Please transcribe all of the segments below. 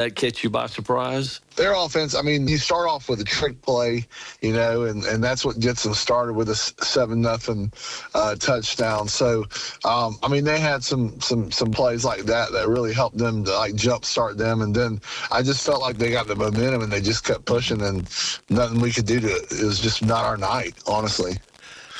that catch you by surprise? Their offense, I mean, you start off with a trick play, and that's what gets them started with a 7-0 touchdown. So, I mean, they had some plays like that really helped them to like jumpstart them. And then I just felt like they got the momentum and they just kept pushing, and nothing we could do it was just not our night, honestly.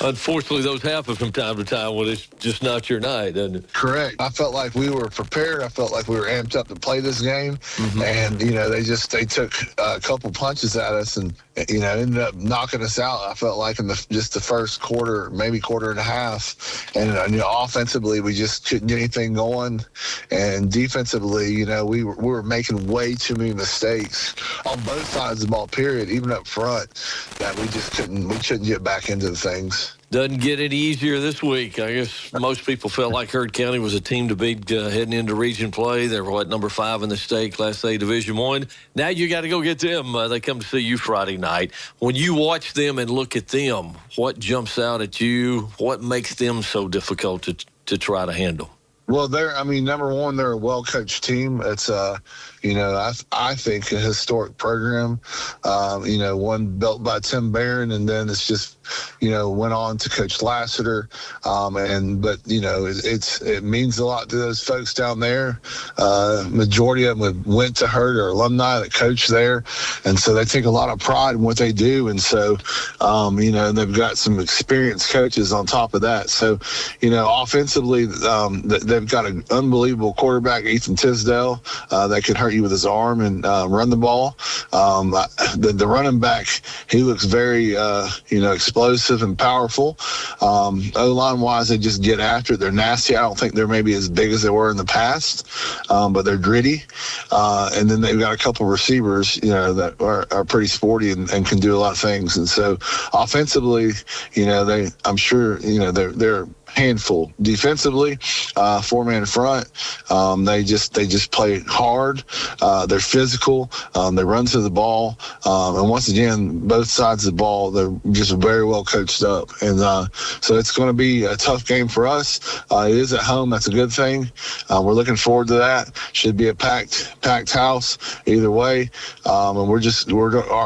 Unfortunately, those happen from time to time when it's just not your night, doesn't it? Correct. I felt like we were prepared. I felt like we were amped up to play this game. And, they took a couple punches at us and, ended up knocking us out. I felt like in just the first quarter, maybe quarter and a half. And, offensively, we just couldn't get anything going. And defensively, we were making way too many mistakes on both sides of the ball, period, even up front, that we couldn't get back into the things. Doesn't get any easier this week. I guess most people felt like Heard County was a team to beat heading into region play. They were, number 5 in the state, Class A Division I. Now you got to go get them. They come to see you Friday night. When you watch them and look at them, what jumps out at you? What makes them so difficult to try to handle? Well, number one, they're a well-coached team. It's, I think a historic program, one built by Tim Barron, and then it's just, went on to Coach Lassiter. It means a lot to those folks down there. Majority of them went to Heard or alumni that coach there. And so they take a lot of pride in what they do. And so, they've got some experienced coaches on top of that. So, offensively, they've got an unbelievable quarterback, Ethan Tisdale, that can hurt you with his arm and run the ball. The running back, he looks very, explosive and powerful. O-line wise, they just get after it. They're nasty. I don't think they're maybe as big as they were in the past, but they're gritty. And then they've got a couple receivers, that are pretty sporty and can do a lot of things. And so offensively, I'm sure, they're handful. Defensively, 4-man front, they just play hard. They're physical. They run to the ball, and once again, both sides of the ball, they're just very well coached up. And so it's going to be a tough game for us. It is at home. That's a good thing. We're looking forward to that. Should be a packed house either way. And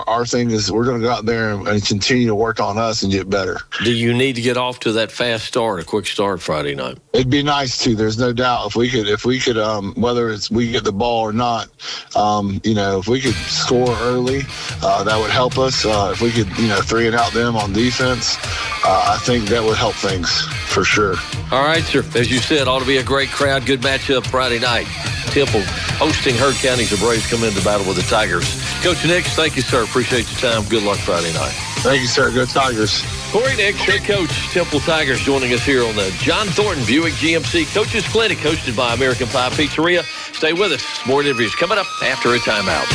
our thing is we're going to go out there and continue to work on us and get better. Do you need to get off to that fast start, a quick start Friday night? It'd be nice to. There's no doubt if we could, whether it's we get the ball or not, if we could score early, that would help us. If we could, 3 and out them on defense, I think that would help things for sure. All right, sir. As you said, ought to be a great crowd. Good matchup Friday night. Temple hosting Heard County. The Braves come into battle with the Tigers. Coach Nix, thank you, sir. Appreciate your time. Good luck Friday night. Thank you, sir. Go Tigers. Corey Nix, head coach, Temple Tigers, joining us here on the John Thornton Buick GMC Coaches Clinic, hosted by American Pie Pizzeria. Stay with us. More interviews coming up after a timeout.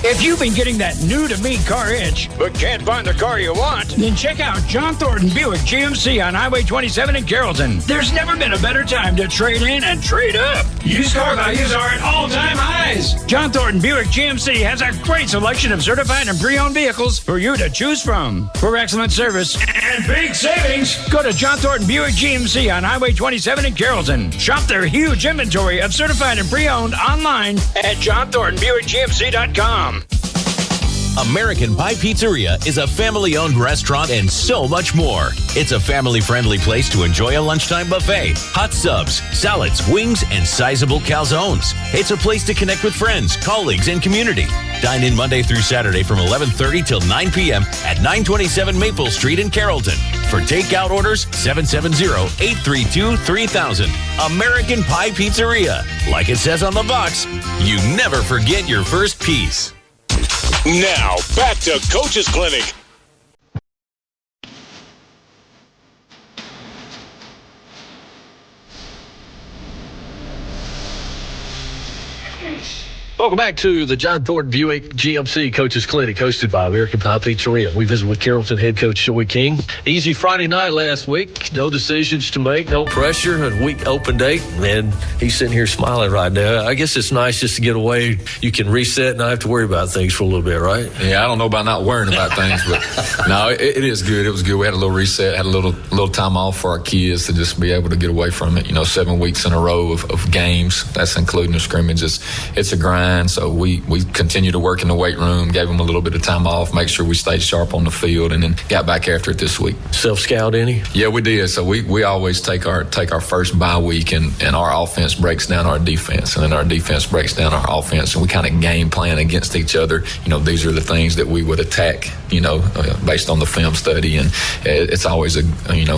If you've been getting that new-to-me car itch, but can't find the car you want, then check out John Thornton Buick GMC on Highway 27 in Carrollton. There's never been a better time to trade in and trade up. Used car values are at all-time highs. John Thornton Buick GMC has a great selection of certified and pre-owned vehicles for you to choose from. For excellent service and big savings, go to John Thornton Buick GMC on Highway 27 in Carrollton. Shop their huge inventory of certified and pre-owned online at johnthorntonbuickgmc.com. American Pie Pizzeria is a family-owned restaurant and so much more. It's a family-friendly place to enjoy a lunchtime buffet, hot subs, salads, wings, and sizable calzones. It's a place to connect with friends, colleagues, and community. Dine in Monday through Saturday from 11:30 till 9 p.m. at 927 Maple Street in Carrollton. For takeout orders, 770-832-3000. American Pie Pizzeria. Like it says on the box, you never forget your first piece. Now, back to Coach's Clinic. Welcome back to the John Thornton Buick GMC Coaches Clinic, hosted by American Pie Pizzeria. We visit with Carrollton head coach Joey King. Easy Friday night last week. No decisions to make, no pressure, a week open date, and he's sitting here smiling right now. I guess it's nice just to get away. You can reset and not have to worry about things for a little bit, right? Yeah, I don't know about not worrying about things, but no, it is good. It was good. We had a little reset, had a little time off for our kids to just be able to get away from it. 7 weeks in a row of games. That's including the scrimmages. It's a grind. So we continue to work in the weight room, gave them a little bit of time off, make sure we stayed sharp on the field, and then got back after it this week. Self-scout any? Yeah, we did. So we always take our first bye week, and our offense breaks down our defense, and then our defense breaks down our offense, and we kind of game plan against each other. These are the things that we would attack, based on the film study, and it's always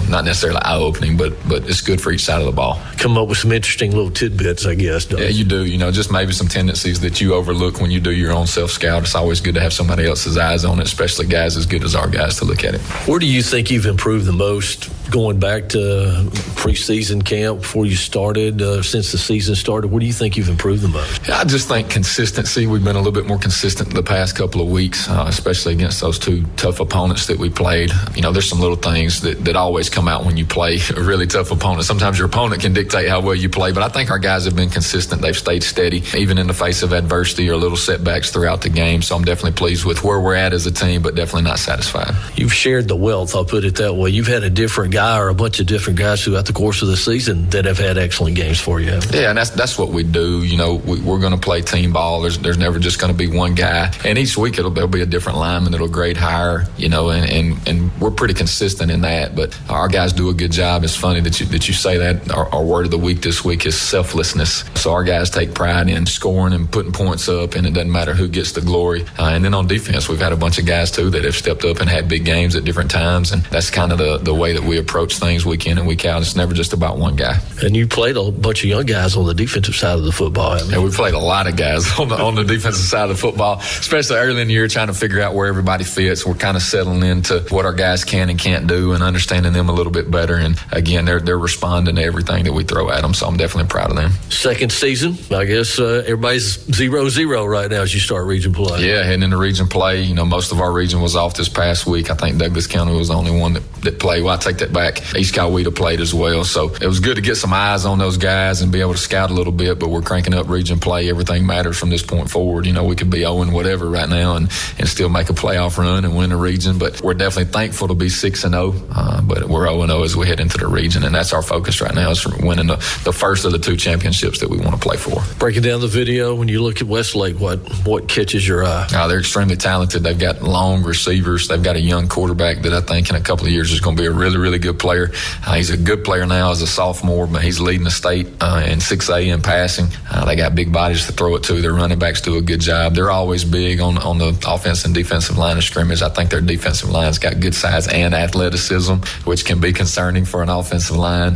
not necessarily eye-opening, but it's good for each side of the ball. Come up with some interesting little tidbits, I guess. Yeah, you do. Just maybe some tendencies that you overlook when you do your own self-scout. It's always good to have somebody else's eyes on it, especially guys as good as our guys to look at it. Where do you think you've improved the most going back to preseason camp before you started, since the season started? Where do you think you've improved the most? I just think consistency. We've been a little bit more consistent the past couple of weeks, especially against those two tough opponents that we played. There's some little things that always come out when you play a really tough opponent. Sometimes your opponent can dictate how well you play, but I think our guys have been consistent. They've stayed steady, even in the face of adversity or little setbacks throughout the game. So I'm definitely pleased with where we're at as a team, but definitely not satisfied. You've shared the wealth, I'll put it that way. You've had a different guy or a bunch of different guys throughout the course of the season that have had excellent games for you. Yeah, and that's what we do. We're going to play team ball. There's never just going to be one guy. And each week there'll be a different lineman that'll grade higher, and we're pretty consistent in that. But our guys do a good job. It's funny that you say that. Our word of the week this week is selflessness. So our guys take pride in scoring and putting points up, and it doesn't matter who gets the glory. And then on defense, we've had a bunch of guys too that have stepped up and had big games at different times, and that's kind of the way that we approach things week in and week out. It's never just about one guy. And you played a bunch of young guys on the defensive side of the football. And we played a lot of guys on the defensive side of the football, especially early in the year, trying to figure out where everybody fits. We're kind of settling into what our guys can and can't do and understanding them a little bit better. And again, they're responding to everything that we throw at them, so I'm definitely proud of them. Second season, I guess everybody's 0-0 right now as you start region play. Yeah, heading into region play. Most of our region was off this past week. I think Douglas County was the only one that played. Well, I take that back. East Coweta played as well. So it was good to get some eyes on those guys and be able to scout a little bit, but we're cranking up region play. Everything matters from this point forward. We could be 0 whatever right now and still make a playoff run and win a region, but we're definitely thankful to be 6-0, but we're 0-0 as we head into the region, and that's our focus right now, is for winning the first of the two championships that we want to play for. Breaking down the video, when you look at Westlake, what catches your eye? They're extremely talented. They've got long receivers. They've got a young quarterback that I think in a couple of years is going to be a really, really good player. He's a good player now as a sophomore, but he's leading the state in 6A in passing. They got big bodies to throw it to. Their running backs do a good job. They're always big on the offense and defensive line of scrimmage. I think their defensive line's got good size and athleticism, which can be concerning for an offensive line.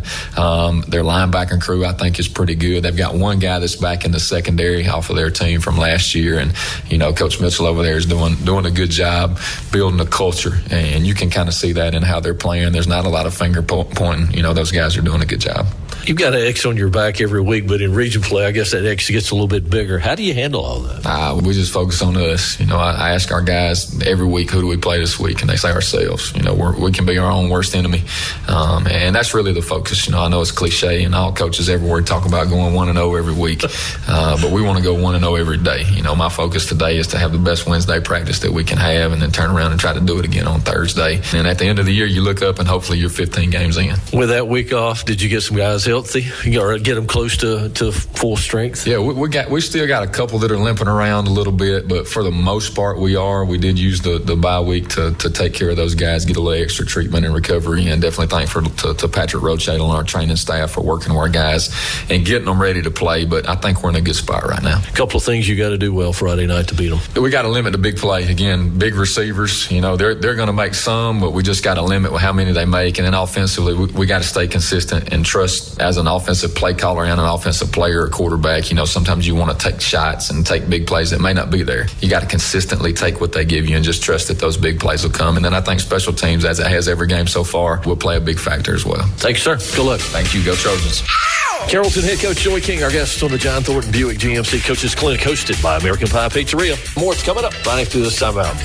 Their linebacker crew, I think, is pretty good. They've got one guy that's back in the secondary off of their team from last year, and Coach Mitchell over there is doing a good job building a culture, and you can kind of see that in how they're playing. There's not a lot of finger pointing. Those guys are doing a good job. You've got an X on your back every week, but in region play, I guess that X gets a little bit bigger. How do you handle all that? We just focus on us. I ask our guys every week, who do we play this week? And they say ourselves. We can be our own worst enemy. And that's really the focus. I know it's cliche, and all coaches everywhere talk about going 1-0 every week. But we want to go 1-0 every day. My focus today is to have the best Wednesday practice that we can have, and then turn around and try to do it again on Thursday. And at the end of the year, you look up and hopefully you're 15 games in. With that week off, did you get some guys healthy or get them close to full strength? Yeah, we still got a couple that are limping around a little bit, but for the most part we did use the bye week to take care of those guys, get a little extra treatment and recovery, and definitely thankful to Patrick Rochadle and our training staff for working with our guys and getting them ready to play. But I think we're in a good spot right now. A couple of things you got to do well Friday night to beat them. We got to limit the big play. Again, big receivers, they're going to make some, but we just got to limit how many they make. And then offensively, we got to stay consistent and trust as an offensive play caller and an offensive player or quarterback. Sometimes you want to take shots and take big plays that may not be there. You got to consistently take what they give you and just trust that those big plays will come. And then I think special teams, as it has every game so far, will play a big factor as well. Thanks, sir. Good luck. Thank you. Go Trojans. Carrollton head coach Joey King, our guest on the John Thornton Buick GMC Coaches Clinic, hosted by American Pie Pizzeria. More is coming up right after this timeout.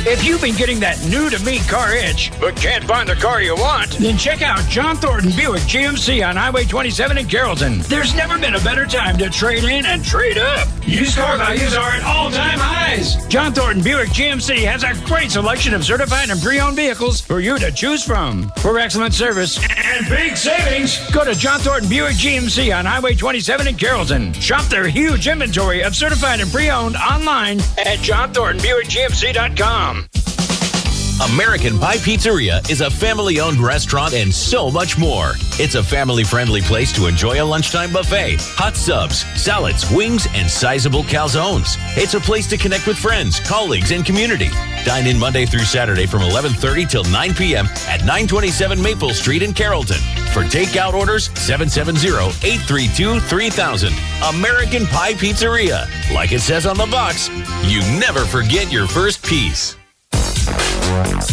If you've been getting that new-to-me car itch, but can't find the car you want, then check out John Thornton Buick GMC on Highway 27 in Carrollton. There's never been a better time to trade in and trade up. Used car values are at all-time highs. John Thornton Buick GMC has a great selection of certified and pre-owned vehicles for you to choose from. For excellent service and big savings, go to John Thornton Buick GMC on Highway 27 in Carrollton. Shop their huge inventory of certified and pre-owned online at johnthorntonbuickgmc.com. American Pie Pizzeria is a family-owned restaurant and so much more. It's a family-friendly place to enjoy a lunchtime buffet, hot subs, salads, wings, and sizable calzones. It's a place to connect with friends, colleagues, and community. Dine in Monday through Saturday from 11:30 till 9 p.m. at 927 Maple Street in Carrollton. For takeout orders, 770-832-3000. American Pie Pizzeria. Like it says on the box, you never forget your first piece.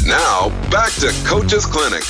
Now, back to Coach's Clinic.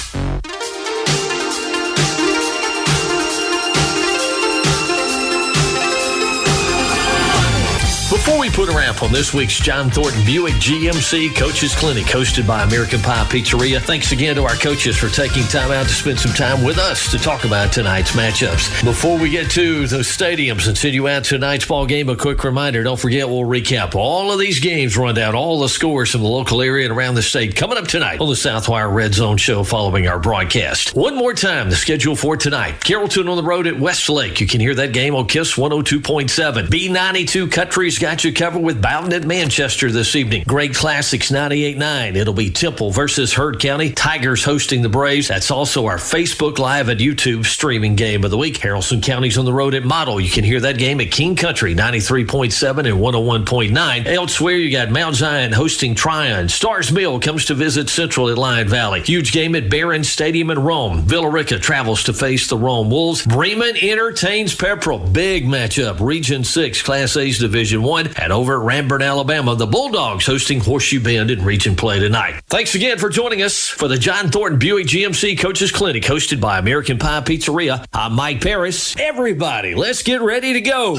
Before we put a wrap on this week's John Thornton Buick GMC Coaches Clinic, hosted by American Pie Pizzeria, thanks again to our coaches for taking time out to spend some time with us to talk about tonight's matchups. Before we get to the stadiums and send you out to tonight's ball game, a quick reminder, don't forget we'll recap all of these games, run down all the scores from the local area and around the state coming up tonight on the Southwire Red Zone Show following our broadcast. One more time, the schedule for tonight. Carrollton on the road at Westlake. You can hear that game on KISS 102.7. B92 Country's got you covered with Bowden at Manchester this evening. Great Classics 98.9. It'll be Temple versus Heard County. Tigers hosting the Braves. That's also our Facebook Live and YouTube streaming game of the week. Haralson County's on the road at Model. You can hear that game at King Country 93.7 and 101.9. Elsewhere, you got Mount Zion hosting Tryon. Stars Mill comes to visit Central at Lion Valley. Huge game at Barron Stadium in Rome. Villarica travels to face the Rome Wolves. Bremen entertains Pepperell. Big matchup. Region 6 Class A's Division 1. And over at Ranburne, Alabama, the Bulldogs hosting Horseshoe Bend in region play tonight. Thanks again for joining us for the John Thornton Buick GMC Coaches Clinic, hosted by American Pie Pizzeria. I'm Mike Paris. Everybody, let's get ready to go.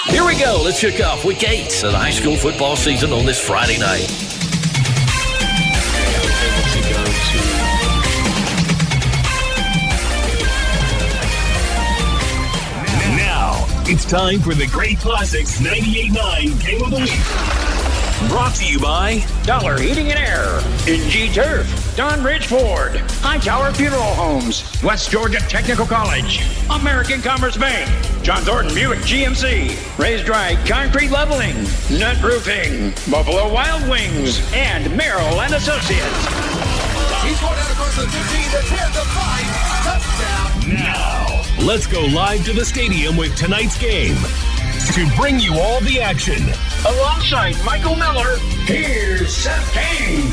Here we go. Let's kick off week 8 of the high school football season on this Friday night. It's time for the Great Classics 98.9 Game of the Week. Brought to you by Dollar Heating and Air, NG Turf, Don Ridge Ford, Hightower Funeral Homes, West Georgia Technical College, American Commerce Bank, John Thornton Buick GMC, Raised Dry Concrete Leveling, Nut Roofing, Buffalo Wild Wings, and Merrill and Associates. He's going down across the 15, the 10, the 5, touchdown. Now, let's go live to the stadium with tonight's game. To bring you all the action, Alongside Michael Miller, here's Seth Kane.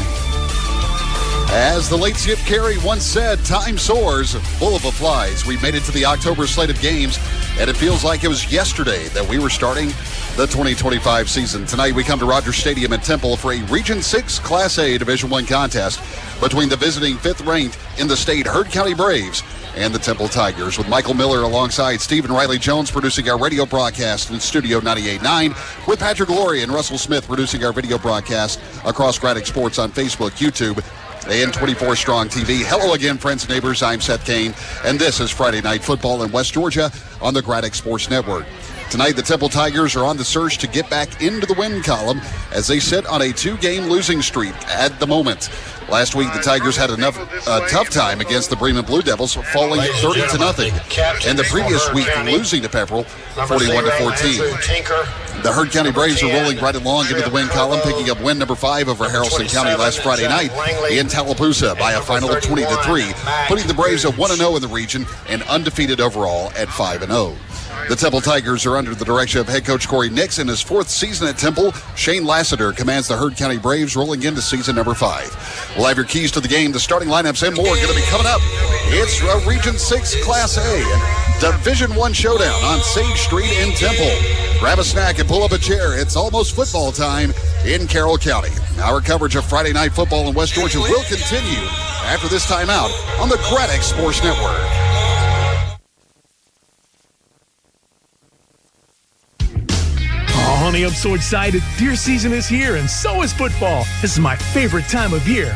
As the late Skip Carey once said, time soars, full of flies. We made it to the October slate of games, and it feels like it was yesterday that we were starting the 2025 season. Tonight we come to Rogers Stadium in Temple for a Region 6 Class A Division I contest between the visiting 5th-ranked in the state Heard County Braves and the Temple Tigers, with Michael Miller alongside Stephen Riley Jones producing our radio broadcast in Studio 98.9, with Patrick Laurie and Russell Smith producing our video broadcast across Braddock Sports on Facebook, YouTube, and 24 Strong TV. Hello again, friends and neighbors. I'm Seth Kane, and this is Friday Night Football in West Georgia on the Braddock Sports Network. Tonight, the Temple Tigers are on the search to get back into the win column as they sit on a 2-game losing streak at the moment. Last week, the Tigers had a tough time against the Bremen Blue Devils, falling 30-0, and the previous week losing to Pepperell 41-14. The Heard County Braves are rolling right along into the win column, picking up win number 5 over Haralson County last Friday night in Tallapoosa by a final of 20-3, putting the Braves at 1-0 in the region and undefeated overall at 5-0. The Temple Tigers are under the direction of head coach Corey Nix in his 4th season at Temple. Shane Lassiter commands the Heard County Braves, rolling into season number 5. We'll have your keys to the game, the starting lineups, and more going to be coming up. It's a Region 6 Class A Division I showdown on Sage Street in Temple. Grab a snack and pull up a chair. It's almost football time in Carroll County. Our coverage of Friday Night Football in West Georgia will continue after this timeout on the Craddock Sports Network. Oh, honey, I'm so excited. Deer season is here, and so is football. This is my favorite time of year.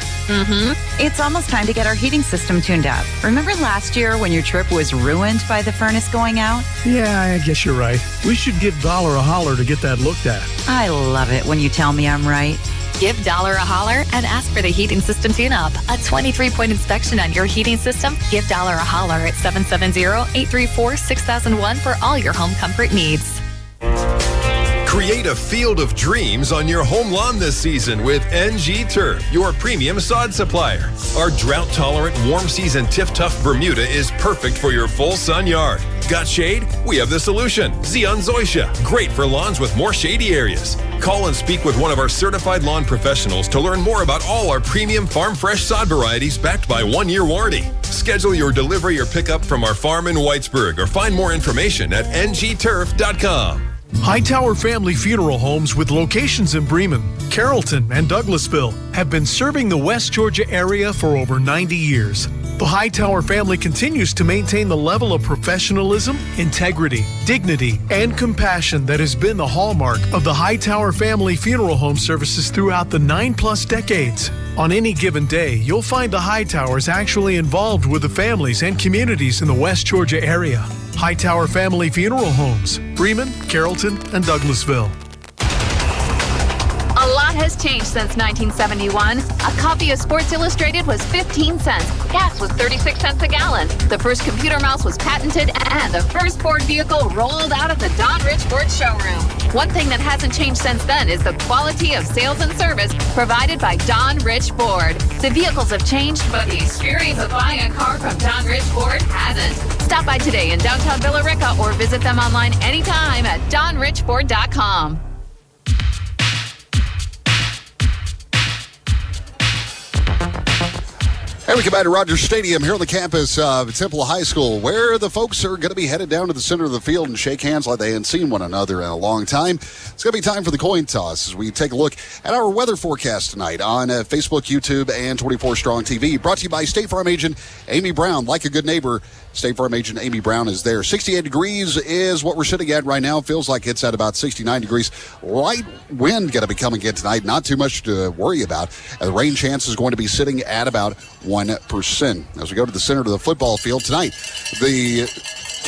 It's almost time to get our heating system tuned up. Remember last year when your trip was ruined by the furnace going out? Yeah, I guess you're right. We should give Dollar a holler to get that looked at. I love it when you tell me I'm right. Give Dollar a holler and ask for the heating system tune-up. A 23-point inspection on your heating system? Give Dollar a holler at 770-834-6001 for all your home comfort needs. Create a field of dreams on your home lawn this season with NG Turf, your premium sod supplier. Our drought-tolerant, warm-season Tiff-Tuff Bermuda is perfect for your full-sun yard. Got shade? We have the solution. Xeon Zoysia, great for lawns with more shady areas. Call and speak with one of our certified lawn professionals to learn more about all our premium farm fresh sod varieties backed by 1-year warranty. Schedule your delivery or pickup from our farm in Whitesburg or find more information at ngturf.com. Hightower Family Funeral Homes with locations in Bremen, Carrollton, and Douglasville have been serving the West Georgia area for over 90 years. The Hightower family continues to maintain the level of professionalism, integrity, dignity, and compassion that has been the hallmark of the Hightower Family Funeral Home services throughout the 9+ decades. On any given day, you'll find the Hightowers actually involved with the families and communities in the West Georgia area. Hightower Family Funeral Homes, Bremen, Carrollton, and Douglasville. A lot has changed since 1971. A copy of Sports Illustrated was 15 cents. Gas was 36 cents a gallon. The first computer mouse was patented, and the first Ford vehicle rolled out of the Don Rich Ford showroom. One thing that hasn't changed since then is the quality of sales and service provided by Don Rich Ford. The vehicles have changed, but the experience of buying a car from Don Rich Ford hasn't. Stop by today in downtown Villa Rica or visit them online anytime at donrichford.com. And we come back to Rogers Stadium here on the campus of Temple High School, where the folks are going to be headed down to the center of the field and shake hands like they hadn't seen one another in a long time. It's going to be time for the coin toss as we take a look at our weather forecast tonight on Facebook, YouTube, and 24 Strong TV. Brought to you by State Farm agent Amy Brown. Like a good neighbor, State Farm agent Amy Brown is there. 68 degrees is what we're sitting at right now. Feels like it's at about 69 degrees. Light wind going to be coming in tonight. Not too much to worry about. The rain chance is going to be sitting at about 1%. As we go to the center of the football field tonight, the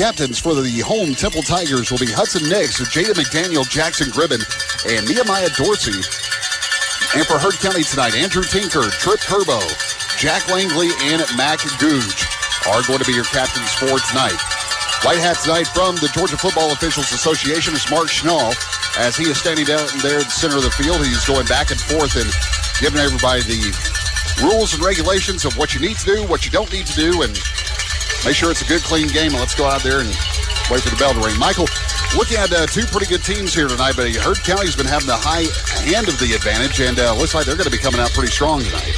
captains for the home Temple Tigers will be Hudson Nix, Jada McDaniel, Jackson Gribben, and Nehemiah Dorsey. And for Heard County tonight, Andrew Tinker, Trip Turbo, Jack Langley, and Mac Googe are going to be your captains for tonight. White hat tonight from the Georgia Football Officials Association is Mark Schnall. As he is standing down there at the center of the field, he's going back and forth and giving everybody the rules and regulations of what you need to do, what you don't need to do, and make sure it's a good, clean game. And let's go out there and wait for the bell to ring. Michael, looking at two pretty good teams here tonight, but Heard County's been having the high hand of the advantage, and looks like they're going to be coming out pretty strong tonight.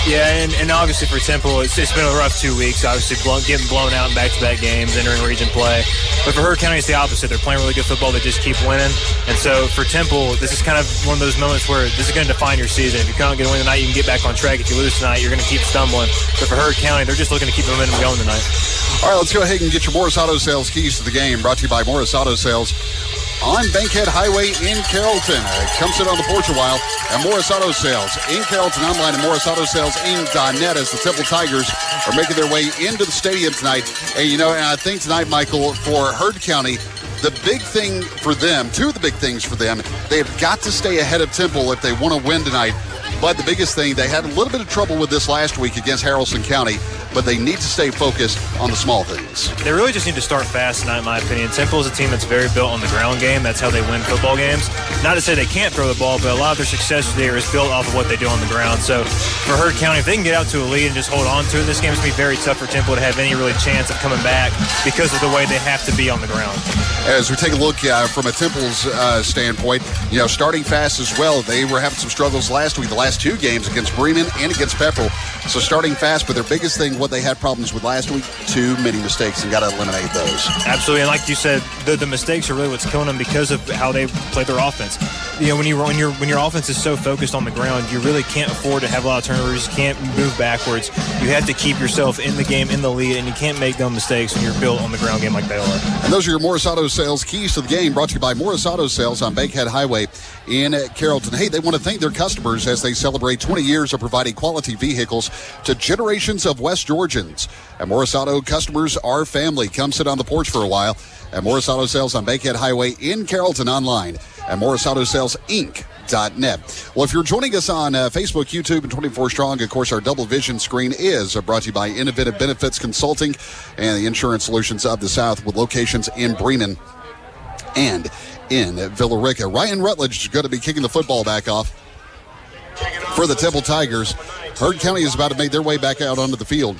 Yeah, and obviously for Temple, it's been a rough 2 weeks. Obviously, getting blown out in back-to-back games, entering region play. But for Heard County, it's the opposite. They're playing really good football. They just keep winning. And so for Temple, this is kind of one of those moments where this is going to define your season. If you can't get a win tonight, you can get back on track. If you lose tonight, you're going to keep stumbling. But for Heard County, they're just looking to keep the momentum going tonight. All right, let's go ahead and get your Morris Auto Sales keys to the game. Brought to you by Morris Auto Sales on Bankhead Highway in Carrollton. Come sit on the porch a while. And Morris Auto Sales in Carrollton, online at morrisautosalesinc.net as the Temple Tigers are making their way into the stadium tonight. And, and I think tonight, Michael, for Heard County, the big thing for them, two of the big things for them, they've got to stay ahead of Temple if they want to win tonight. But the biggest thing, they had a little bit of trouble with this last week against Haralson County, but they need to stay focused on the small things. They really just need to start fast tonight, in my opinion. Temple is a team that's very built on the ground game. That's how they win football games. Not to say they can't throw the ball, but a lot of their success there is built off of what they do on the ground. So for Heard County, if they can get out to a lead and just hold on to it, this game is going to be very tough for Temple to have any really chance of coming back because of the way they have to be on the ground. As we take a look from a Temple's standpoint, starting fast as well. They were having some struggles last week, the last 2 games against Bremen and against Pepperell. So starting fast, but their biggest thing, what they had problems with last week, too many mistakes, and got to eliminate those. Absolutely, and like you said, the mistakes are really what's killing them because of how they play their offense. When your offense is so focused on the ground, you really can't afford to have a lot of turnovers. You can't move backwards. You have to keep yourself in the game, in the lead, and you can't make dumb mistakes when you're built on the ground game like they are. And those are your Morris Auto Sales keys to the game, brought to you by Morris Auto Sales on Bankhead Highway in Carrollton. Hey, they want to thank their customers as they celebrate 20 years of providing quality vehicles to generations of West Georgians. And Morris Auto customers are family. Come sit on the porch for a while at Morris Auto Sales on Bankhead Highway in Carrollton, online at morrisautosalesinc.net. Well, if you're joining us on Facebook, YouTube, and 24 Strong, of course, our double vision screen is brought to you by Innovative Benefits Consulting and the Insurance Solutions of the South, with locations in Bremen and in Villa Rica. Ryan Rutledge is going to be kicking the football back off for the Temple Tigers. Heard County is about to make their way back out onto the field.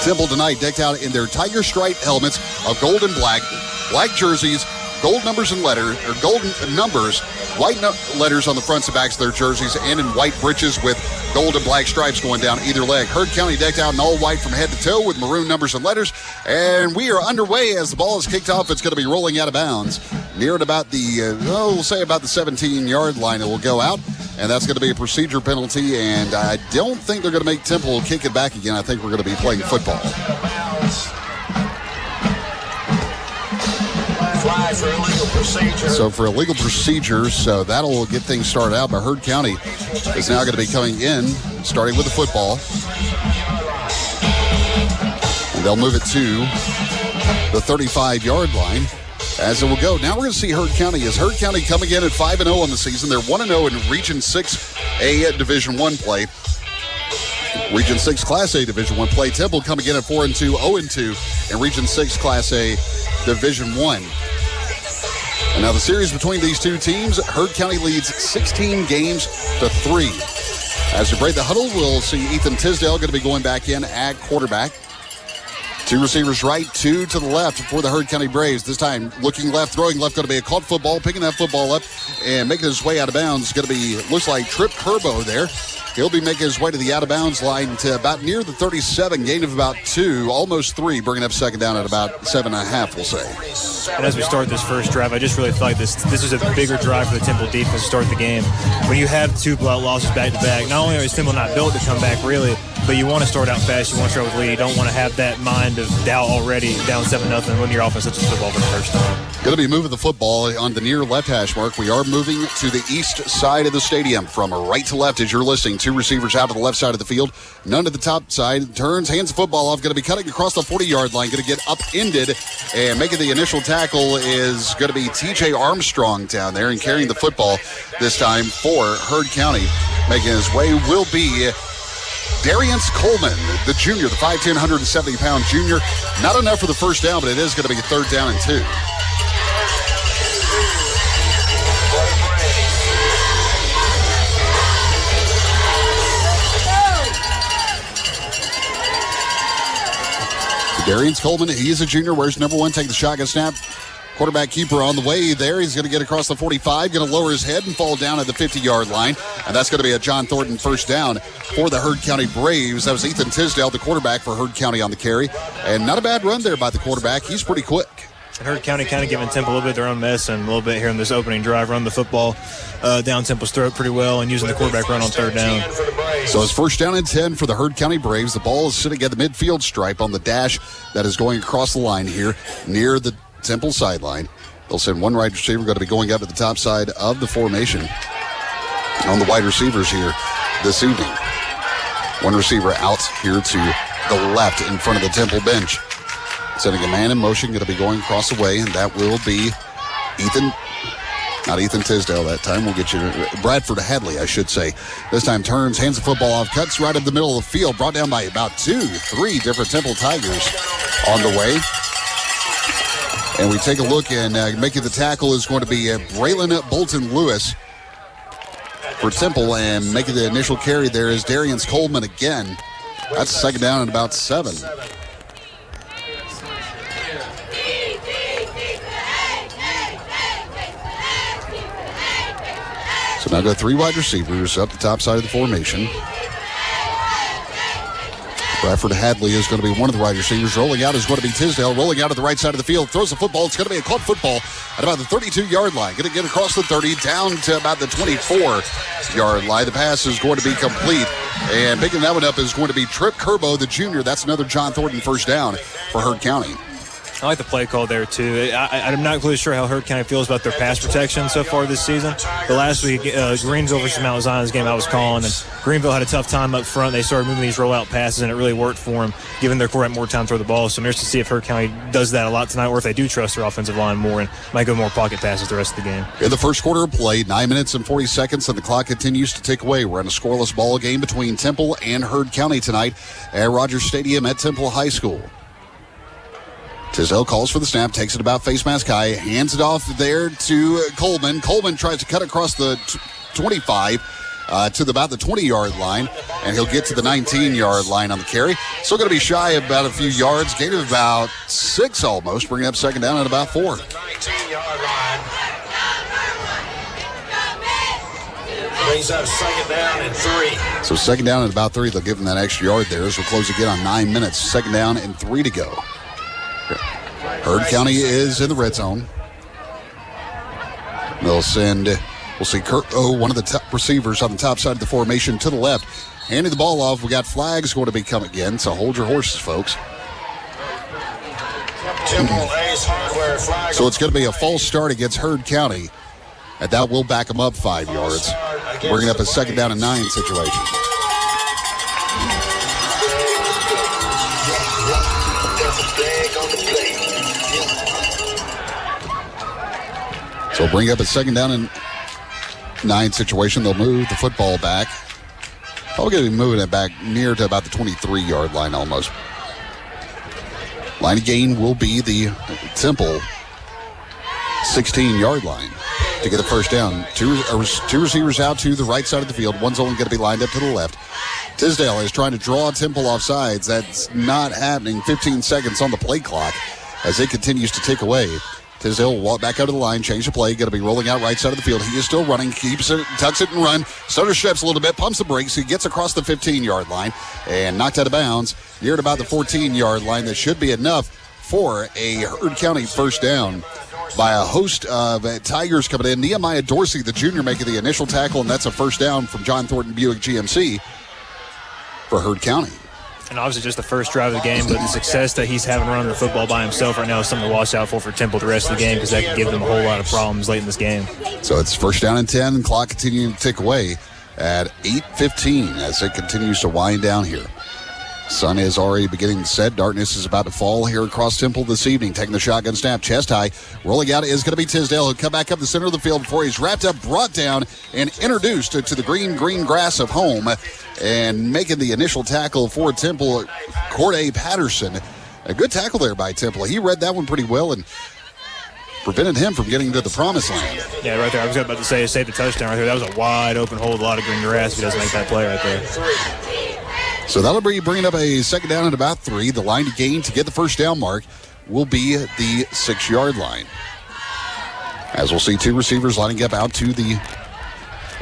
Temple tonight decked out in their tiger stripe helmets of gold and black jerseys, gold numbers and letters, or gold numbers, white letters on the fronts and backs of their jerseys, and in white breeches with gold and black stripes going down either leg. Heard County decked out in all white from head to toe with maroon numbers and letters, and we are underway as the ball is kicked off. It's going to be rolling out of bounds near at about the, we'll say about the 17-yard line. It will go out, and that's going to be a procedure penalty, and I don't think they're going to make Temple kick it back again. I think we're going to be playing football. For illegal procedure. So for illegal procedures, so that'll get things started out. But Heard County is now going to be coming in, starting with the football. And they'll move it to the 35-yard line as it will go. Now we're going to see Heard County. Is Heard County coming in at 5-0 on the season? They're 1-0 in Region 6A Division I play. Region 6 Class A Division I play. Temple coming in at 4-2, 0-2 in Region 6 Class A Division I. And now the series between these two teams, Heard County leads 16 games to 3. As we break the huddle, we'll see Ethan Tisdale going to be going back in at quarterback. 2 receivers right, 2 to the left for the Heard County Braves. This time looking left, throwing left, going to be a caught football, picking that football up and making his way out of bounds. It's going to be, looks like Trip Kerbo there. He'll be making his way to the out-of-bounds line to about near the 37, gain of about 2, almost 3, bringing up second down at about 7.5, we'll say. And as we start this first drive, I just really feel like this is a bigger drive for the Temple defense to start the game. When you have 2 blowout losses back-to-back, not only is Temple not built to come back, really, but you want to start out fast. You want to start with lead. You don't want to have that mind of doubt already, down 7-0 when your offense touches the football for the first time. Going to be moving the football on the near left hash mark. We are moving to the east side of the stadium from right to left as you're listening. 2 receivers out to the left side of the field. None to the top side. Turns, hands the football off. Going to be cutting across the 40-yard line. Going to get upended. And making the initial tackle is going to be TJ Armstrong down there and carrying the football this time for Heard County. Making his way will be Darius Coleman, the junior, the 5'10", 170-pound junior. Not enough for the first down, but it is going to be a 3rd down and 2. Darius Coleman, he is a junior, wears number 1, take the shotgun snap. Quarterback keeper on the way there. He's going to get across the 45, going to lower his head and fall down at the 50-yard line. And that's going to be a John Thornton first down for the Heard County Braves. That was Ethan Tisdale, the quarterback for Heard County on the carry. And not a bad run there by the quarterback. He's pretty quick. And Heard County kind of giving Temple a little bit of their own mess and a little bit here in this opening drive, run the football down Temple's throat pretty well and using the quarterback run on 3rd down. So it's 1st down and 10 for the Heard County Braves. The ball is sitting at the midfield stripe on the dash that is going across the line here near the Temple sideline. They'll send 1 wide receiver going to be going up at the top side of the formation on the wide receivers here this evening. 1 receiver out here to the left in front of the Temple bench. Sending a man in motion, going to be going across the way, and that will be not Ethan Tisdale that time. We'll get you Bradford Hadley, I should say. This time turns, hands the football off, cuts right up the middle of the field, brought down by about 2-3 different Temple Tigers on the way. And we take a look, and making the tackle is going to be Braylon Bolton Lewis for Temple, and making the initial carry there is Darius Coleman again. That's 2nd down and about 7. So now go 3 wide receivers up the top side of the formation. Bradford Hadley is going to be one of the wide receivers. Rolling out is going to be Tisdale. Rolling out at the right side of the field. Throws the football. It's going to be a club football at about the 32-yard line. Going to get across the 30, down to about the 24-yard line. The pass is going to be complete. And picking that one up is going to be Trip Kerbo, the junior. That's another John Thornton first down for Heard County. I like the play call there, too. I'm not really sure how Heard County feels about their pass protection so far this season. But last week, Greenville versus Mount Zion's game I was calling, and Greenville had a tough time up front. They started moving these rollout passes, and it really worked for them, giving their quarterback more time to throw the ball. So I'm interested to see if Heard County does that a lot tonight, or if they do trust their offensive line more and might go more pocket passes the rest of the game. In the first quarter of play, 9 minutes and 40 seconds, and the clock continues to tick away. We're in a scoreless ball game between Temple and Heard County tonight at Rogers Stadium at Temple High School. Tisdale calls for the snap, takes it about face mask high, hands it off there to Coleman. Coleman tries to cut across the 25 to about the 20-yard line, and he'll get to the 19-yard line on the carry. Still going to be shy about a few yards, gain of about 6 almost, bringing up second down at about 4. 19-yard line. Brings up second down and 3. So second down at about 3. They'll give him that extra yard there as we'll close again on 9 minutes. Second down and 3 to go. Heard County is in the red zone. We'll see Kurt one of the top receivers on the top side of the formation to the left. Handing the ball off. We got flags going to be coming again, so hold your horses, folks. So it's going to be a false start against Heard County, and that will back them up 5 yards, bringing up a second down and 9 situation. So bring up a second down and 9 situation. They'll move the football back. Probably going to be moving it back near to about the 23-yard line almost. Line of gain will be the Temple 16-yard line to get the first down. Two receivers out to the right side of the field. One's only going to be lined up to the left. Tisdale is trying to draw Temple off sides. That's not happening. 15 seconds on the play clock as it continues to tick away. Tisdale will walk back out of the line, change the play, going to be rolling out right side of the field. He is still running, keeps it, tucks it and run. Stutter steps a little bit, pumps the brakes. He gets across the 15-yard line and knocked out of bounds near at about the 14-yard line. That should be enough for a Heard County first down by a host of Tigers coming in. Nehemiah Dorsey, the junior, making the initial tackle, and that's a first down from John Thornton Buick GMC for Heard County. And obviously just the first drive of the game, but the success that he's having running the football by himself right now is something to watch out for Temple the rest of the game, because that could give them a whole lot of problems late in this game. So it's first down and 10. Clock continuing to tick away at 8:15 as it continues to wind down here. Sun is already beginning to set. Darkness is about to fall here across Temple this evening. Taking the shotgun snap, chest high. Rolling out is going to be Tisdale. He'll come back up the center of the field before he's wrapped up, brought down, and introduced to the green grass of home. And making the initial tackle for Temple, Corday Patterson. A good tackle there by Temple. He read that one pretty well and prevented him from getting to the promised land. Yeah, right there. I was about to say, save the touchdown right there. That was a wide open hole, a lot of green grass if he doesn't make that play right there. So that'll be bringing up a second down at about 3. The line to gain to get the first down mark will be the 6-yard line. As we'll see 2 receivers lining up out to the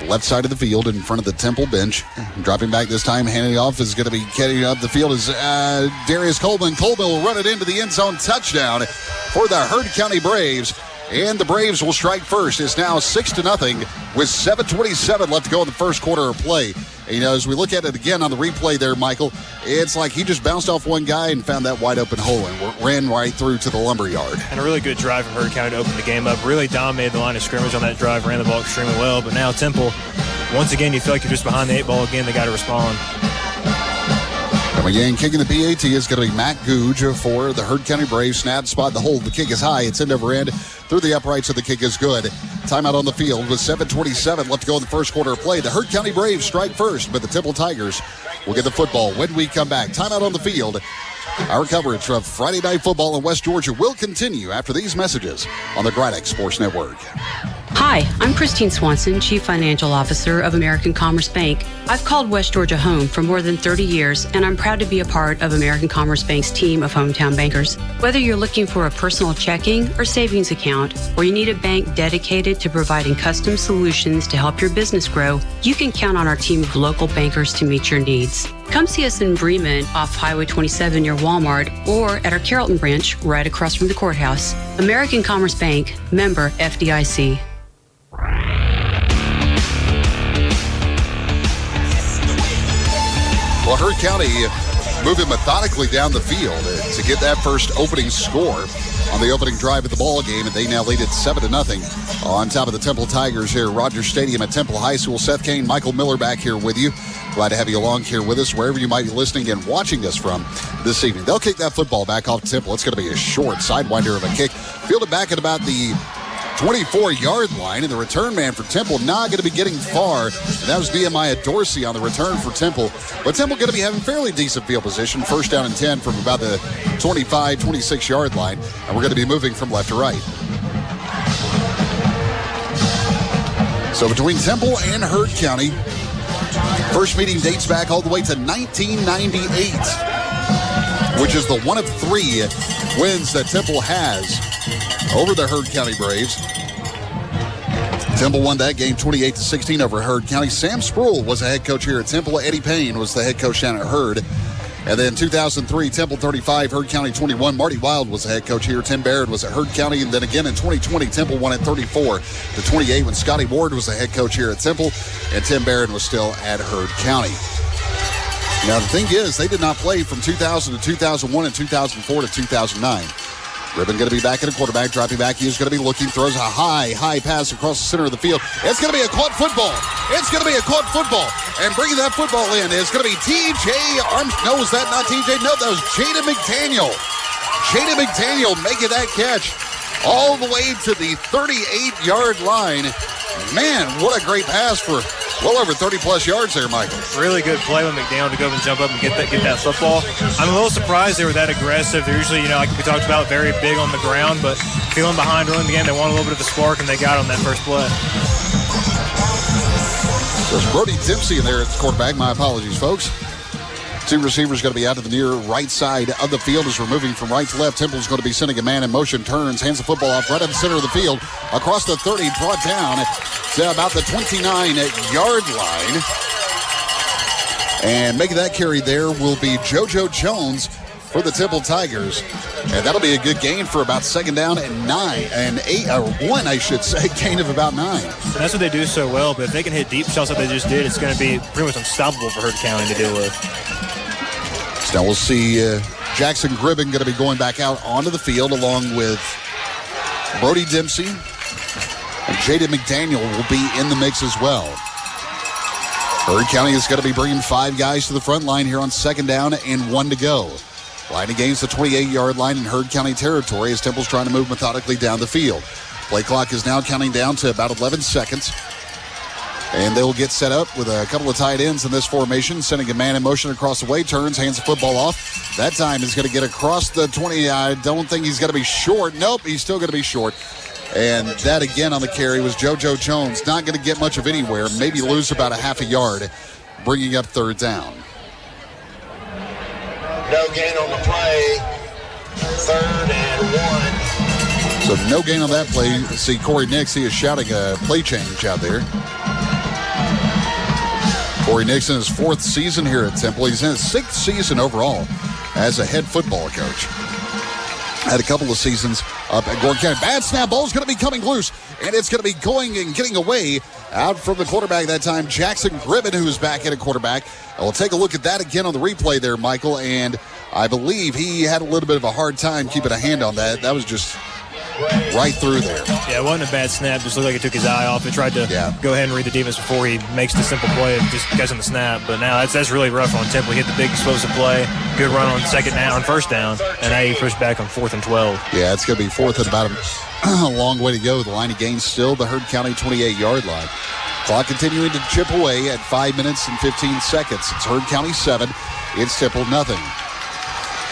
left side of the field in front of the Temple bench. Dropping back this time, handing off is going to be getting up the field is Darius Coleman. Coleman will run it into the end zone, touchdown for the Heard County Braves. And the Braves will strike first. It's now 6-0 with 7:27 left to go in the first quarter of play. And, you know, as we look at it again on the replay there, Michael, it's like he just bounced off one guy and found that wide open hole and ran right through to the lumberyard. And a really good drive from Heard County to open the game up. Really dominated the line of scrimmage on that drive, ran the ball extremely well. But now Temple, once again, you feel like you're just behind the 8 ball again. They got to respond. And again, kicking the PAT is going to be Matt Googe for the Heard County Braves. Snap, spot, the hold. The kick is high. It's end over end through the uprights, so the kick is good. Timeout on the field with 7:27 left to go in the first quarter of play. The Heard County Braves strike first, but the Temple Tigers will get the football when we come back. Timeout on the field. Our coverage of Friday Night Football in West Georgia will continue after these messages on the Graddock Sports Network. Hi, I'm Christine Swanson, Chief Financial Officer of American Commerce Bank. I've called West Georgia home for more than 30 years, and I'm proud to be a part of American Commerce Bank's team of hometown bankers. Whether you're looking for a personal checking or savings account, or you need a bank dedicated to providing custom solutions to help your business grow, you can count on our team of local bankers to meet your needs. Come see us in Bremen off Highway 27 near Walmart, or at our Carrollton branch right across from the courthouse. American Commerce Bank, member FDIC. Well, Heard County moving methodically down the field to get that first opening score on the opening drive of the ball game, and they now lead it 7-0 on top of the Temple Tigers here at Rogers Stadium at Temple High School. Seth Kane, Michael Miller back here with you. Glad to have you along here with us wherever you might be listening and watching us from this evening. They'll kick that football back off Temple. It's going to be a short sidewinder of a kick. Fielded back at about the 24-yard line, and the return man for Temple not going to be getting far. And that was Nehemiah Dorsey on the return for Temple. But Temple going to be having fairly decent field position. First down and 10 from about the 25, 26-yard line. And we're going to be moving from left to right. So between Temple and Heard County, first meeting dates back all the way to 1998, which is the one of 3 wins that Temple has over the Heard County Braves. Temple won that game 28-16 over Heard County. Sam Sproul was the head coach here at Temple. Eddie Payne was the head coach down at Heard. And then 2003, Temple 35, Heard County 21. Marty Wild was the head coach here. Tim Barrett was at Heard County. And then again in 2020, Temple won at 34-28 when Scotty Ward was the head coach here at Temple. And Tim Barrett was still at Heard County. Now, the thing is, they did not play from 2000 to 2001 and 2004 to 2009. Ribbon going to be back in a quarterback, dropping back. He's going to be looking, throws a high pass across the center of the field. It's going to be a caught football. It's going to be a caught football. And bringing that football in is going to be TJ No, was that not TJ? No, that was Jada McDaniel. Jada McDaniel making that catch all the way to the 38-yard line. Man, what a great pass for well over 30-plus yards there, Michael. Really good play with McDaniel to go up and jump up and get that football. I'm a little surprised they were that aggressive. They're usually, like we talked about, very big on the ground, but feeling behind early in the game, they want a little bit of a spark, and they got on that first play. There's Brody Dempsey in there at the quarterback. My apologies, folks. 2 receivers going to be out to the near right side of the field as we're moving from right to left. Temple's going to be sending a man in motion, turns, hands the football off right at the center of the field, across the 30, brought down to about the 29-yard line. And making that carry there will be JoJo Jones for the Temple Tigers. And that'll be a good gain for about second down and 1, I should say, gain of about 9. And that's what they do so well, but if they can hit deep shots like they just did, it's going to be pretty much unstoppable for Heard County to deal with. So now we'll see Jackson Gribben going to be going back out onto the field along with Brody Dempsey. And Jada McDaniel will be in the mix as well. Heard County is going to be bringing 5 guys to the front line here on second down and 1 to go. Line against the 28-yard line in Heard County territory as Temple's trying to move methodically down the field. Play clock is now counting down to about 11 seconds. And they will get set up with a couple of tight ends in this formation, sending a man in motion across the way, turns, hands the football off. That time is going to get across the 20. I don't think he's going to be short. Nope, he's still going to be short. And that again on the carry was JoJo Jones. Not going to get much of anywhere, maybe lose about a half a yard, bringing up third down. No gain on the play. 3rd and 1. So no gain on that play. See Corey Nix, he is shouting a play change out there. Corey Nix in his 4th season here at Temple. He's in his 6th season overall as a head football coach. Had a couple of seasons up at Gordon County. Bad snap, ball's going to be coming loose, and it's going to be going and getting away out from the quarterback that time, Jackson Gribben, who's back at a quarterback. And we'll take a look at that again on the replay there, Michael, and I believe he had a little bit of a hard time keeping a hand on that. That was just right through there. Yeah, it wasn't a bad snap. Just looked like it took his eye off. It tried to go ahead and read the defense before he makes the simple play and just gets on the snap. But now that's really rough on Temple. He hit the big explosive play. Good run on first down. And now he pushed back on 4th and 12. Yeah, it's going to be 4th and about a long way to go. The line of gain still the Heard County 28-yard line. Clock continuing to chip away at 5 minutes and 15 seconds. It's Heard County 7. It's Temple nothing.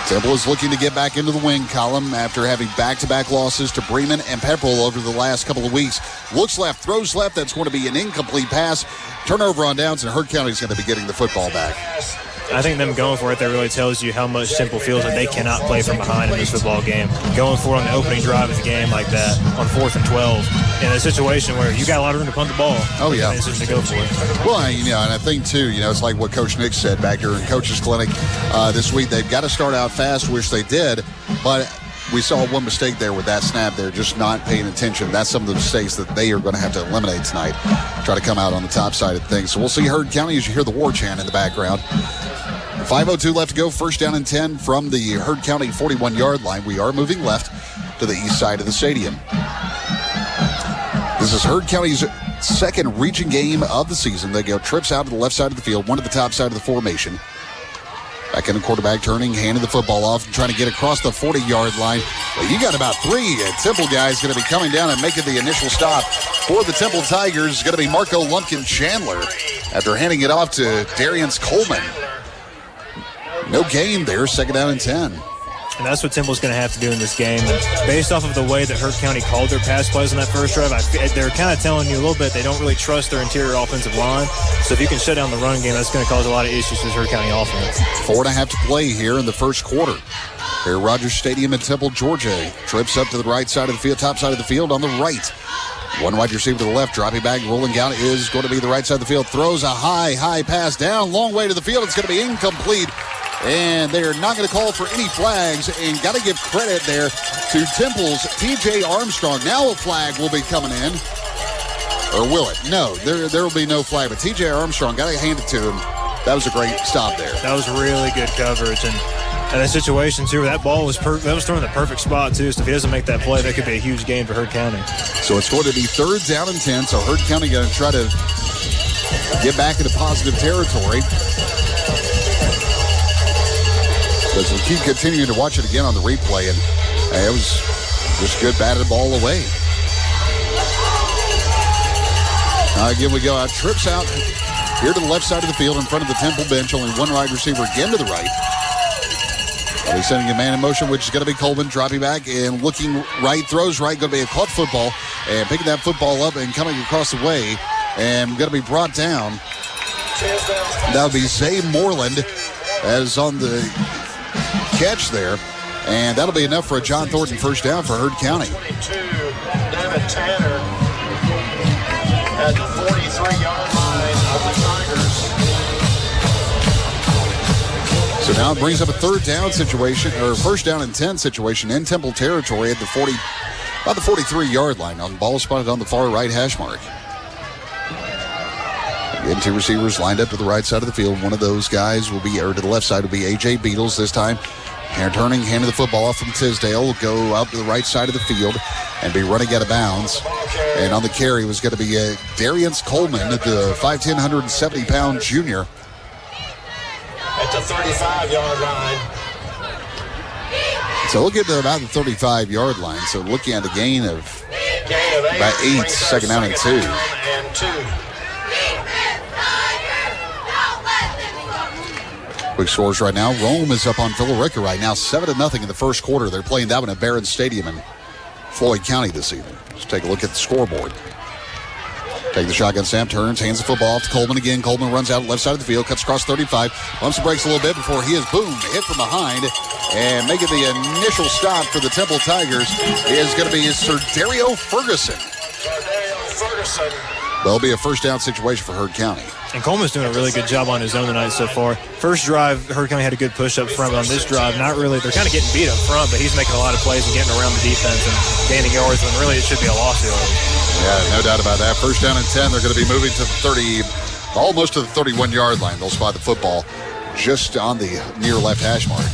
Temple is looking to get back into the win column after having back-to-back losses to Bremen and Pepperell over the last couple of weeks. Looks left, throws left. That's going to be an incomplete pass. Turnover on downs, and Heard County is going to be getting the football back. I think them going for it there really tells you how much Temple feels like they cannot play from behind in this football game. Going for it on the opening drive of the game like that on 4th and 12 in a situation where you got a lot of room to punt the ball. Oh, yeah. To go for it. Well, and I think, too, it's like what Coach Nick said back during Coach's Clinic this week. They've got to start out fast, which they did, but we saw one mistake there with that snap there, just not paying attention. That's some of the mistakes that they are going to have to eliminate tonight, try to come out on the top side of things. So we'll see Heard County as you hear the war chant in the background. 5:02 left to go, first down and 10 from the Heard County 41-yard line. We are moving left to the east side of the stadium. This is Heard County's second region game of the season. They go trips out to the left side of the field, one to the top side of the formation. Back in the quarterback turning, handing the football off, and trying to get across the 40-yard line. Well, you got about three Temple guys going to be coming down and making the initial stop for the Temple Tigers. It's going to be Marco Lumpkin-Chandler after handing it off to Darius Coleman. No gain there, second down and 10. And that's what Temple's going to have to do in this game. And based off of the way that Heard County called their pass plays on that first drive, they're kind of telling you a little bit they don't really trust their interior offensive line. So if you can shut down the run game, that's going to cause a lot of issues to this Heard County offense. 4.5 to play here in the first quarter. Here at Rogers Stadium in Temple, Georgia. Trips up to the right side of the field, top side of the field on the right. One wide receiver to the left, dropping back, rolling out is going to be the right side of the field. Throws a high pass down, long way to the field. It's going to be incomplete. And they're not going to call for any flags, and got to give credit there to Temple's T.J. Armstrong. Now a flag will be coming in. Or will it? No, there will be no flag. But T.J. Armstrong, got to hand it to him. That was a great stop there. That was really good coverage. And a situation, too, where that ball was thrown in the perfect spot, too. So if he doesn't make that play, that could be a huge game for Heard County. So it's going to be third down and 10. So Heard County going to try to get back into positive territory. As we keep continuing to watch it again on the replay, and it was just good batted ball away. Again, we go out, trips out here to the left side of the field in front of the Temple bench. Only one wide receiver again to the right. They're sending a man in motion, which is going to be Coleman, dropping back and looking right, throws right, going to be a caught football, and picking that football up and coming across the way, and going to be brought down. That would be Zay Moreland as on the catch there, and that'll be enough for a John Thornton first down for Heard County. 22, David Tanner at the 43-yard line of the Tigers. So now it brings up a third down situation, or first down and 10 situation in Temple territory at the about the 43-yard line. On the ball spotted on the far right hash mark. Again, two receivers lined up to the right side of the field. One of those guys will be, or to the left side will be A.J. Beatles this time. Turning, handing the football off from Tisdale, will go out to the right side of the field and be running out of bounds. And on the carry was going to be Darius Coleman, the 5'10", 170-pound junior. At the 35-yard line. So we'll get to about the 35-yard line. So looking at a gain of about 8, second down and 2. Quick scores right now. Rome is up on Villa Rica right now, 7-0 in the first quarter. They're playing that one at Barron Stadium in Floyd County this evening. Let's take a look at the scoreboard. Take the shotgun snap, turns, hands the football off to Coleman again. Coleman runs out left side of the field, cuts across 35, bumps and breaks a little bit before he is, boom, hit from behind. And making the initial stop for the Temple Tigers is going to be Sir Dario Ferguson. That'll be a first down situation for Heard County. And Coleman's doing a really good job on his own tonight so far. First drive, Heard County had a good push up front, but on this drive, not really. They're kind of getting beat up front, but he's making a lot of plays and getting around the defense and gaining yards when really it should be a loss. Yeah, no doubt about that. First down and 10. They're going to be moving to the almost to the 31-yard line. They'll spot the football just on the near left hash mark.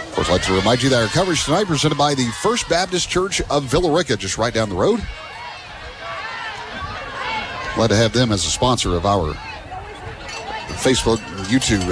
Of course, I'd like to remind you that our coverage tonight presented by the First Baptist Church of Villa Rica, just right down the road. Glad to have them as a sponsor of our Facebook and YouTube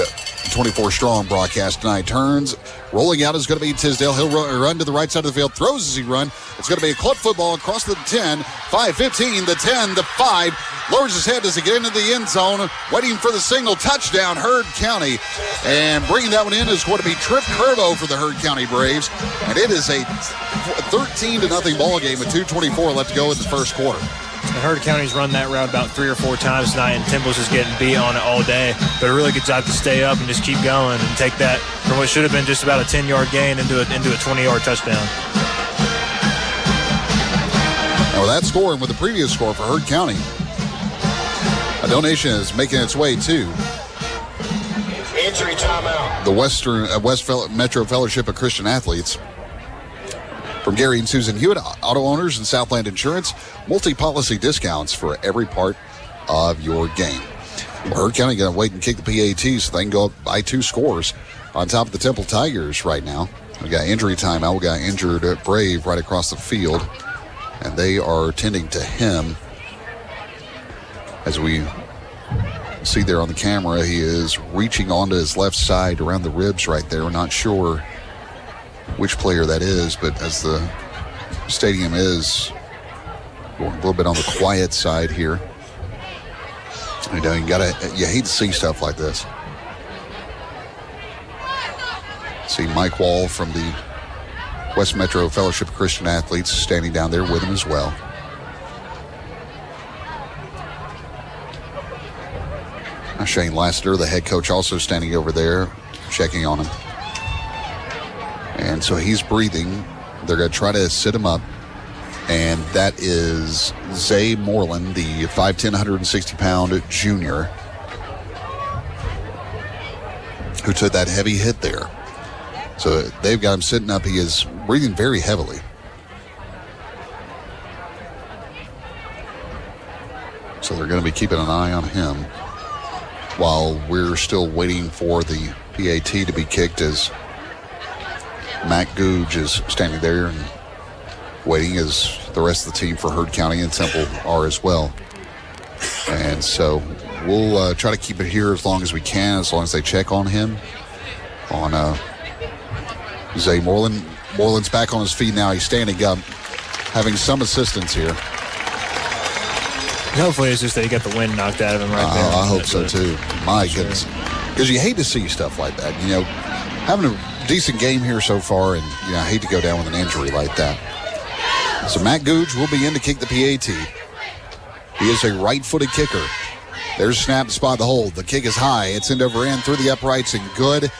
24 Strong broadcast tonight. Turns, rolling out is going to be Tisdale. He'll run to the right side of the field, throws as he runs. It's going to be a caught football across the 10, 5-15, the 10, the 5, lowers his head as he get into the end zone, waiting for the single touchdown, Heard County. And bringing that one in is going to be Trip Curvo for the Heard County Braves. And it is a 13-0 ball game with 2:24 left to go in the first quarter. And Heard County's run that route about 3 or 4 times tonight, and Temple's just getting beat on it all day. But a really good job to stay up and just keep going and take that from what should have been just about a 10-yard gain into a 20-yard touchdown. And with that score and with the previous score for Heard County, a donation is making its way to Injury timeout. the West Metro Fellowship of Christian Athletes. From Gary and Susan Hewitt, auto owners and Southland Insurance, multi-policy discounts for every part of your game. Well, Heard County going to wait and kick the PAT so they can go up by 2 scores on top of the Temple Tigers right now. We got injury timeout. We got injured Brave right across the field, and they are tending to him. As we see there on the camera, he is reaching onto his left side around the ribs right there. We're not sure which player that is, but as the stadium is going a little bit on the quiet side here, you know, you hate to see stuff like this. See Mike Wall from the West Metro Fellowship of Christian Athletes standing down there with him as well. Shane Lassiter, the head coach, also standing over there checking on him. And so he's breathing. They're going to try to sit him up. And that is Zay Moreland, the 5'10", 160-pound junior, who took that heavy hit there. So they've got him sitting up. He is breathing very heavily. So they're going to be keeping an eye on him while we're still waiting for the PAT to be kicked, as Matt Googe is standing there and waiting, as the rest of the team for Heard County and Temple are as well. And so we'll try to keep it here as long as we can, as long as they check on him. On Zay Moreland. Moreland's back on his feet now. He's standing up, having some assistance here. Hopefully it's just that he got the wind knocked out of him right there. I hope so too. My goodness. Because you hate to see stuff like that. You know, having a decent game here so far, and you know, I hate to go down with an injury like that. So Matt Googe will be in to kick the PAT. He is a right-footed kicker. There's a snap to spot the hold. The kick is high. It's end over end through the uprights and good.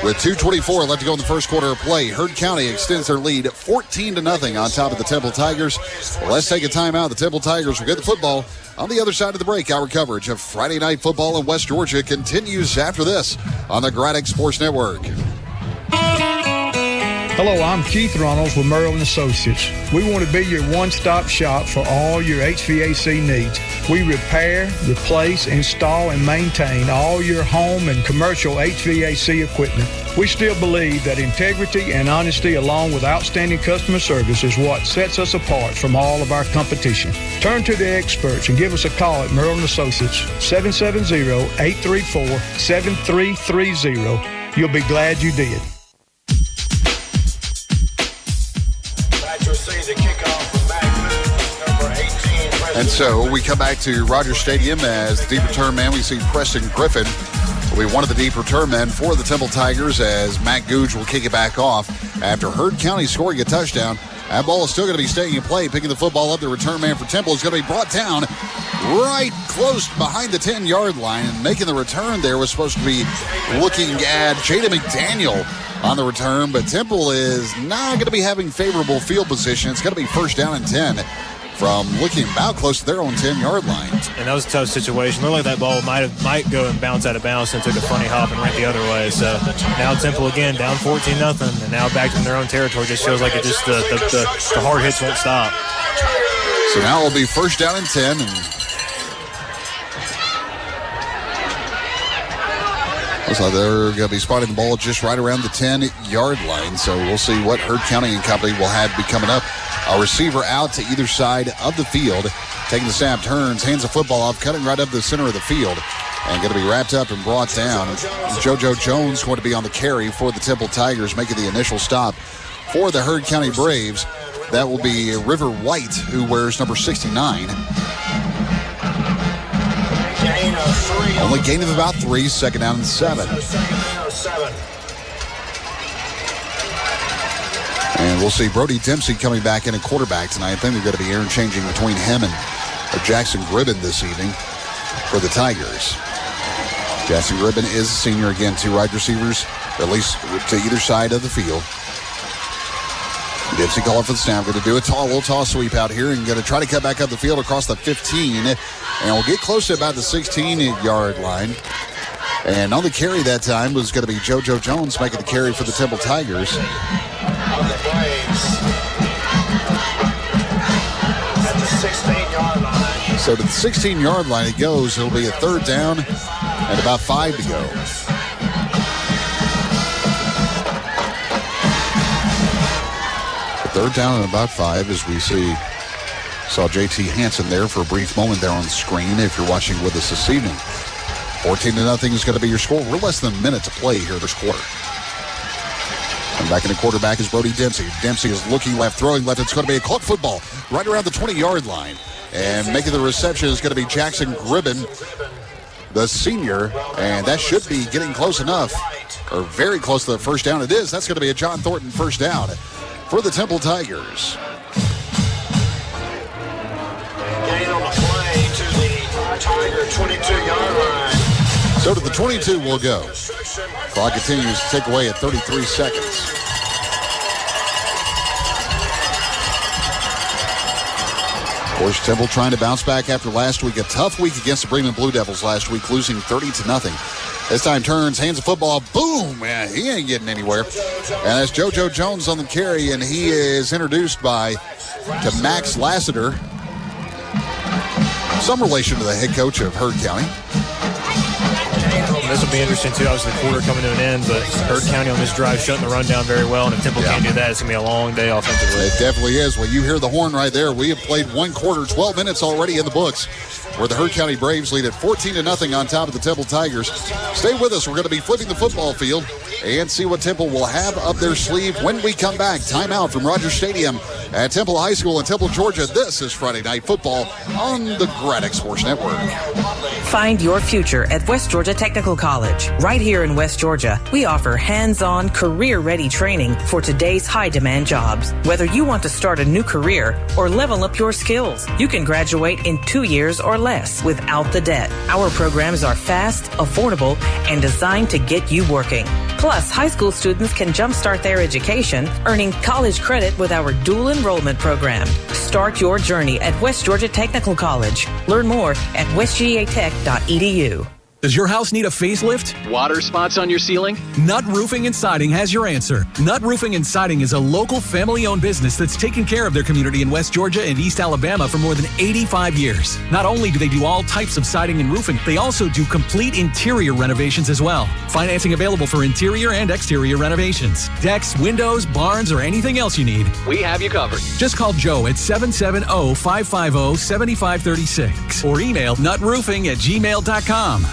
With 2:24 left to go in the first quarter of play, Heard County extends their lead 14-0 on top of the Temple Tigers. Well, let's take a timeout. The Temple Tigers will get the football. On the other side of the break, our coverage of Friday Night Football in West Georgia continues after this on the Graddock Sports Network. Hello, I'm Keith Runnels with Merrill & Associates. We want to be your one-stop shop for all your HVAC needs. We repair, replace, install, and maintain all your home and commercial HVAC equipment. We still believe that integrity and honesty along with outstanding customer service is what sets us apart from all of our competition. Turn to the experts and give us a call at Merrill & Associates, 770-834-7330. You'll be glad you did. And so we come back to Rogers Stadium as the deep return man. We see Preston Griffin will be one of the deep return men for the Temple Tigers, as Matt Googe will kick it back off after Heard County scoring a touchdown. That ball is still going to be staying in play. Picking the football up, the return man for Temple is going to be brought down right close behind the 10-yard line. And making the return there was supposed to be looking at Jada McDaniel on the return, but Temple is not going to be having favorable field position. It's going to be first down and 10 from looking about close to their own 10-yard line. And that was a tough situation. Looked like that ball might go and bounce out of bounds, and took a funny hop and went the other way. So now Temple again down 14-0, and now back in their own territory. Just feels like it just the hard hits won't stop. So now it'll be first down and 10, and looks like they're going to be spotting the ball just right around the 10-yard line. So we'll see what Heard County and company will have be coming up. A receiver out to either side of the field. Taking the snap, turns, hands the football off, cutting right up the center of the field. And going to be wrapped up and brought down. JoJo Jones going to be on the carry for the Temple Tigers, making the initial stop for the Heard County Braves. That will be River White, who wears number 69. Only gain of about 3, second down and 7. And we'll see Brody Dempsey coming back in at quarterback tonight. I think they're going to be interchanging between him and Jackson Gribben this evening for the Tigers. Jackson Gribben is a senior again, 2 wide receivers, at least to either side of the field. Dempsey calling for the snap. Going to do a little toss sweep out here and going to try to cut back up the field across the 15. And we'll get close to about the 16-yard line. And on the carry that time was going to be JoJo Jones making the carry for the Temple Tigers. On the plays at the 16-yard line. So to the 16-yard line it goes. It'll be a 3rd down and about 5 to go. Third down and about 5 as we saw J.T. Hansen there for a brief moment there on the screen if you're watching with us this evening. 14-0 is going to be your score. We're less than a minute to play here this quarter. And back in the quarterback is Brody Dempsey. Dempsey is looking left, throwing left. It's going to be a caught football right around the 20-yard line. And making the reception is going to be Jackson Gribben, the senior. And that should be getting close enough, or very close to the first down. It is. That's going to be a John Thornton first down for the Temple Tigers. Gain on the play to the Tiger 22-yard line. So to the 22 will go. Clock continues to tick away at 33 seconds. Of course, Temple trying to bounce back after last week. A tough week against the Bremen Blue Devils last week, losing 30-0. This time turns, hands the football, boom! Man, he ain't getting anywhere. And that's JoJo Jones on the carry, and he is introduced to Max Lassiter, some relation to the head coach of Heard County. This will be interesting, too. Obviously, the quarter coming to an end, but Heard County on this drive shutting the run down very well, and if Temple can't do that, it's going to be a long day offensively. It definitely is. Well, you hear the horn right there. We have played one quarter, 12 minutes already in the books, where the Heard County Braves lead at 14-0 on top of the Temple Tigers. Stay with us. We're going to be flipping the football field and see what Temple will have up their sleeve when we come back. Timeout from Rogers Stadium at Temple High School in Temple, Georgia. This is Friday Night Football on the Graddock Sports Network. Find your future at West Georgia Technical College. Right here in West Georgia, we offer hands-on, career-ready training for today's high-demand jobs. Whether you want to start a new career or level up your skills, you can graduate in 2 years or less without the debt. Our programs are fast, affordable, and designed to get you working. Plus, high school students can jumpstart their education, earning college credit with our dual enrollment program. Start your journey at West Georgia Technical College. Learn more at westgatech.edu. Does your house need a facelift? Water spots on your ceiling? Nut Roofing and Siding has your answer. Nut Roofing and Siding is a local family-owned business that's taken care of their community in West Georgia and East Alabama for more than 85 years. Not only do they do all types of siding and roofing, they also do complete interior renovations as well. Financing available for interior and exterior renovations. Decks, windows, barns, or anything else you need. We have you covered. Just call Joe at 770-550-7536 or email nutroofing@gmail.com.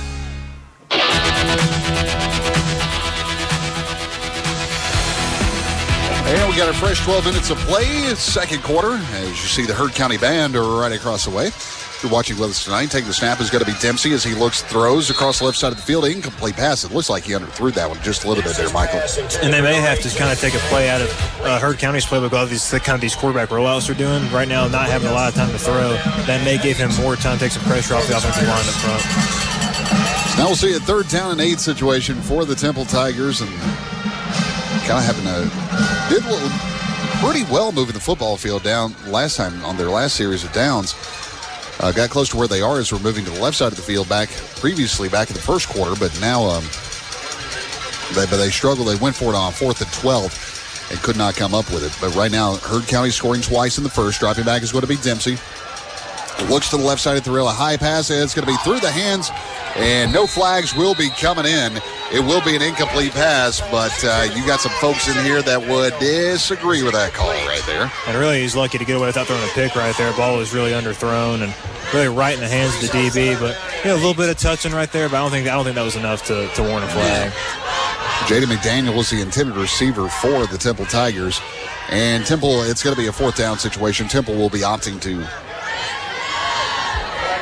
And we got a fresh 12 minutes of play, second quarter. As you see, the Heard County Band are right across the way. If you're watching with us tonight, taking the snap is going to be Dempsey as he throws across the left side of the field. Incomplete pass. It looks like he underthrew that one just a little bit there, Michael. And they may have to kind of take a play out of Heard County's playbook. All these quarterback rollouts they're doing right now, not having a lot of time to throw. That may give him more time to take some pressure off the offensive line up front. Now we'll see a 3rd down and 8 situation for the Temple Tigers, and kind of did pretty well moving the football field down last time on their last series of downs. Got close to where they are as we're moving to the left side of the field previously back in the first quarter, but now they struggled. They went for it on 4th and 12 and could not come up with it. But right now, Heard County scoring twice in the first. Dropping back is going to be Dempsey. Looks to the left side of the rail, a high pass. It's going to be through the hands, and no flags will be coming in. It will be an incomplete pass, but you got some folks in here that would disagree with that call right there. And really, he's lucky to get away without throwing a pick right there. Ball was really underthrown and really right in the hands of the DB. But a little bit of touching right there, but I don't think that was enough to warrant a flag. Jaden McDaniel was the intended receiver for the Temple Tigers, and Temple. It's going to be a 4th down situation. Temple will be opting to.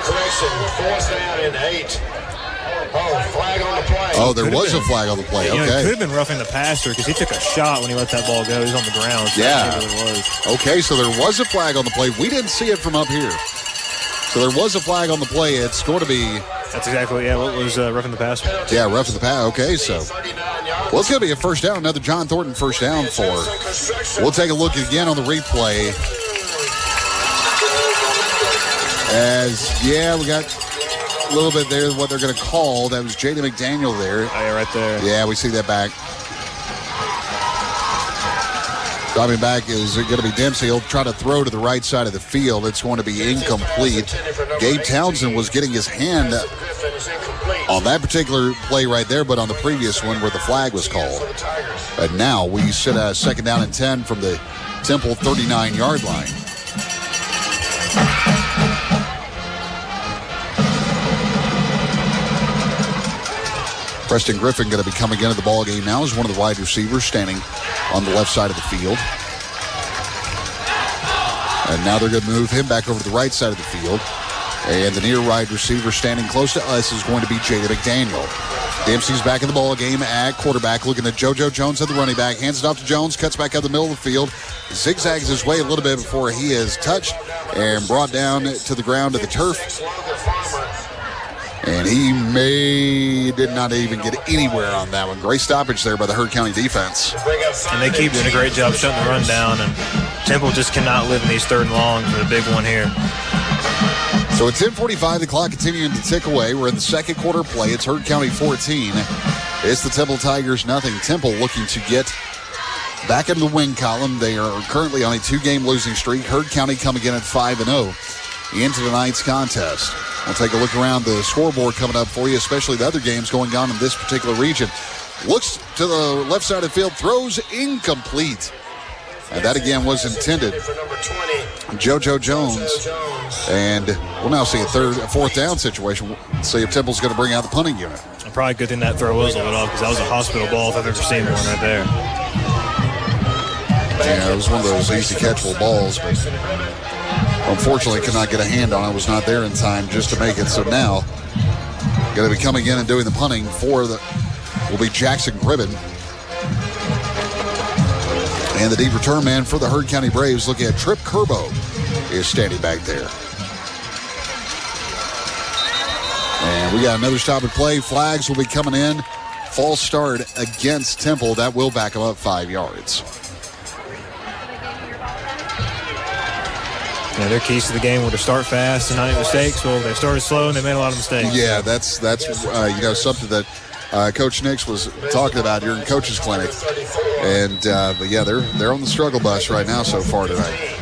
Correction, 4th down and 8. Flag on the play. Oh, there was a flag on the play. You know, Okay. he could have been roughing the passer because he took a shot when he let that ball go. He was on the ground. So Yeah. I think it was. Okay, so there was a flag on the play. We didn't see it from up here. So there was a flag on the play. It's going to be... That's exactly, what was roughing the passer. Yeah, roughing the pass. Okay, so... Well, it's going to be a first down. Another John Thornton first down for... We'll take a look again on the replay. We got a little bit there what they're going to call. That was J.D. McDaniel there. Oh, yeah, right there. Yeah, we see that back. Driving back is going to be Dempsey. He'll try to throw to the right side of the field. It's going to be incomplete. Gabe Townsend was getting his hand on that particular play right there, but on the previous one where the flag was called. But now we sit at second down and 10 from the Temple 39-yard line. Preston Griffin going to be coming into the ball game now as one of the wide receivers standing on the left side of the field. And now they're going to move him back over to the right side of the field. And the near wide receiver standing close to us is going to be J.D. McDaniel. Dempsey's back in the ball game at quarterback, looking at JoJo Jones at the running back. Hands it off to Jones, cuts back out the middle of the field. Zigzags his way a little bit before he is touched and brought down to the ground to the turf. And he did not even get anywhere on that one. Great stoppage there by the Heard County defense. And they keep doing a great job shutting the run down, and Temple just cannot live in these third and longs with a big one here. So at 10:45, the clock continuing to tick away. We're in the second quarter play. It's Heard County 14. It's the Temple Tigers nothing. Temple looking to get back into the win column. They are currently on a 2-game losing streak. Heard County coming in at 5-0 into tonight's contest. We'll take a look around the scoreboard coming up for you, especially the other games going on in this particular region. Looks to the left side of the field, throws incomplete. And that again was intended. JoJo Jones. And we'll now see a fourth down situation. See if Temple's going to bring out the punting unit. Probably a good thing that throw was a little off because that was a hospital ball if I've ever seen one right there. Yeah, it was one of those easy catchable balls, but unfortunately could not get a hand on it. Was not there in time just to make it. So now going to be coming in and doing the punting for will be Jackson Gribben. And the deep return man for the Heard County Braves, looking at Trip Kerbo, is standing back there. And we got another stop and play. Flags will be coming in. False start against Temple. That will back them up 5 yards. Yeah, their keys to the game were to start fast and not make mistakes. Well, they started slow and they made a lot of mistakes. Yeah, that's something that Coach Nix was talking about during Coach's Clinic. And but yeah, they're on the struggle bus right now so far tonight.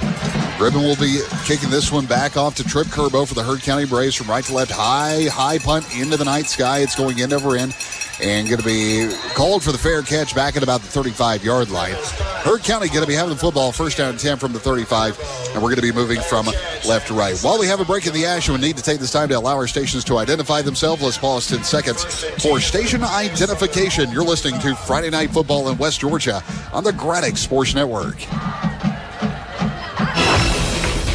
Gribben will be kicking this one back off to Trip Kerbo for the Heard County Braves from right to left. High punt into the night sky. It's going end over end and going to be called for the fair catch back at about the 35-yard line. Heard County going to be having the football first down and 10 from the 35, and we're going to be moving from left to right. While we have a break in the action, we need to take this time to allow our stations to identify themselves. Let's pause 10 seconds for station identification. You're listening to Friday Night Football in West Georgia on the Graddick Sports Network.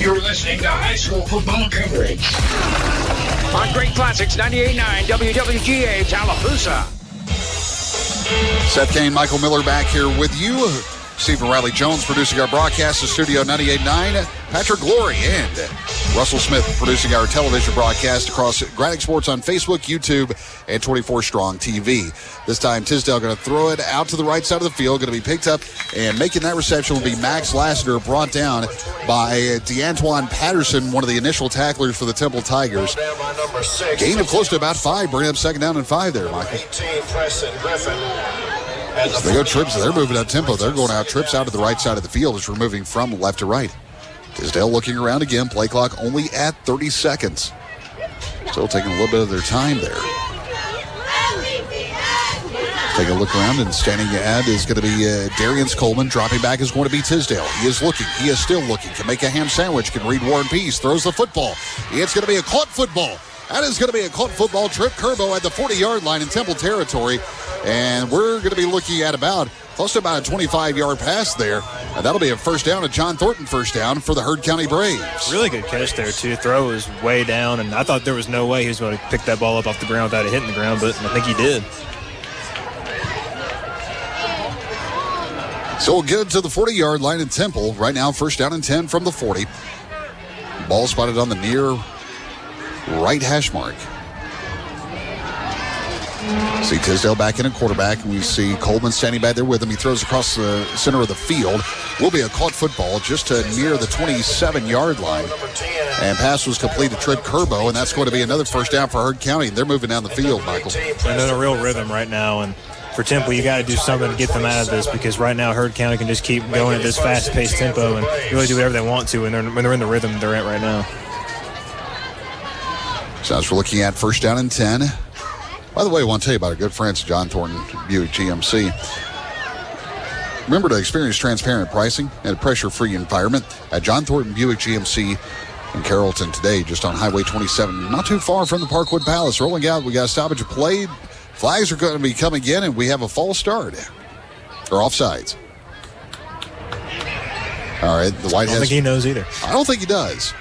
You're listening to high school football coverage on Great Classics 98.9 WWGA Tallapoosa. Seth Kane, Michael Miller back here with you. Stephen Riley Jones producing our broadcast in Studio 98.9. Patrick Glory and Russell Smith producing our television broadcast across Graddick Sports on Facebook, YouTube, and 24 Strong TV. This time, Tisdale going to throw it out to the right side of the field. Going to be picked up, and making that reception will be Max Lassiter, brought down by DeAntoine Patterson, one of the initial tacklers for the Temple Tigers. Gain of close to about 5, bringing up second down and 5 there, Michael. So they go trips. They're moving up tempo. They're going out trips out to the right side of the field as we're moving from left to right. Tisdale looking around again. Play clock only at 30 seconds. Still taking a little bit of their time there. Take a look around, and standing at is going to be Darius Coleman. Dropping back is going to be Tisdale. He is looking. He is still looking. Can make a ham sandwich. Can read War and Peace. Throws the football. It's going to be a caught football. That is going to be a caught football. Trip Kerbo at the 40-yard line in Temple territory. And we're going to be looking at close to about a 25-yard pass there. And that'll be a first down, a John Thornton first down for the Heard County Braves. Really good catch there, too. Throw was way down, and I thought there was no way he was going to pick that ball up off the ground without it hitting the ground, but I think he did. So we'll get it to the 40-yard line in Temple. Right now, first down and 10 from the 40. Ball spotted on the near right hash mark. See Tisdale back in at quarterback, and we see Coleman standing back there with him. He throws across the center of the field. Will be a caught football just to near the 27-yard line. And pass was complete to Trip Kerbo, and that's going to be another first down for Heard County. They're moving down the field, Michael. And they're in a real rhythm right now, and for Temple, you got to do something to get them out of this, because right now Heard County can just keep going at this fast-paced tempo and really do whatever they want to when they're in the rhythm they're at right now. So as we're looking at first down and 10. By the way, I want to tell you about our good friends, John Thornton Buick GMC. Remember to experience transparent pricing and a pressure-free environment at John Thornton Buick GMC in Carrollton today, just on Highway 27, not too far from the Parkwood Palace. Rolling out, we got a stoppage of play. Flags are going to be coming in, and we have a false start. Or offsides. All right, the White I don't think he knows either. I don't think he does.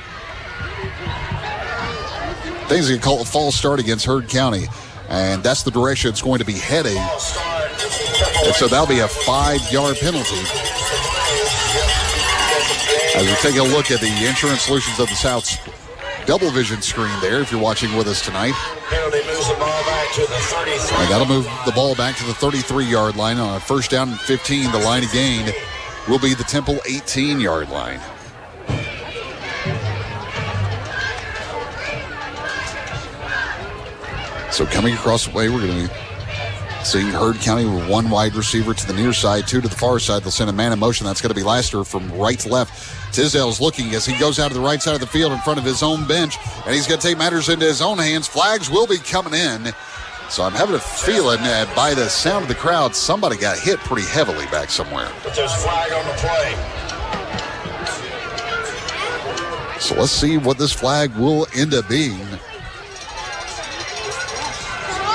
Things going to call a false start against Heard County, and that's the direction it's going to be heading. And so that'll be a 5-yard penalty. As we take a look at the Insurance Solutions of the South's double vision screen there, if you're watching with us tonight. Penalty moves the ball back to the 33. And that'll move the ball back to the 33-yard line on a first down and 15. The line of gain will be the Temple 18-yard line. So coming across the way, we're going to be seeing Heard County with one wide receiver to the near side, two to the far side. They'll send a man in motion. That's going to be Laster from right to left. Tisdale's looking as he goes out to the right side of the field in front of his own bench, and he's going to take matters into his own hands. Flags will be coming in. So I'm having a feeling by the sound of the crowd, somebody got hit pretty heavily back somewhere. But there's flag on the play. So let's see what this flag will end up being.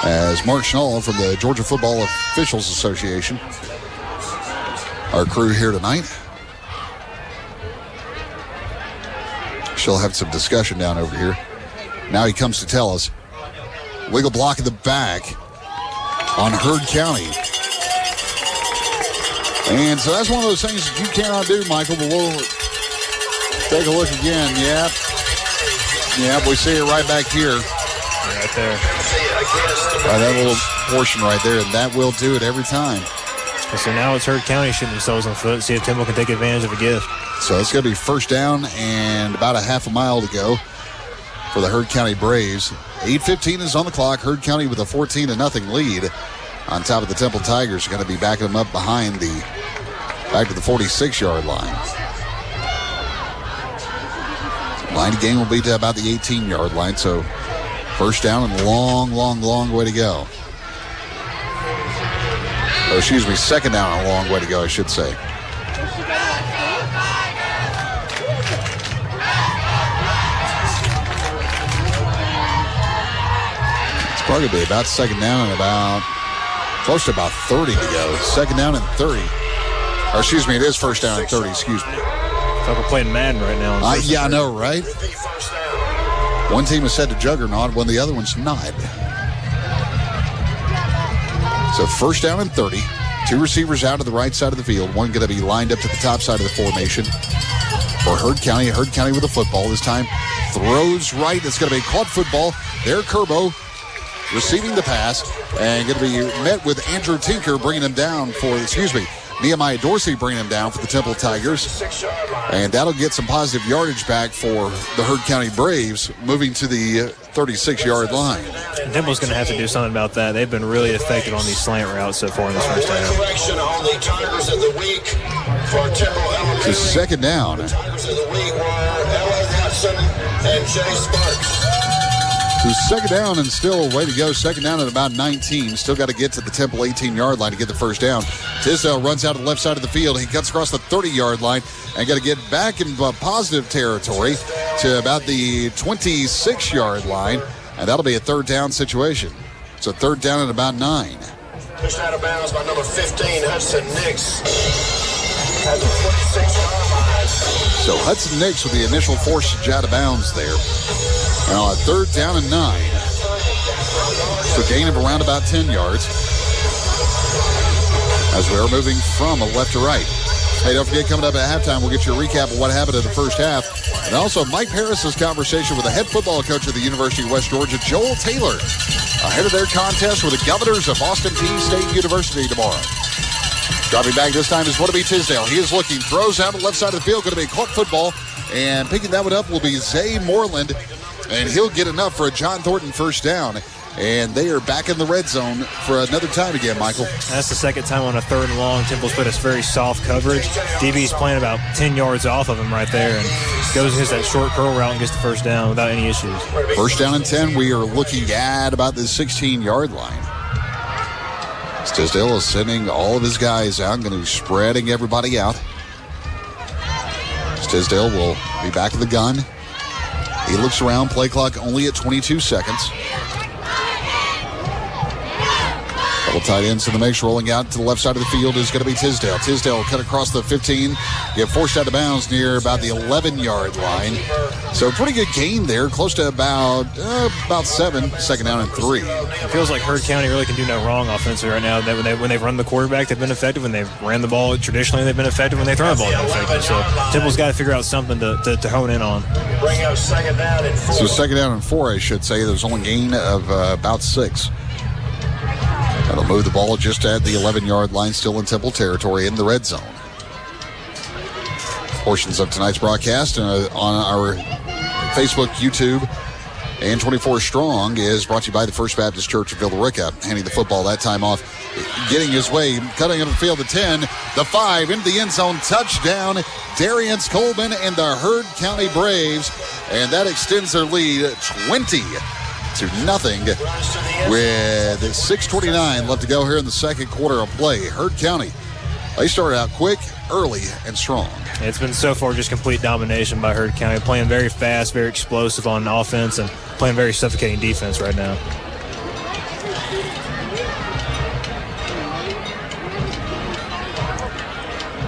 As Mark Schnall from the Georgia Football Officials Association, our crew here tonight. She'll have some discussion down over here. Now he comes to tell us. Legal block in the back on Heard County. And so that's one of those things that you cannot do, Michael, but we'll take a look again. Yep, we see it right back here. Right there. Right, that little portion right there, and that will do it every time. So now it's Heard County shooting themselves in the foot. See if Temple can take advantage of a gift. So it's going to be first down and about a half a mile to go for the Heard County Braves. 8:15 is on the clock. Heard County with a 14-0 lead on top of the Temple Tigers. Going to be backing them up back to the 46-yard line. Line of game will be to about the 18-yard line. So first down and long way to go. Or excuse me, second down and a long way to go, I should say. It's probably going to be about second down and close to about 30 to go. Second down and 30. Or excuse me, it is first down and 30, excuse me. It's like we're playing Madden right now. I know, right? One team is set to juggernaut when the other one's not. So first down and 30. Two receivers out to the right side of the field. One going to be lined up to the top side of the formation for Heard County. Heard County with the football this time. Throws right. It's going to be a caught football. There Kerbo receiving the pass. And going to be met with Andrew Tinker bringing him down Nehemiah Dorsey bringing him down for the Temple Tigers. And that'll get some positive yardage back for the Heard County Braves, moving to the 36-yard line. And Temple's going to have to do something about that. They've been really effective on these slant routes so far in this first half. Correction on the Tigers of the week for Temple Elementary. To second down. The Tigers of the week were Ella Hudson and Jay Sparks. Who's second down and still a way to go. Second down at about 19. Still got to get to the Temple 18-yard line to get the first down. Tisdale runs out to the left side of the field. He cuts across the 30-yard line and got to get back in positive territory to about the 26-yard line. and that'll be a third down situation. It's a third down at about 9. Pushed out of bounds by number 15, Hudson Nix. At the 26-yard line. So Hudson Nix with the initial force out of bounds there. And on a third down and 9. So gain of around about 10 yards. As we are moving from left to right. Hey, don't forget, coming up at halftime, we'll get you a recap of what happened in the first half. And also Mike Harris's conversation with the head football coach of the University of West Georgia, Joel Taylor, ahead of their contest with the Governors of Austin Peay State University tomorrow. Dropping back this time is going to be Tisdale. He is looking, throws out the left side of the field, going to be a caught football. And picking that one up will be Zay Moreland. And he'll get enough for a John Thornton first down. And they are back in the red zone for another time again, Michael. That's the second time on a third and long. Temple's put us very soft coverage. DB's playing about 10 yards off of him right there and goes against that short curl route and gets the first down without any issues. First down and 10. We are looking at about the 16-yard line. Tisdale is sending all of his guys out, going to be spreading everybody out. Tisdale will be back in the gun. He looks around, play clock only at 22 seconds. Couple tight ends in the mix, rolling out to the left side of the field is going to be Tisdale. Tisdale will cut across the 15, get forced out of bounds near about the 11-yard line. So pretty good gain there, close to about 7, second down and 3. It feels like Heard County really can do no wrong offensively right now. When they've run the quarterback, they've been effective. When they've ran the ball, traditionally they've been effective. When they throw the ball, they've been effective. So Temple's got to figure out something to hone in on. Bring up second down and 4. So second down and 4, I should say. There's only a gain of about 6. That'll move the ball just at the 11-yard line, still in Temple territory in the red zone. Portions of tonight's broadcast on our Facebook, YouTube, and 24 Strong is brought to you by the First Baptist Church of Villarica. Handing the football that time off, getting his way, cutting up the field to 10, the 5, into the end zone, touchdown, Darius Coleman and the Heard County Braves, and that extends their lead 20-0 with 6:29 left to go here in the second quarter of play. Heard County, they started out quick, early, and strong. It's been so far just complete domination by Heard County, playing very fast, very explosive on offense, and playing very suffocating defense right now.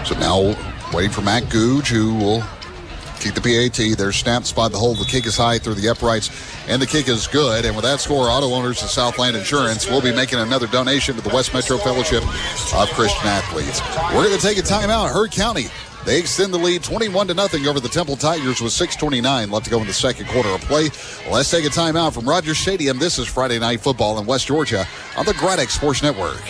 So now waiting for Matt Googe, who will kick the PAT. Their snap spot, the hold. The kick is high through the uprights, and the kick is good. And with that score, auto owners of Southland Insurance will be making another donation to the West Metro Fellowship of Christian Athletes. We're going to take a timeout. Heard County, they extend the lead 21-0 over the Temple Tigers with 6:29 left to go in the second quarter of play. Let's take a timeout from Rogers Stadium. This is Friday Night Football in West Georgia on the Graddock Sports Network.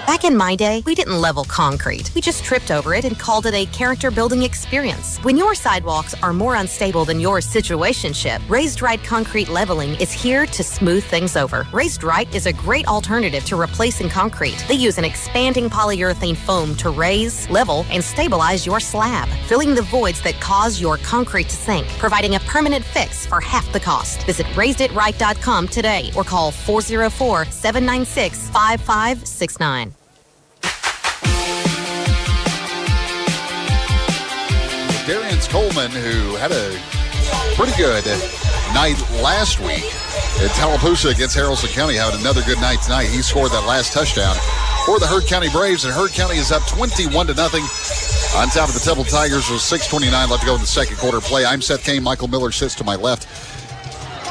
Back in my day, we didn't level concrete. We just tripped over it and called it a character-building experience. When your sidewalks are more unstable than your situationship, Raised Right Concrete Leveling is here to smooth things over. Raised Right is a great alternative to replacing concrete. They use an expanding polyurethane foam to raise, level, and stabilize your slab, filling the voids that cause your concrete to sink, providing a permanent fix for half the cost. Visit RaisedItRight.com today or call 404-796-5569. Darius Coleman, who had a pretty good night last week at Tallapoosa against Haralson County, having another good night tonight. He scored that last touchdown for the Heard County Braves, and Heard County is up 21-0 on top of the Temple Tigers with 6:29 left to go in the second quarter play. I'm Seth Kane. Michael Miller sits to my left.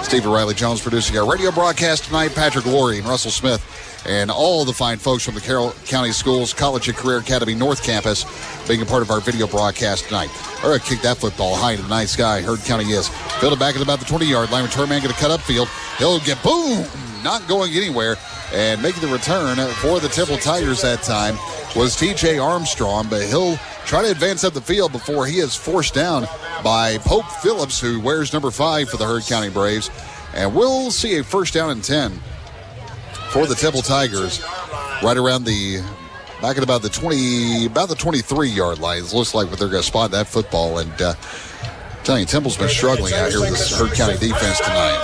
Steve Riley Jones producing our radio broadcast tonight. Patrick Laurie and Russell Smith and all the fine folks from the Carroll County Schools College and Career Academy North Campus being a part of our video broadcast tonight. All right, kick that football high to the night sky. Heard County is. Fielded back at about the 20-yard line. Return man going to cut upfield. He'll get boom, not going anywhere. And making the return for the Temple Tigers that time was T.J. Armstrong, but he'll try to advance up the field before he is forced down by Pope Phillips, who wears number 5 for the Heard County Braves. And we'll see a first down and 10 for the Temple Tigers right around back at about the 23-yard line. It looks like they're going to spot that football. And telling you, Temple's been struggling out here with this Heard County defense tonight.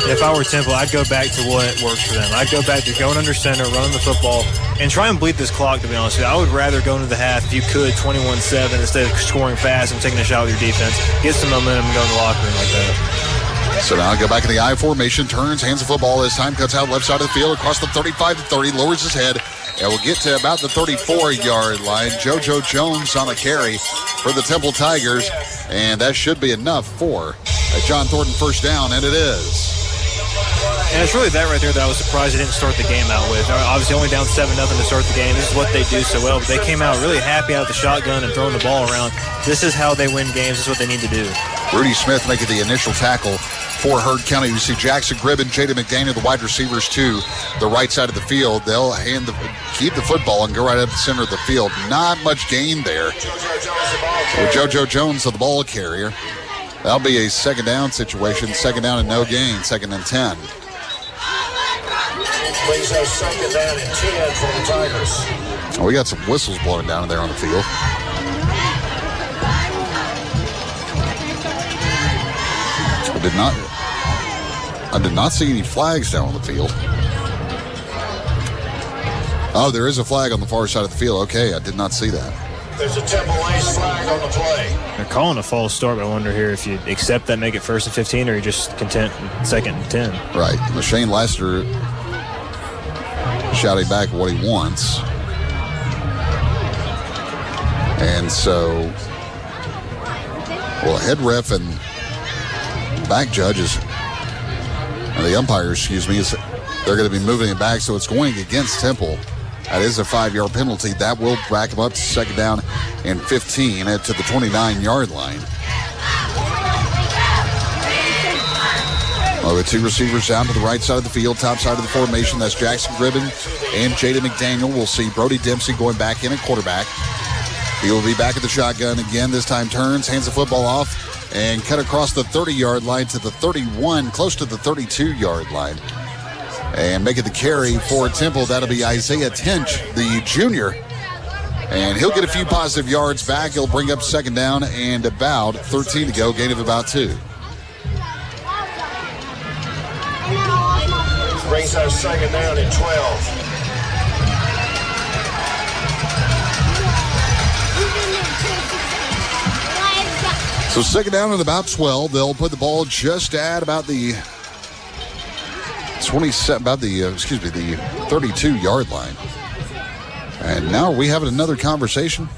If I were Temple, I'd go back to what works for them. I'd go back to going under center, running the football, and try and bleed this clock, to be honest with you. I would rather go into the half, if you could, 21-7 instead of scoring fast and taking a shot with your defense. Get some momentum and go in the locker room like that. So now go back in the I formation, turns, hands the football this time, cuts out left side of the field, across the 35 to 30, lowers his head, and will get to about the 34-yard line. JoJo Jones on a carry for the Temple Tigers, and that should be enough for a John Thornton first down, and it is. And it's really that right there that I was surprised they didn't start the game out with. Obviously only down 7-0 to start the game. This is what they do so well. But they came out really happy out of the shotgun and throwing the ball around. This is how they win games. This is what they need to do. Rudy Smith making the initial tackle for Heard County. We see Jackson Gribb and Jaden McDaniel, the wide receivers, to the right side of the field. They'll keep the football and go right up the center of the field. Not much gain there. With JoJo Jones, the ball carrier. That'll be a second down situation. Second down and no gain. Second and 10. Brings us second down and 10 for the Tigers. We got some whistles blowing down there on the field. I did not see any flags down on the field. Oh, there is a flag on the far side of the field. Okay, I did not see that. There's a Temple Ace flag on the play. They're calling a false start, but I wonder here if you accept that, make it 1st and 15, or you just content second and 10. Right. Shane Lassiter shouting back what he wants. And so, head ref and back judges, and the umpires, they're going to be moving it back, so it's going against Temple. That is a 5-yard penalty. That will back them up to second down and 15 to the 29-yard line. With two receivers down to the right side of the field, top side of the formation. That's Jackson Gribben and Jaden McDaniel. We'll see Brody Dempsey going back in at quarterback. He will be back at the shotgun again. This time turns, hands the football off, and cut across the 30-yard line to the 31, close to the 32-yard line. And making the carry for Temple, that'll be Isaiah Tench, the junior. And he'll get a few positive yards back. He'll bring up second down and about 13 to go, gain of about 2. Brings us second down and 12. So second down at about 12. They'll put the ball just at about the 32-yard line. And now are we having another conversation?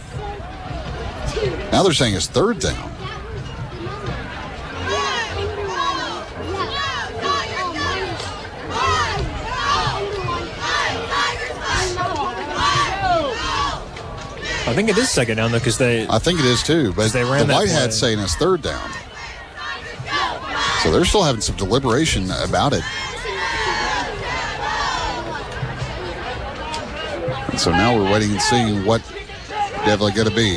Now they're saying it's third down. I think it is second down, though, because I think it is, too, but they ran the White Hat's saying it's third down. So they're still having some deliberation about it. And so now we're waiting and seeing what definitely going to be.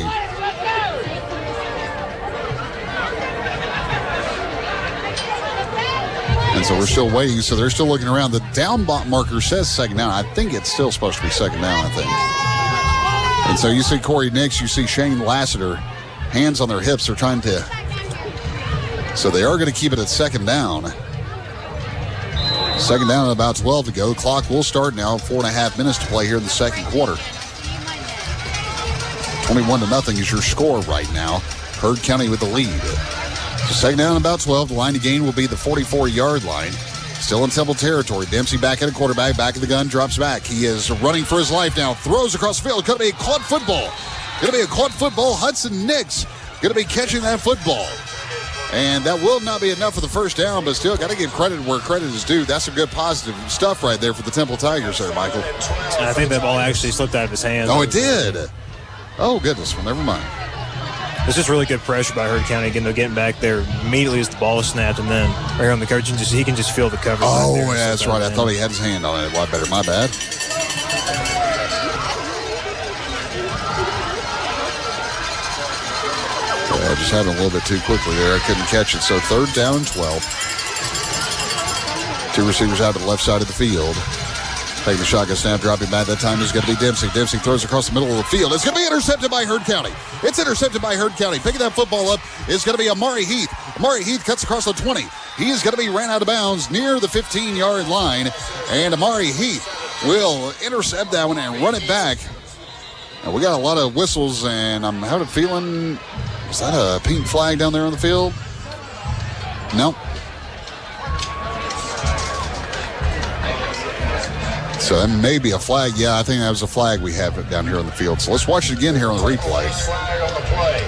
And so we're still waiting. So they're still looking around. The down marker says second down. I think it's still supposed to be second down, I think. And so you see Corey Nix, you see Shane Lassiter, hands on their hips. They're trying to. So they are going to keep it at second down. Second down at about 12 to go. The clock will start now. 4.5 minutes to play here in the second quarter. 21-0 is your score right now. Heard County with the lead. So second down at about 12. The line to gain will be the 44-yard line. Still in Temple territory. Dempsey back at a quarterback. Back of the gun. Drops back. He is running for his life now. Throws across the field. Going to be a caught football. Going to be a caught football. Hudson Nix going to be catching that football. And that will not be enough for the first down, but still got to give credit where credit is due. That's some good positive stuff right there for the Temple Tigers there, Michael. I think that ball actually slipped out of his hands. Oh, it did. Oh, goodness. Well, never mind. It's just really good pressure by Heard County. Again, they're getting back there immediately as the ball is snapped, and then right here on the coach, he can just feel the coverage. Oh, yeah, that's right. I thought he had his hand on it a lot better. My bad. I just had it a little bit too quickly there. I couldn't catch it. So third down and 12. Two receivers out to the left side of the field. Taking the shotgun snap, dropping back. That time is going to be Dempsey. Dempsey throws across the middle of the field. It's going to be intercepted by Heard County. It's intercepted by Heard County. Picking that football up is going to be Amari Heath. Amari Heath cuts across the 20. He is going to be ran out of bounds near the 15-yard line. And Amari Heath will intercept that one and run it back. And we got a lot of whistles, and I'm having a feeling, is that a pink flag down there on the field? Nope. So that may be a flag. Yeah, I think that was a flag we have down here on the field. So let's watch it again here on the replay. Flag on the play.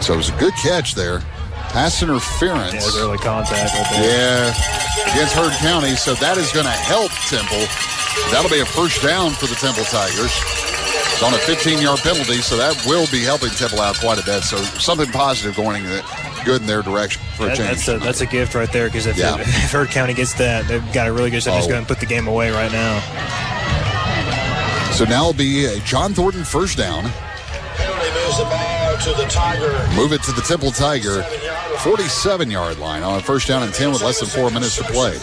So it was a good catch there. Pass interference. Yeah, it was early contact right there. Yeah, against Heard County. So that is going to help Temple. That'll be a first down for the Temple Tigers. It's on a 15-yard penalty, so that will be helping Temple out quite a bit. So something positive going good in their direction for a change. That's a gift right there, because if Heard County gets that, they've got a really good shot. Just go and put the game away right now. So now it'll be a John Thornton first down. Penalty moves the ball to the Tiger. Move it to the Temple Tiger 47-yard line on a first down and 10 with less than 4 minutes to play.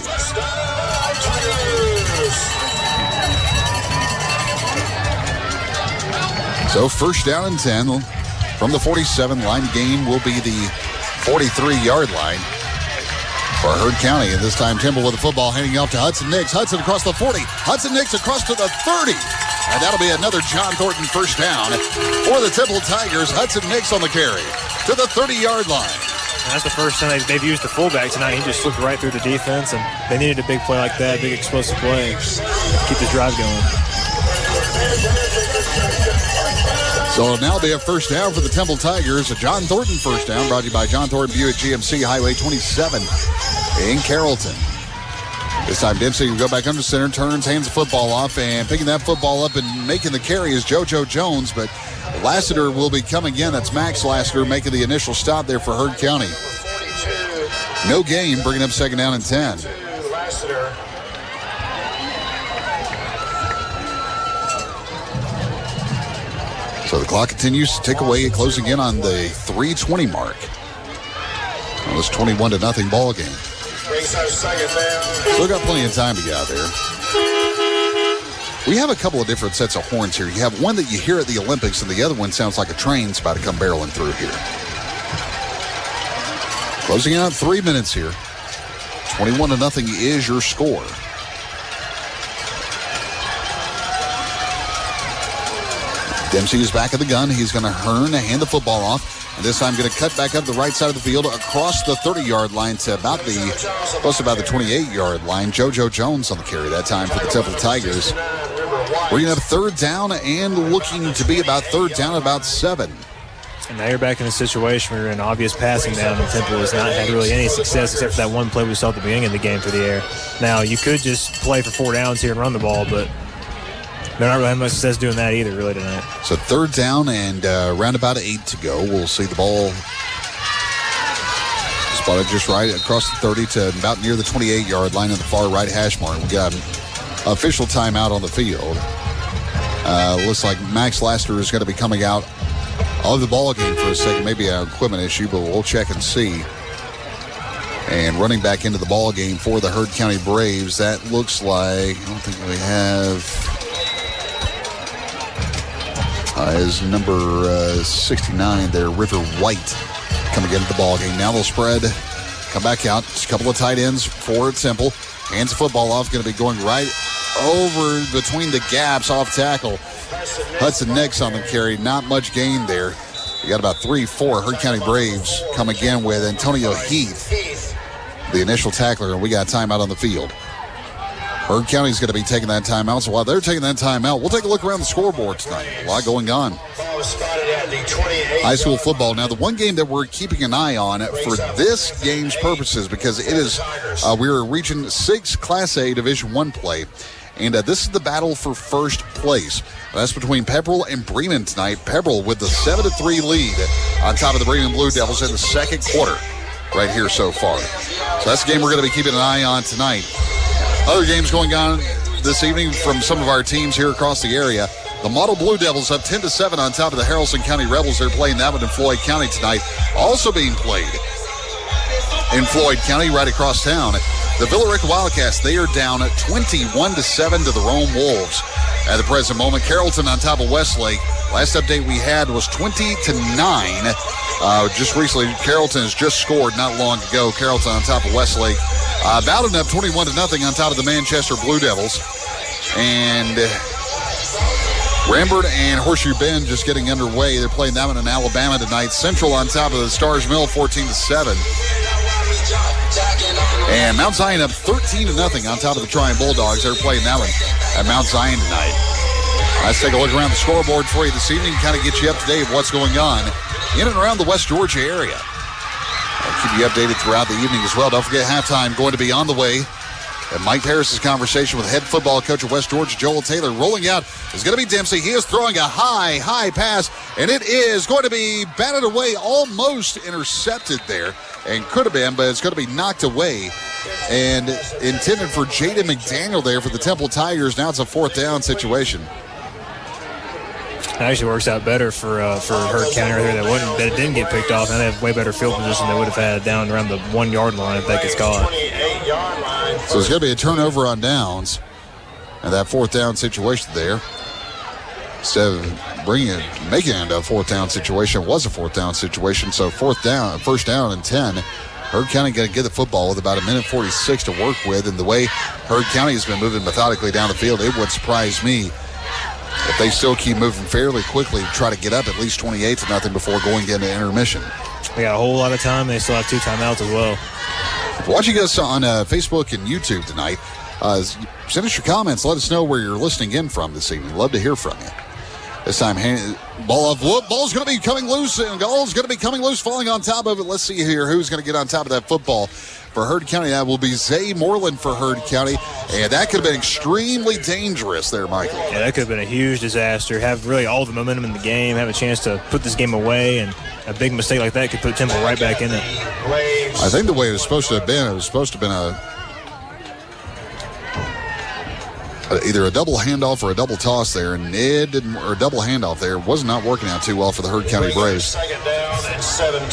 So first down and 10 from the 47. Line gain will be the 43-yard line for Heard County. And this time Temple with the football handing off to Hudson Nix. Hudson across the 40. Hudson Nix across to the 30. And that'll be another John Thornton first down for the Temple Tigers. Hudson Nix on the carry to the 30-yard line. And that's the first time they've used the fullback tonight. He just slipped right through the defense, and they needed a big play like that, big explosive play. Keep this drive going. So now it'll be a first down for the Temple Tigers. A John Thornton first down brought to you by John Thornton Buick GMC, Highway 27 in Carrollton. This time Dempsey will go back under center, turns, hands the football off, and picking that football up and making the carry is JoJo Jones, but Lassiter will be coming in. That's Max Lassiter making the initial stop there for Heard County. No gain, bringing up second down and 10. So the clock continues to tick away, closing in on the 3:20 mark. Well, it's 21-0 ball game. Still got plenty of time to get out there. We have a couple of different sets of horns here. You have one that you hear at the Olympics, and the other one sounds like a train's about to come barreling through here. Closing in on 3 minutes here. 21-0 is your score. Dempsey is back at the gun. He's going to hand the football off. And this time going to cut back up the right side of the field across the 30-yard line to close to about the 28-yard line. JoJo Jones on the carry that time for the Temple Tigers. We're going to have third down and looking to be about third down at about 7. And now you're back in a situation where you're in obvious passing down, and Temple has not had really any success except for that one play we saw at the beginning of the game through the air. Now, you could just play for 4 downs here and run the ball, but they're not really having much success doing that either, really, tonight. So third down and around about 8 to go. We'll see the ball spotted just right across the 30 to about near the 28-yard line on the far right hash mark. We got an official timeout on the field. Looks like Max Lassiter is going to be coming out of the ball game for a second. Maybe an equipment issue, but we'll check and see. And running back into the ball game for the Heard County Braves, that looks like, I don't think we have... is number 69 there, River White, coming into the ball game. Now they'll spread, come back out. Just a couple of tight ends for Temple. Hands the football off, going to be going right over between the gaps off tackle. Hudson Nix on the carry, not much gain there. You got about 3-4. Heard County Braves come again with Antonio Heath, the initial tackler, and we got timeout on the field. Heard County's going to be taking that timeout. So while they're taking that timeout, we'll take a look around the scoreboard tonight. A lot going on. High school football. Now, the one game that we're keeping an eye on for this game's purposes, because it is, we're reaching 6 Class A Division I play. And this is the battle for first place. That's between Pepperell and Bremen tonight. Pepperell with the 7-3 lead on top of the Bremen Blue Devils in the second quarter right here so far. So that's the game we're going to be keeping an eye on tonight. Other games going on this evening from some of our teams here across the area. The Model Blue Devils up 10-7 on top of the Haralson County Rebels. They're playing that one in Floyd County tonight. Also being played in Floyd County right across town. The Villa Rica Wildcats, they are down 21-7 to the Rome Wolves at the present moment. Carrollton on top of Westlake. Last update we had was 20-9. Just recently, Carrollton has just scored not long ago. Carrollton on top of Westlake. Bowden up 21-0 on top of the Manchester Blue Devils. And Rambert and Horseshoe Bend just getting underway. They're playing that one in Alabama tonight. Central on top of the Stars Mill 14-7. And Mount Zion up 13-0 on top of the Triumph Bulldogs. They're playing that one at Mount Zion tonight. Let's take a look around the scoreboard for you this evening, kind of get you up to date of what's going on in and around the West Georgia area. I'll keep you updated throughout the evening as well. Don't forget, halftime going to be on the way. And Mike Harris's conversation with head football coach of West Georgia, Joel Taylor. Rolling out is going to be Dempsey. He is throwing a high pass, and it is going to be batted away, almost intercepted there, and could have been, but it's going to be knocked away and intended for Jaden McDaniel there for the Temple Tigers. Now it's a 4th down situation. It actually works out better for Heard County right there that didn't get picked off. And they have way better field position than they would have had down around the 1 yard line if that gets caught. So it's going to be a turnover on downs. And that 4th down situation there, instead of making it into a 4th down situation, it was a 4th down situation. So 1st down and 10. Heard County going to get the football with about 1:46 to work with. And the way Heard County has been moving methodically down the field, it would surprise me if they still keep moving fairly quickly, try to get up at least 28-0 before going into intermission. They got a whole lot of time. They still have 2 timeouts as well. Watching us on Facebook and YouTube tonight, send us your comments. Let us know where you're listening in from this evening. Love to hear from you. This time, ball's going to be coming loose, and ball's going to be coming loose, falling on top of it. Let's see here who's going to get on top of that football. For Heard County, that will be Zay Moreland for Heard County, and that could have been extremely dangerous there, Michael. Yeah, that could have been a huge disaster. Have really all the momentum in the game, have a chance to put this game away, and a big mistake like that could put Temple right back in it. I think the way it was supposed to have been, either a double handoff or a double toss there, and it didn't, or a double handoff there was not working out too well for the Heard County Braves.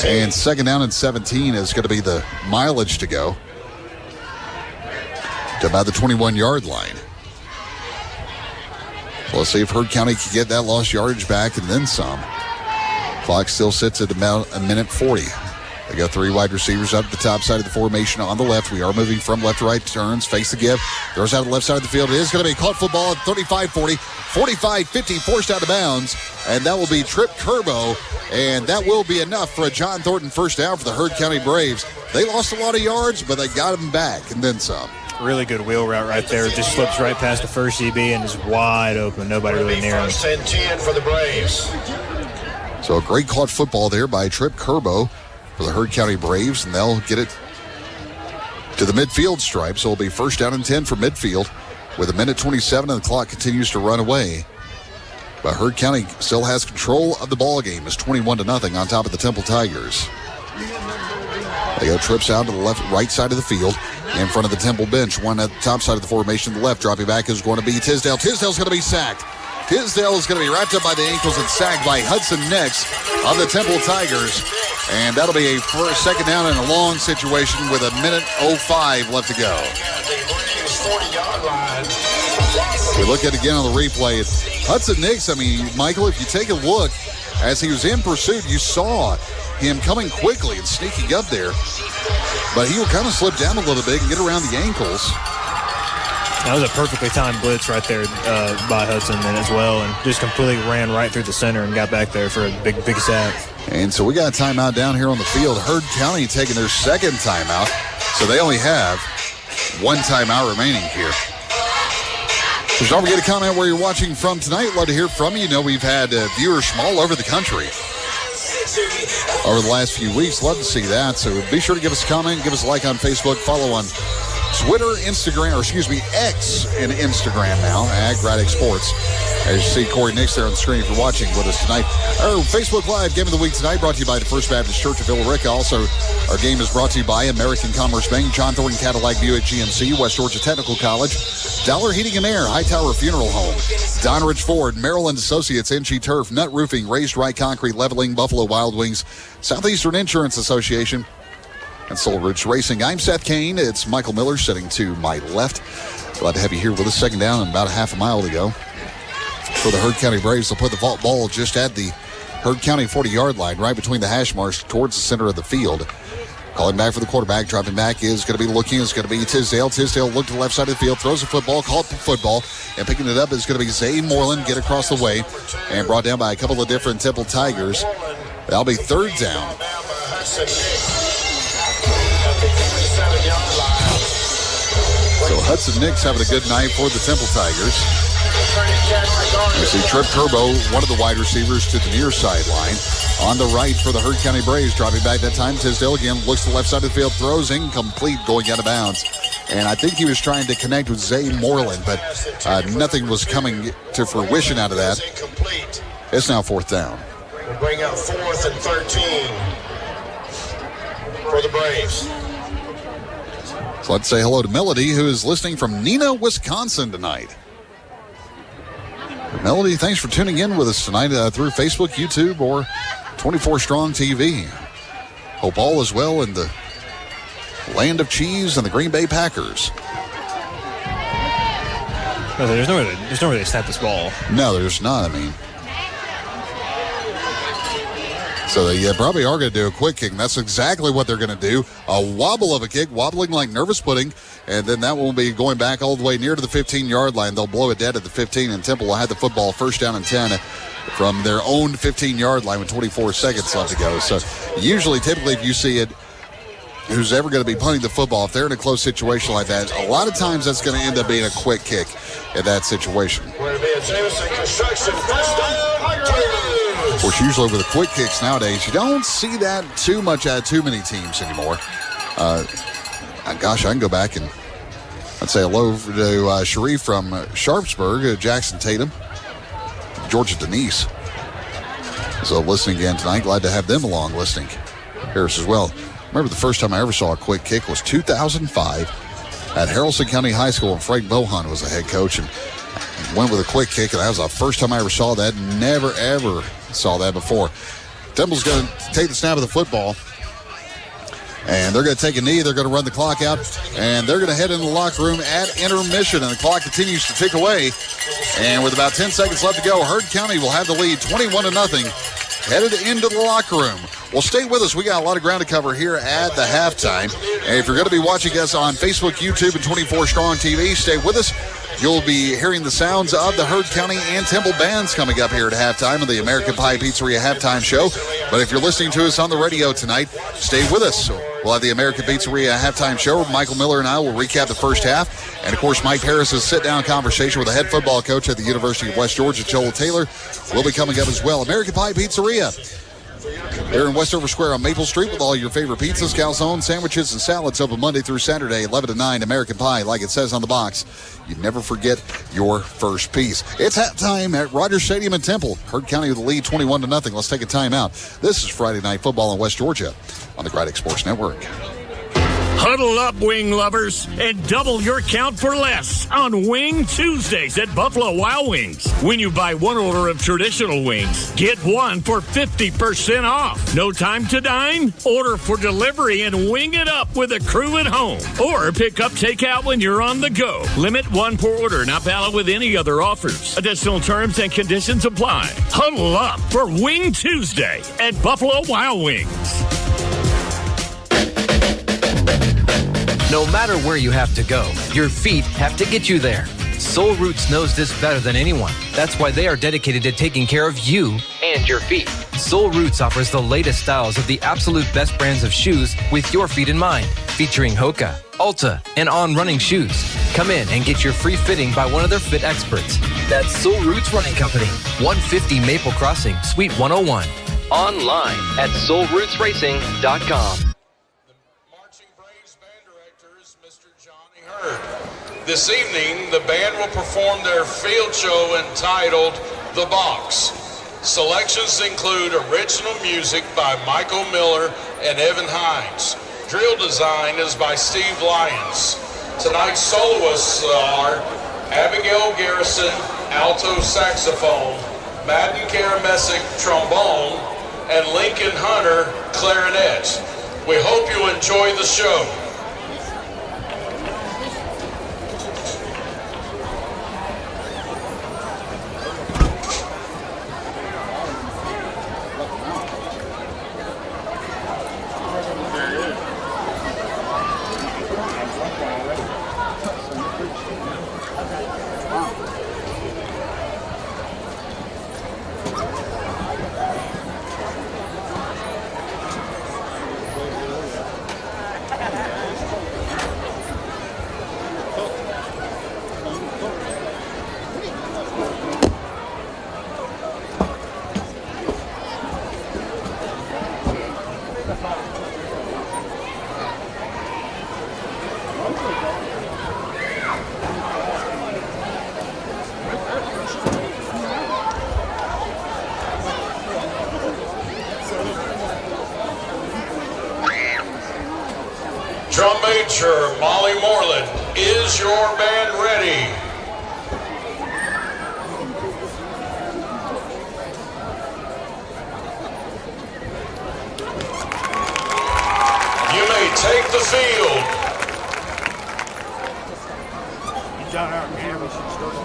And 2nd down and 17 is going to be the mileage to go to about the 21-yard line. Let's see if Heard County can get that lost yardage back and then some. Clock still sits at about 1:40. They got 3 wide receivers up at the top side of the formation on the left. We are moving from left to right. Turns, face the give. Throws out the left side of the field. It is going to be caught football at 35-40, 45-50, forced out of bounds. And that will be Trip Curbo. And that will be enough for a John Thornton 1st down for the Heard County Braves. They lost a lot of yards, but they got them back and then some. Really good wheel route right there. Just slips right past the first DB and is wide open. Nobody really near him. 1st and 10 for the Braves. So a great caught football there by Trip Curbo for the Heard County Braves, and they'll get it to the midfield stripe. So it'll be 1st down and 10 for midfield with 1:27, and the clock continues to run away. But Heard County still has control of the ball game. It's 21-0 on top of the Temple Tigers. They go trips out to the right side of the field in front of the Temple bench. One at the top side of the formation to the left. Dropping back is going to be Tisdale. Tisdale's going to be sacked. Tisdale is going to be wrapped up by the ankles and sacked by Hudson Nix of the Temple Tigers. And that'll be a 2nd down and a long situation with 1:05 left to go. We look at it again on the replay. It's Hudson Nix. I mean, Michael, if you take a look, as he was in pursuit, you saw him coming quickly and sneaking up there. But he will kind of slip down a little bit and get around the ankles. That was a perfectly timed blitz right there by Hudson then as well, and just completely ran right through the center and got back there for a big sack. And so we got a timeout down here on the field. Heard County taking their 2nd timeout, so they only have 1 timeout remaining here. So don't forget to comment where you're watching from tonight. Love to hear from you. You know, we've had viewers from all over the country over the last few weeks. Love to see that. So be sure to give us a comment, give us a like on Facebook, follow on Twitter, Instagram, X and Instagram now, Ag Sports. As you see Corey Nix there on the screen if you're watching with us tonight. Our Facebook Live Game of the Week tonight brought to you by the First Baptist Church of Villa-Rica. Also, our game is brought to you by American Commerce Bank, John Thornton Cadillac Buick GMC, West Georgia Technical College, Dollar Heating and Air, Hightower Funeral Home, Donridge Ford, Maryland Associates, NG Turf, Nut Roofing, Raised Right Concrete, Leveling, Buffalo Wild Wings, Southeastern Insurance Association, and Soul Ridge Racing. I'm Seth Kane. It's Michael Miller sitting to my left. Glad to have you here with us. 2nd down and about a half a mile to go. For the Heard County Braves, they'll put the ball just at the Heard County 40-yard line, right between the hash marks towards the center of the field. Calling back for the quarterback. Dropping back is going to be looking. It's going to be Tisdale. Tisdale looked to the left side of the field. Throws a football. Caught the football. And picking it up is going to be Zay Moreland. Get across the way. And brought down by a couple of different Temple Tigers. That'll be 3rd down. Hudson Nix having a good night for the Temple Tigers. We see Trip Turbo, one of the wide receivers, to the near sideline. On the right for the Heard County Braves, dropping back that time. Tisdale again looks to the left side of the field, throws incomplete, going out of bounds. And I think he was trying to connect with Zay Moreland, but nothing was coming to fruition out of that. It's now 4th down. We'll bring out 4th and 13 for the Braves. So let's say hello to Melody, who is listening from Neenah, Wisconsin tonight. Melody, thanks for tuning in with us tonight through Facebook, YouTube, or 24 Strong TV. Hope all is well in the land of cheese and the Green Bay Packers. No, there's no way to snap this ball. No, there's not. I mean, so they probably are going to do a quick kick. That's exactly what they're going to do. A wobble of a kick, wobbling like nervous pudding, and then that will be going back all the way near to the 15-yard line. They'll blow it dead at the 15, and Temple will have the football 1st down and 10 from their own 15-yard line with 24 seconds left to go. So typically, if you see it, who's ever going to be punting the football, if they're in a close situation like that, a lot of times that's going to end up being a quick kick in that situation. Going to be a Jameson Construction 1st down, Tigers. Of course, usually with the quick kicks nowadays, you don't see that too much out of too many teams anymore. Gosh, I can go back and I'd say hello to Sharif from Sharpsburg, Jackson Tatum, Georgia Denise. So listening again tonight, glad to have them along listening. Harris as well. Remember the first time I ever saw a quick kick was 2005 at Haralson County High School, and Frank Bohan was the head coach and went with a quick kick, and that was the first time I ever saw that. Never, ever saw that before. Temple's going to take the snap of the football, and they're going to take a knee. They're going to run the clock out, and they're going to head into the locker room at intermission, and the clock continues to tick away. And with about 10 seconds left to go, Heard County will have the lead 21-0, headed into the locker room. Well, stay with us. We got a lot of ground to cover here at the halftime. And if you're going to be watching us on Facebook, YouTube, and 24 Strong TV, stay with us. You'll be hearing the sounds of the Heard County and Temple bands coming up here at halftime of the American Pie Pizzeria halftime show. But if you're listening to us on the radio tonight, stay with us. We'll have the American Pizzeria halftime show. Michael Miller and I will recap the first half. And, of course, Mike Harris's sit-down conversation with the head football coach at the University of West Georgia, Joel Taylor, will be coming up as well. American Pie Pizzeria. They're in Westover Square on Maple Street with all your favorite pizzas, calzones, sandwiches, and salads open Monday through Saturday, 11 to 9. American Pie, like it says on the box. You never forget your first piece. It's halftime at Rogers Stadium in Temple. Heard County with the lead 21-0. Let's take a timeout. This is Friday Night Football in West Georgia on the Graddick Sports Network. Huddle up, wing lovers, and double your count for less on Wing Tuesdays at Buffalo Wild Wings. When you buy one order of traditional wings, get one for 50% off. No time to dine? Order for delivery and wing it up with a crew at home. Or pick up takeout when you're on the go. Limit one per order, not valid with any other offers. Additional terms and conditions apply. Huddle up for Wing Tuesday at Buffalo Wild Wings. No matter where you have to go, your feet have to get you there. Soul Roots knows this better than anyone. That's why they are dedicated to taking care of you and your feet. Soul Roots offers the latest styles of the absolute best brands of shoes with your feet in mind, featuring Hoka, Ulta, and On Running shoes. Come in and get your free fitting by one of their fit experts. That's Soul Roots Running Company, 150 Maple Crossing, Suite 101. Online at soulrootsracing.com. This evening, the band will perform their field show entitled The Box. Selections include original music by Michael Miller and Evan Hines. Drill design is by Steve Lyons. Tonight's soloists are Abigail Garrison, alto saxophone, Madden Karamesic, trombone, and Lincoln Hunter, clarinet. We hope you enjoy the show. Archer, Molly Moreland. Is your band ready? You may take the field. Down out here, we should start.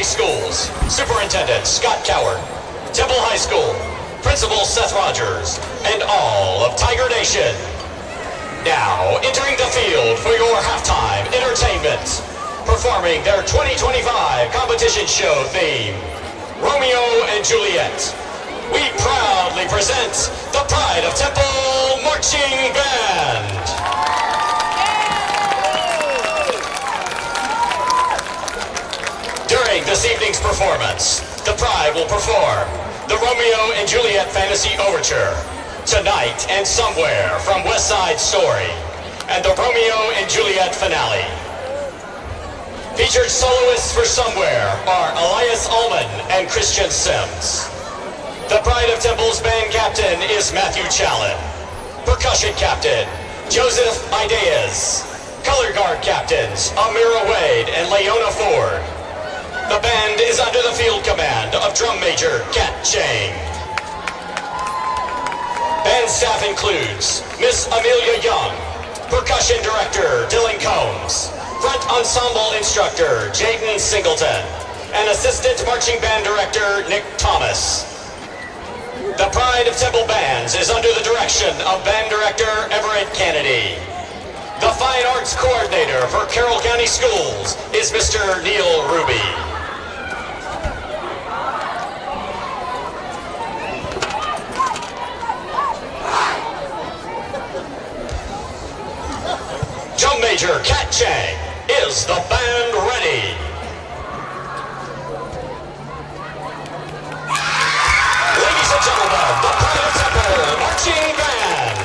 County Schools, Superintendent Scott Coward, Temple High School, Principal Seth Rogers, and all of Tiger Nation. Now, entering the field for your halftime entertainment, performing their 2025 competition show theme, Romeo and Juliet. We proudly present the Pride of Temple Marching Band. During this evening's performance, the Pride will perform the Romeo and Juliet Fantasy Overture, Tonight and Somewhere from West Side Story, and the Romeo and Juliet Finale. Featured soloists for Somewhere are Elias Ullman and Christian Sims. The Pride of Temple's band captain is Matthew Challen. Percussion captain, Joseph Ideas. Color guard captains, Amira Wade and Leona Ford. The band is under the field command of drum major Kat Chang. Band staff includes Miss Amelia Young, percussion director Dylan Combs, front ensemble instructor Jaden Singleton, and assistant marching band director Nick Thomas. The Pride of Temple Bands is under the direction of band director Everett Kennedy. The Fine Arts Coordinator for Carroll County Schools is Mr. Neil Ruby. Drum Major Kat Chang, is the band ready? Ladies and gentlemen, the Pride of Temple Marching Band.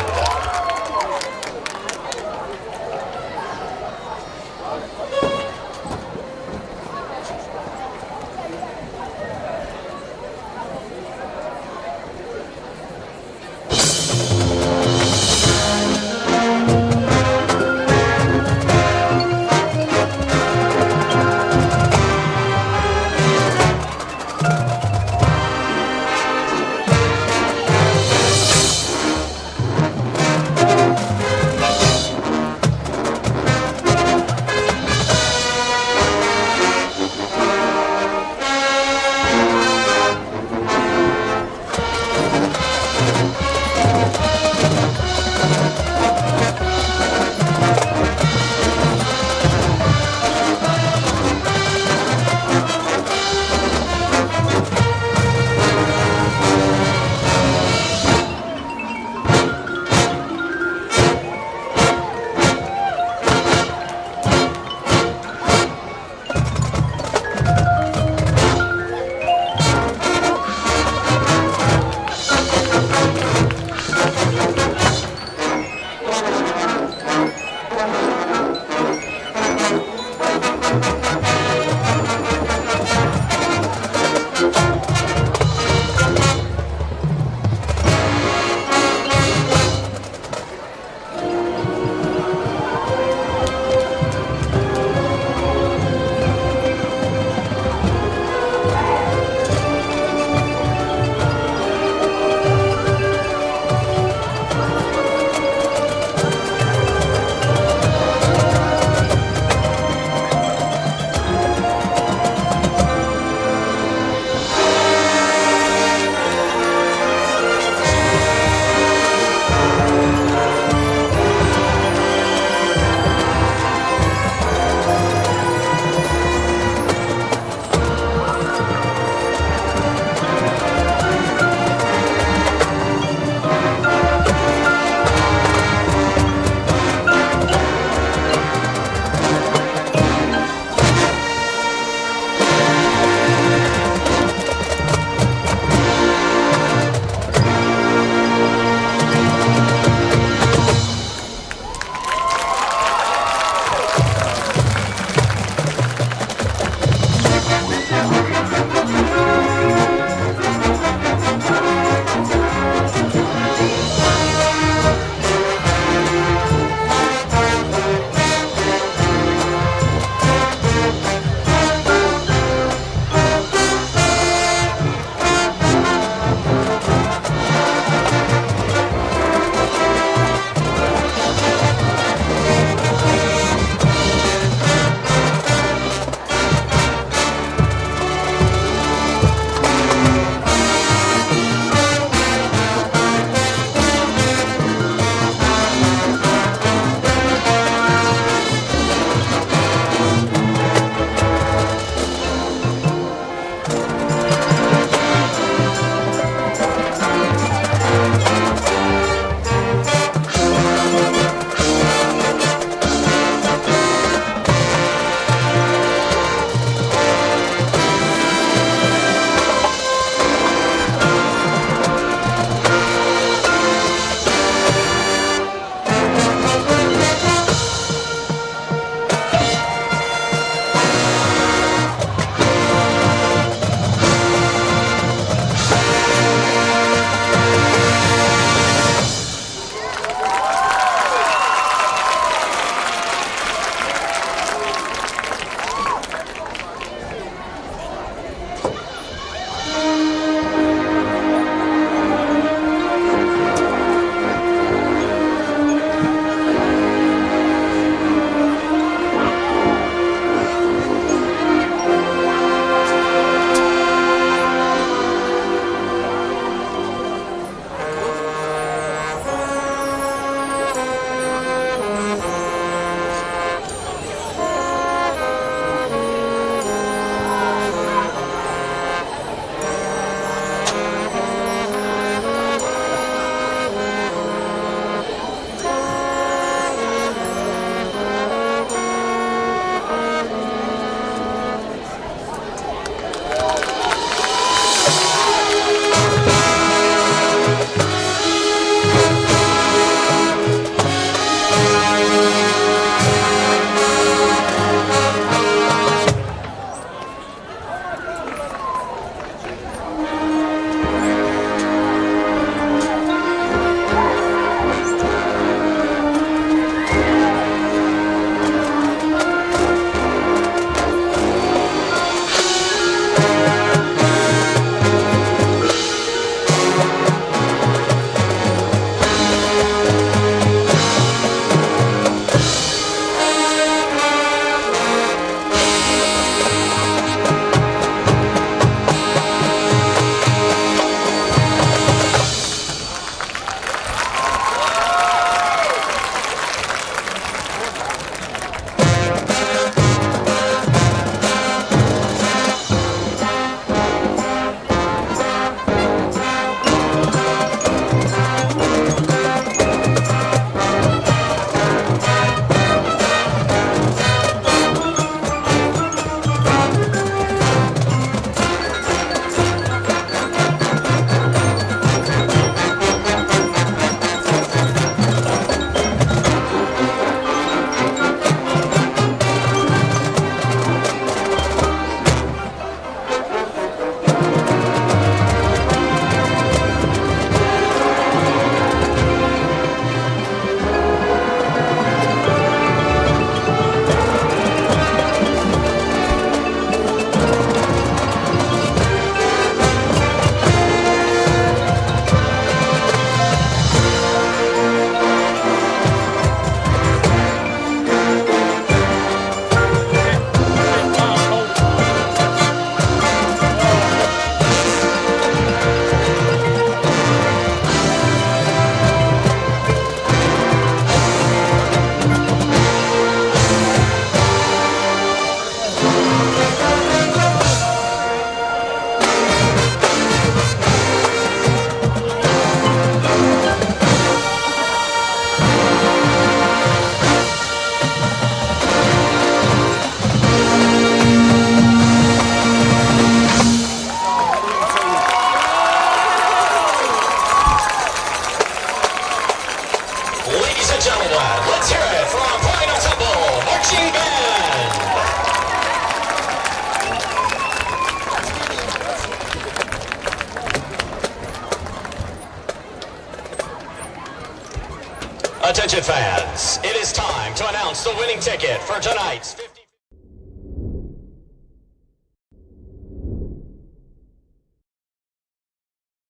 Attention fans, it is time to announce the winning ticket for tonight's 50.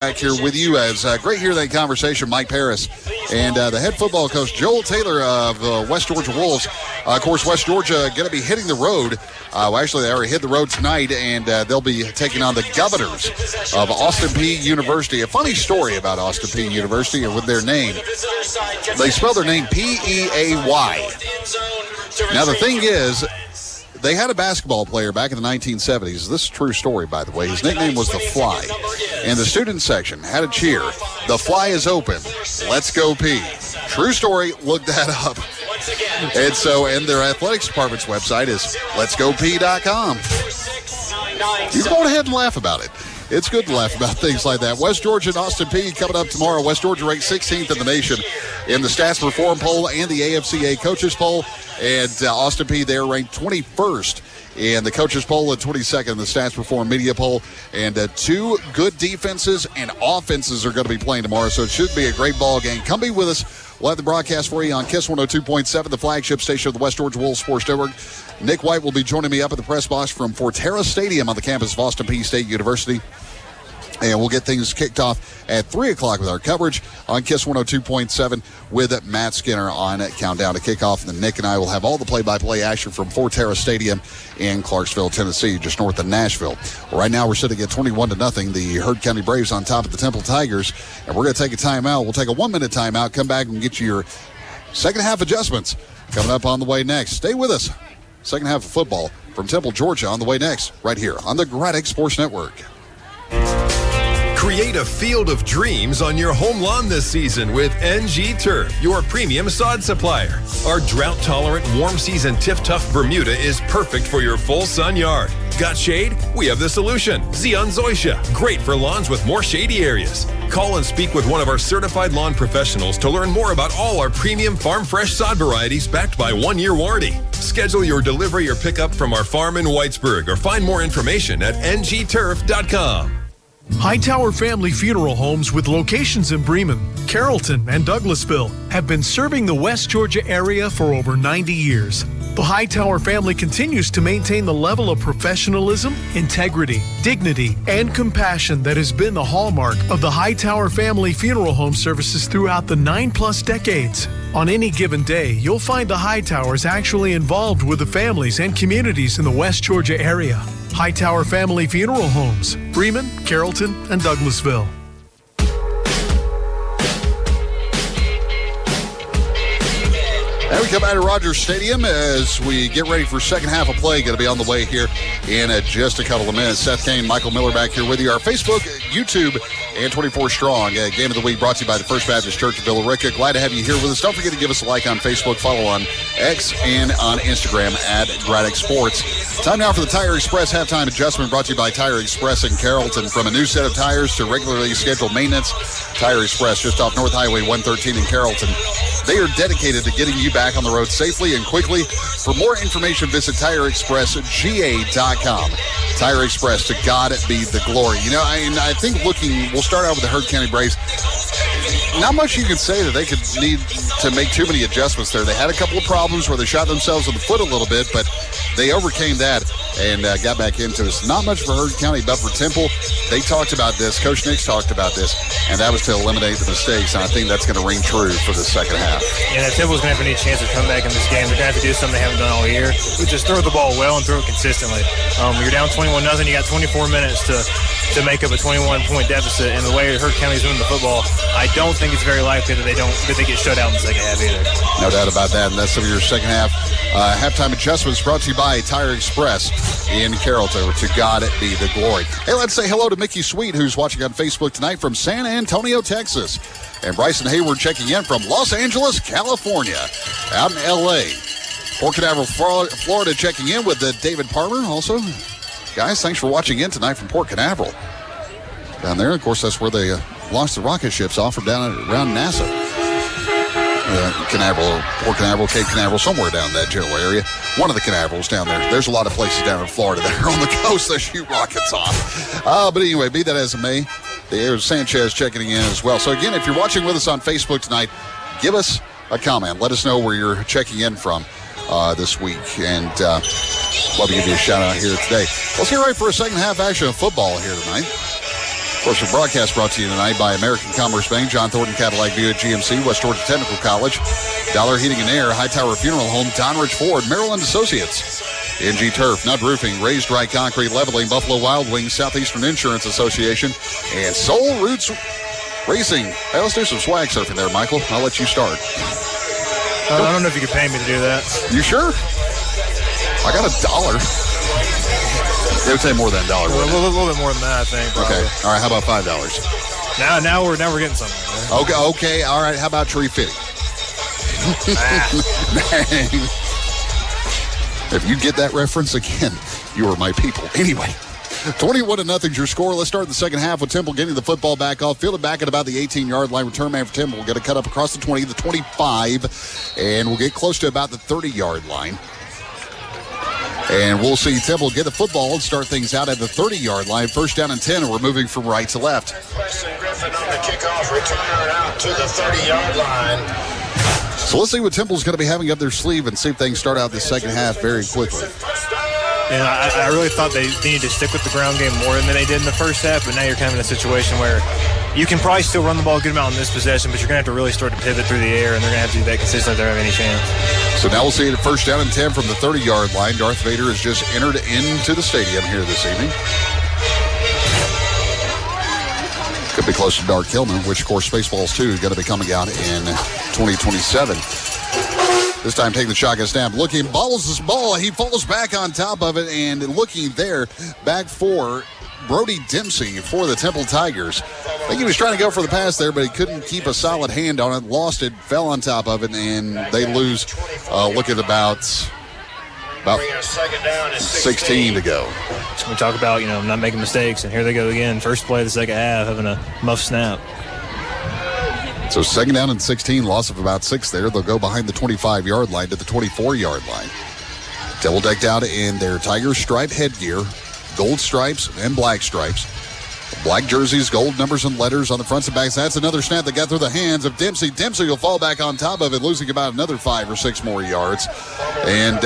Back here with you as great hear that conversation, Mike Paris and the head football coach Joel Taylor of the West Georgia Wolves. Of course, West Georgia going to be hitting the road. Actually, they already hit the road tonight, and they'll be taking on the Governors of Austin Peay University. A funny story about Austin Peay University and with their name. They spell their name P-E-A-Y. Now, the thing is, they had a basketball player back in the 1970s. This is a true story, by the way. His nickname was The Fly. And the student section had a cheer. The Fly is open. Let's go P. True story. Look that up. And their athletics department's website is letsgop.com. You can go ahead and laugh about it. It's good to laugh about things like that. West Georgia and Austin Peay coming up tomorrow. West Georgia ranked 16th in the nation in the Stats Reform poll and the AFCA coaches poll. And Austin Peay, they're ranked 21st in the coaches poll and 22nd in the Stats Reform media poll. And two good defenses and offenses are going to be playing tomorrow, so it should be a great ball game. Come be with us. We'll have the broadcast for you on KISS 102.7, the flagship station of the West Georgia Wolves Sports Network. Nick White will be joining me up at the press box from Forterra Stadium on the campus of Austin Peay State University. And we'll get things kicked off at 3 o'clock with our coverage on KISS 102.7 with Matt Skinner on Countdown to Kickoff. And then Nick and I will have all the play-by-play action from Forterra Stadium in Clarksville, Tennessee, just north of Nashville. Right now we're sitting at 21-0. The Heard County Braves on top of the Temple Tigers. And we're going to take a timeout. We'll take a 1-minute timeout, come back and get you your second half adjustments coming up on the way next. Stay with us. Second half of football from Temple, Georgia on the way next, right here on the Graddick Sports Network. Create a field of dreams on your home lawn this season with NG Turf, your premium sod supplier. Our drought-tolerant, warm-season Tiff-Tuff Bermuda is perfect for your full-sun yard. Got shade? We have the solution. Zeon Zoysia, great for lawns with more shady areas. Call and speak with one of our certified lawn professionals to learn more about all our premium farm fresh sod varieties backed by 1-year warranty. Schedule your delivery or pickup from our farm in Whitesburg or find more information at ngturf.com. Hightower Family Funeral Homes with locations in Bremen, Carrollton, and Douglasville have been serving the West Georgia area for over 90 years. The Hightower family continues to maintain the level of professionalism, integrity, dignity, and compassion that has been the hallmark of the Hightower Family Funeral Home services throughout the 9+ decades. On any given day, you'll find the Hightowers actually involved with the families and communities in the West Georgia area. Hightower Family Funeral Homes, Bremen, Carrollton, and Douglasville. And we come out of Rogers Stadium as we get ready for second half of play. Going to be on the way here in just a couple of minutes. Seth Kane, Michael Miller back here with you. Our Facebook, YouTube, and 24 Strong Game of the Week brought to you by the First Baptist Church of Villa Rica. Glad to have you here with us. Don't forget to give us a like on Facebook, follow on X and on Instagram at Graddick Sports. Time now for the Tire Express halftime adjustment brought to you by Tire Express in Carrollton. From a new set of tires to regularly scheduled maintenance, Tire Express just off North Highway 113 in Carrollton. They are dedicated to getting you back on the road safely and quickly. For more information, visit TireExpressGA.com. Tire Express, to God be the glory. You know, I think we'll start out with the Heard County Braves. Not much you can say that they could need to make too many adjustments there. They had a couple of problems where they shot themselves in the foot a little bit, but they overcame that and got back into it. Not much for Heard County, but for Temple, they talked about this. Coach Nix talked about this, and that was to eliminate the mistakes, and I think that's going to ring true for the second half. Yeah, if Temple's going to have any chance to come back in this game, they're going to have to do something they haven't done all year, which is throw the ball well and throw it consistently. You're down 21-0, you got 24 minutes to make up a 21-point deficit, and the way Heard County's doing the football, I don't think it's very likely that they get shut out in the second half either. No doubt about that, and that's some of your second half halftime adjustments brought to you by Tire Express in Carrollton. To God be the glory. Hey, let's say hello to Mickey Sweet, who's watching on Facebook tonight from San Antonio, Texas, and Bryson Hayward checking in from Los Angeles, California, out in L.A. Port Canaveral, Florida, checking in with David Palmer also. Guys, thanks for watching in tonight from Port Canaveral. Down there, of course, that's where they launched the rocket ships off from down around NASA. Canaveral, Port Canaveral, Cape Canaveral, somewhere down that general area. One of the Canaverals down there. There's a lot of places down in Florida that are on the coast that shoot rockets off. But anyway, be that as it may, there's Sanchez checking in as well. So again, if you're watching with us on Facebook tonight, give us a comment. Let us know where you're checking in from this week, and love to give you a shout-out here today. Let's get right for a second half action of football here tonight. Of course, the broadcast brought to you tonight by American Commerce Bank, John Thornton Cadillac Buick GMC, West Georgia Technical College, Dollar Heating and Air, Hightower Funeral Home, Donridge Ford, Maryland Associates, NG Turf, Nudd Roofing, Raised Right Concrete Leveling, Buffalo Wild Wings, Southeastern Insurance Association, and Soul Roots Racing. Hey, let's do some swag surfing there, Michael. I'll let you start. I don't know if you could pay me to do that. You sure? I got $1. They would say more than $1. A little bit more than that, I think. Probably. Okay. All right. How about $5? Now we're getting something. Okay. All right. How about tree fitting? Dang. If you get that reference again, you are my people. Anyway, 21-0 your score. Let's start the second half with Temple getting the football back off. Fielded back at about the 18-yard line. Return man for Temple. We'll get a cut up across the 20, the 25, and we'll get close to about the 30-yard line. And we'll see Temple get the football and start things out at the 30-yard line. First down and 10, and we're moving from right to left. Preston Griffin on the kickoff return out to the 30-yard line. So let's see what Temple's going to be having up their sleeve and see if they can start out the second half very quickly. And I really thought they needed to stick with the ground game more than they did in the first half, but now you're kind of in a situation where you can probably still run the ball a good amount in this possession, but you're going to have to really start to pivot through the air, and they're going to have to do that consistently if they have any chance. So now we'll see it at first down and 10 from the 30-yard line. Darth Vader has just entered into the stadium here this evening. Could be close to Dark Hillman, which, of course, Spaceballs 2 is going to be coming out in 2027. This time taking the shotgun snap, looking, bobbles this ball. He falls back on top of it, and looking there, back for Brody Dempsey for the Temple Tigers. I think he was trying to go for the pass there, but he couldn't keep a solid hand on it. Lost it, fell on top of it, and they lose. Look at about 16 to go. So we talk about, not making mistakes, and here they go again. First play of the second half, having a muff snap. So second down and 16, loss of about 6 there. They'll go behind the 25-yard line to the 24-yard line. Temple decked out in their Tiger stripe headgear, gold stripes and black stripes. Black jerseys, gold numbers and letters on the fronts and backs. That's another snap that got through the hands of Dempsey. Dempsey will fall back on top of it, losing about another 5 or 6 more yards. And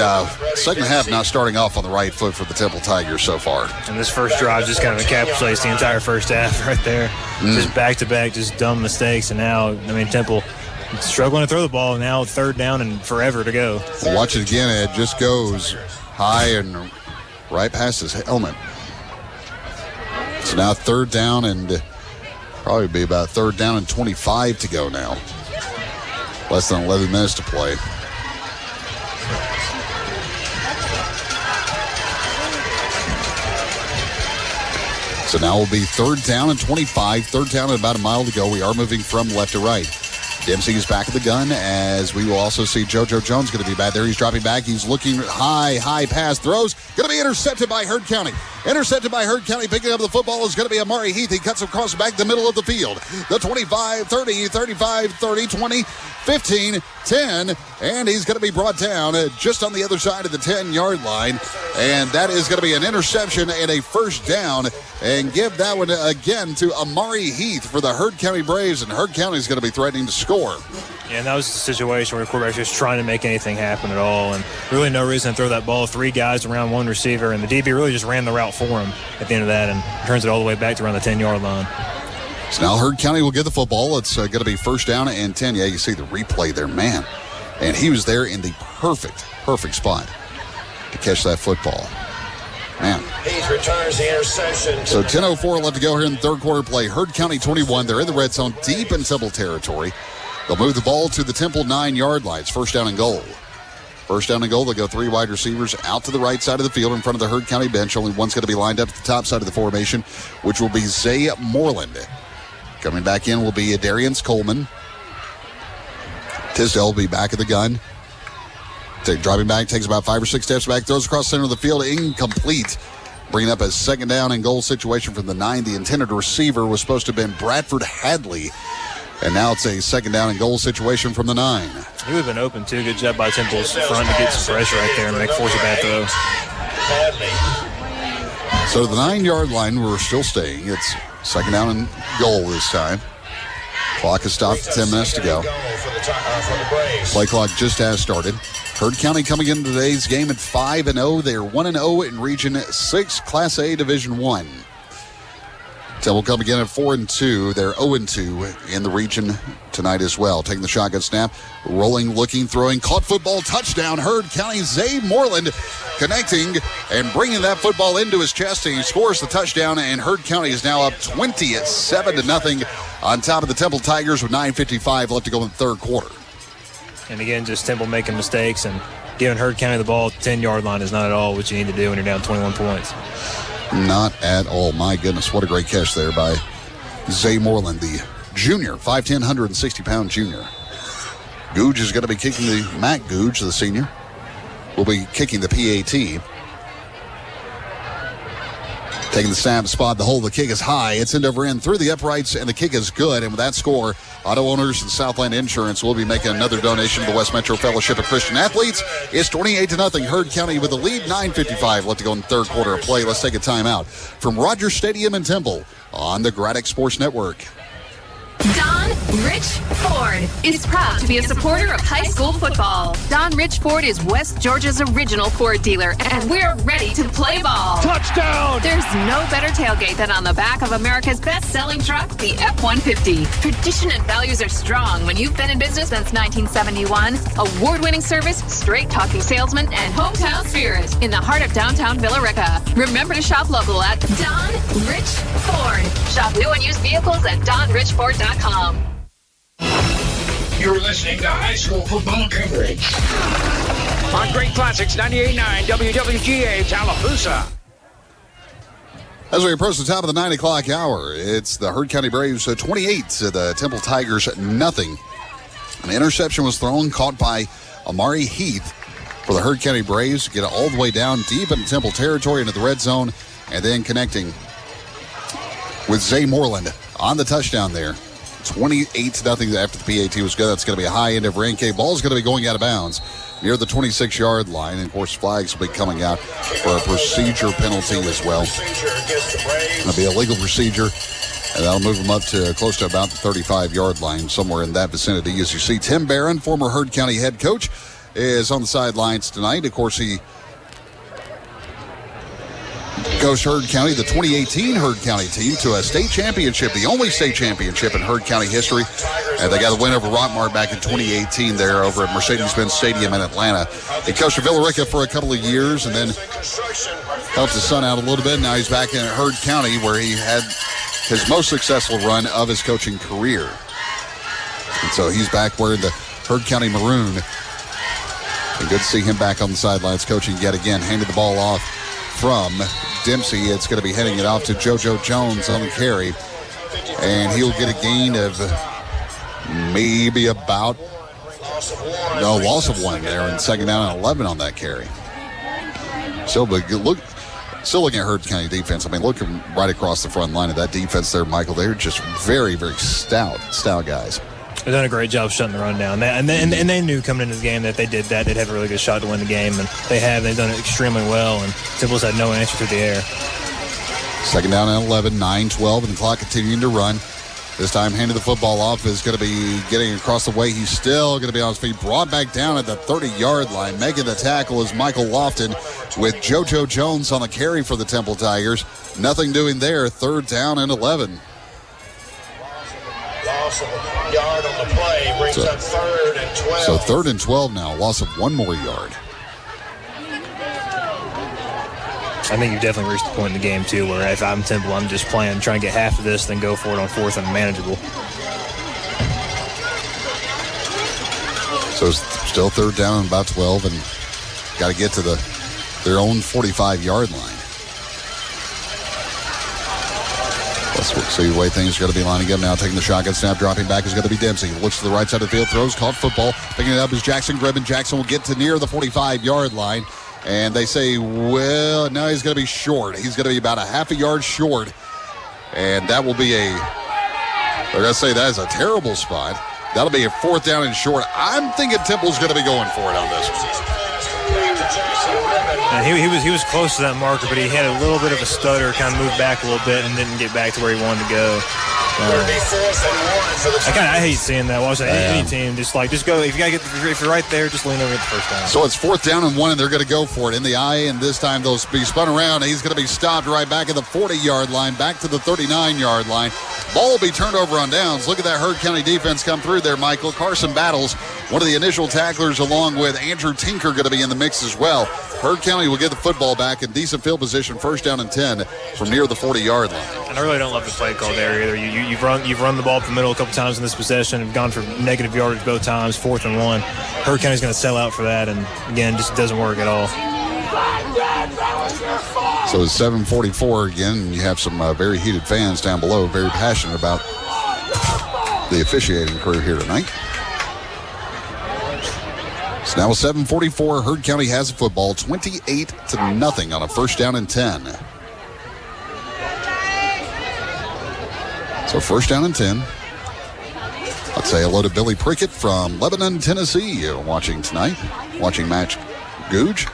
second half not starting off on the right foot for the Temple Tigers so far. And this first drive just kind of encapsulates the entire first half right there. Just back-to-back, just dumb mistakes. And now, Temple struggling to throw the ball. Now third down and forever to go. We'll watch it again. It just goes high and right past his helmet. So now third down and probably be about third down and 25 to go now. Less than 11 minutes to play. So now will be third down and 25. Third down and about a mile to go. We are moving from left to right. Dempsey is back at the gun, as we will also see JoJo Jones going to be back there. He's dropping back. He's looking high pass. Throws. Going to be intercepted by Heard County. Intercepted by Heard County. Picking up the football is going to be Amari Heath. He cuts across back the middle of the field. The 25, 30, 35, 30, 20, 15, 10. And he's going to be brought down just on the other side of the 10-yard line. And that is going to be an interception and a first down. And give that one again to Amari Heath for the Heard County Braves. And Heard County is going to be threatening to score. Yeah, and that was the situation where the quarterback's just trying to make anything happen at all, and really no reason to throw that ball. 3 guys around 1 receiver, and the DB really just ran the route for him at the end of that and turns it all the way back to around the 10-yard line. So now Heard County will get the football. It's going to be first down and 10. Yeah, you see the replay there, man. And he was there in the perfect spot to catch that football. Man. Heath returns the interception. So 10:04 left to go here in the third quarter play. Heard County 21. They're in the red zone, deep in Temple territory. They'll move the ball to the Temple 9-yard line. It's first down and goal. First down and goal. They'll go 3 wide receivers out to the right side of the field in front of the Heard County bench. Only one's going to be lined up at the top side of the formation, which will be Zay Moreland. Coming back in will be Darius Coleman. Tisdale will be back at the gun. Driving back, takes about 5 or 6 steps back, throws across the center of the field, incomplete. Bringing up a second down and goal situation from the 9. The intended receiver was supposed to have been Bradford Hadley. And now it's a second down and goal situation from the 9. He would have been open, too. Good job by Temple's front to get some pressure right there and force a bad throw. So the 9-yard line, we're still staying. It's second down and goal this time. Clock is stopped, 10 minutes to go. the Braves. Play clock just has started. Heard County coming into today's game at 5-0. They're 1-0 in Region 6, Class A, Division 1. Temple coming in at 4-2. They're 0-2 in the region tonight as well. Taking the shotgun snap, rolling, looking, throwing, caught football, touchdown. Heard County, Zay Moreland connecting and bringing that football into his chest, and he scores the touchdown, and Heard County is now up 27-0 on top of the Temple Tigers with 9:55 left to go in the third quarter. And again, just Temple making mistakes and giving Heard County the ball at the 10-yard line is not at all what you need to do when you're down 21 points. Not at all. My goodness, what a great catch there by Zay Moreland, the junior, 5'10", 160-pound junior. Googe is going to be kicking Matt Googe, the senior, will be kicking the PAT. Taking the snap spot, the hole, the kick is high. It's end over end through the uprights, and the kick is good. And with that score, Auto Owners and Southland Insurance will be making another donation to the West Metro Fellowship of Christian Athletes. It's 28-0. Heard County with the lead, 9:55 left to go in the third quarter of play. Let's take a timeout from Rogers Stadium in Temple on the Graddock Sports Network. Don Rich Ford is proud to be a supporter of high school football. Don Rich Ford is West Georgia's original Ford dealer, and we're ready to play ball. Touchdown! There's no better tailgate than on the back of America's best-selling truck, the F-150. Tradition and values are strong when you've been in business since 1971. Award-winning service, straight-talking salesman, and hometown spirit in the heart of downtown Villa Rica. Remember to shop local at Don Rich Ford. Shop new and used vehicles at DonRichFord.com. You're listening to high school football coverage on Great Classics 98.9 WWGA Tallapoosa. As we approach the top of the 9 o'clock hour, it's the Heard County Braves 28 to the Temple Tigers nothing. An interception was thrown, caught by Amari Heath for the Heard County Braves. Get it all the way down deep into Temple territory into the red zone, and then connecting with Zay Moreland on the touchdown there. 28-0 after the PAT was good. That's going to be a high end of rank. Ball is going to be going out of bounds near the 26-yard line. And, of course, flags will be coming out for a procedure penalty as well. It'll be a legal procedure, and that'll move them up to close to about the 35-yard line, somewhere in that vicinity. As you see, Tim Barron, former Heard County head coach, is on the sidelines tonight. Of course, he coached Heard County, the 2018 Heard County team, to a state championship, the only state championship in Heard County history. And they got the win over Rockmart back in 2018 there over at Mercedes-Benz Stadium in Atlanta. He coached at Villa Rica for a couple of years and then helped his son out a little bit. Now he's back in Heard County, where he had his most successful run of his coaching career. And so he's back wearing the Heard County maroon. And good to see him back on the sidelines coaching yet again. Handed the ball off from Dempsey. It's going to be heading it off to JoJo Jones on the carry. And he'll get a gain of maybe about loss of one there, and second down and 11 on that carry. Still looking at Heard County defense. I mean, looking right across the front line of that defense there, Michael. They're just very, very stout guys. They've done a great job shutting the run down. And they knew coming into the game that they did that. They'd have a really good shot to win the game, and they've done it extremely well, and Temple's had no answer through the air. Second down and 11, 9-12, and the clock continuing to run. This time, handing the football off is going to be getting across the way. He's still going to be on his feet. Brought back down at the 30-yard line. Making the tackle is Michael Lofton with JoJo Jones on the carry for the Temple Tigers. Nothing doing there. Third down and 11. Loss of a yard on the play brings up third and 12. So third and 12 now. Loss of one more yard. I think you've definitely reached the point in the game, too, where if I'm Temple, I'm just trying to get half of this, then go for it on fourth and manageable. So still third down and about 12, and got to get to their own 45-yard line. Let's see the way things are going to be lining up now. Taking the shotgun snap, dropping back is going to be Dempsey. Looks to the right side of the field, throws, caught football. Picking it up is Jackson Gribben. Jackson will get to near the 45-yard line. And they say, well, no, he's going to be short. He's going to be about a half a yard short. And that will be they're going to say that is a terrible spot. That'll be a fourth down and short. I'm thinking Temple's going to be going for it on this one. And he was close to that marker, but he had a little bit of a stutter, kind of moved back a little bit, and didn't get back to where he wanted to go. I hate seeing that. Watch any team just go. If you're right there, just lean over at the first down. So it's 4th down and 1, and they're going to go for it in the eye. And this time they'll be spun around. He's going to be stopped right back at the 40-yard line, back to the 39-yard line. Ball will be turned over on downs. Look at that Heard County defense come through there, Michael. Carson Battles, one of the initial tacklers, along with Andrew Tinker, going to be in the mix as well. Heard County will get the football back in decent field position, 1st down and 10 from near the 40-yard line. And I really don't love the play call there either. You've run the ball up the middle a couple times in this possession. Have gone for negative yardage both times, 4th and 1. Heard County's going to sell out for that, and again, just doesn't work at all. So it's 7:44 again. You have some very heated fans down below, very passionate about the officiating crew here tonight. So now with 7:44, Heard County has the football, 28-0 on a 1st down and 10. So 1st down and 10. Let's say hello to Billy Prickett from Lebanon, Tennessee, watching tonight. Watching Match Googe.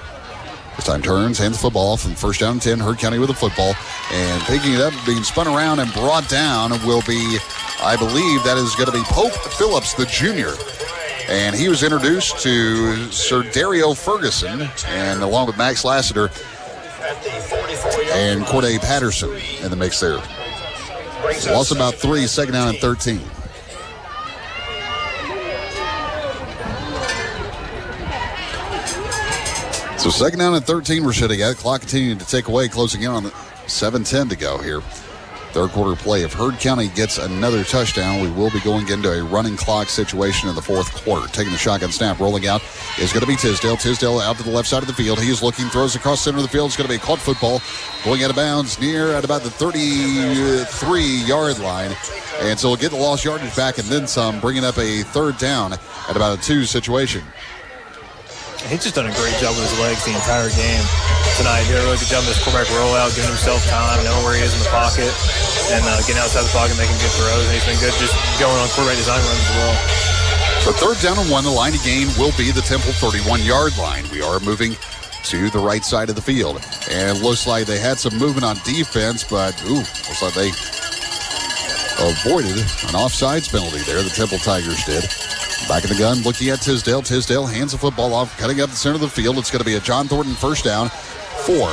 This time turns, hands the football from 1st down and 10. Heard County with the football. And picking it up, being spun around and brought down will be, I believe, that is going to be Pope Phillips, the junior. And he was introduced to Sir Dario Ferguson, and along with Max Lassiter and Corday Patterson in the mix there. Lost about 3, 2nd down and 13. So 2nd down and 13 we're sitting at. Clock continuing to tick away, closing in on the 7:10 to go here. 3rd quarter play. If Heard County gets another touchdown, we will be going into a running clock situation in the 4th quarter. Taking the shotgun snap, rolling out is going to be Tisdale. Tisdale out to the left side of the field. He is looking, throws across the center of the field. It's going to be a caught football going out of bounds near at about the 33-yard line. And so we'll get the lost yardage back and then some, bringing up a 3rd down at about a 2 situation. He's just done a great job with his legs the entire game tonight. He did a really good job with his quarterback rollout, giving himself time, knowing where he is in the pocket, and getting outside the pocket, making good throws. And he's been good just going on quarterback design runs as well. So 3rd down and 1, the line of gain will be the Temple 31-yard line. We are moving to the right side of the field. And it looks like they had some movement on defense, but looks like they avoided an offsides penalty there. The Temple Tigers did. Back in the gun, looking at Tisdale. Tisdale hands the football off, cutting up the center of the field. It's going to be a John Thornton 1st down for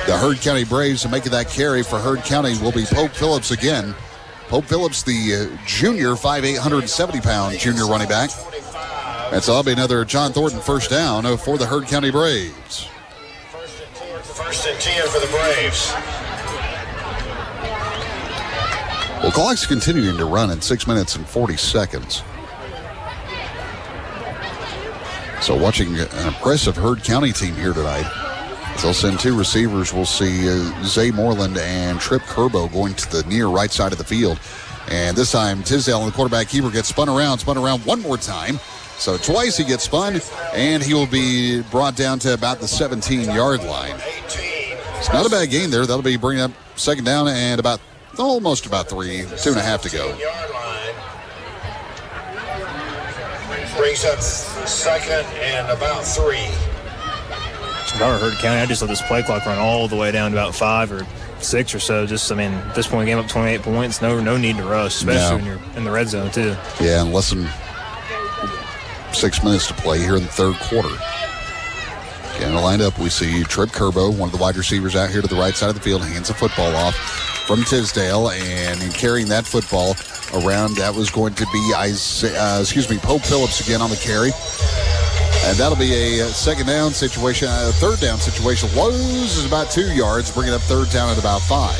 the Heard County Braves. And making that carry for Heard County will be Pope Phillips again. Pope Phillips, the junior, 5'8", 170-pound junior running back. And so that'll be another John Thornton 1st down for the Heard County Braves. 1st and 10 for the Braves. Well, clock's continuing to run at 6 minutes and 40 seconds. So watching an impressive Heard County team here tonight. They'll send 2 receivers. We'll see Zay Moreland and Trip Kerbo going to the near right side of the field. And this time, Tisdale, the quarterback keeper, gets spun around one more time. So twice he gets spun, and he will be brought down to about the 17-yard line. It's not a bad gain there. That'll be bringing up 2nd down and almost about 2.5 to go. Brings up 2nd and about 3. If I were Heard County, I'd just let this play clock run all the way down to about 5 or 6 or so. At this point, game up 28 points. No need to rush, especially when you're in the red zone, too. Yeah, and less than 6 minutes to play here in the 3rd quarter. Getting lined up, we see Trip Kerbo, one of the wide receivers out here to the right side of the field, hands the football off from Tisdale, and carrying that football around, that was going to be Pope Phillips again on the carry. And that'll be a 2nd down situation, a 3rd down situation. Loses about 2 yards, bringing up 3rd down at about 5.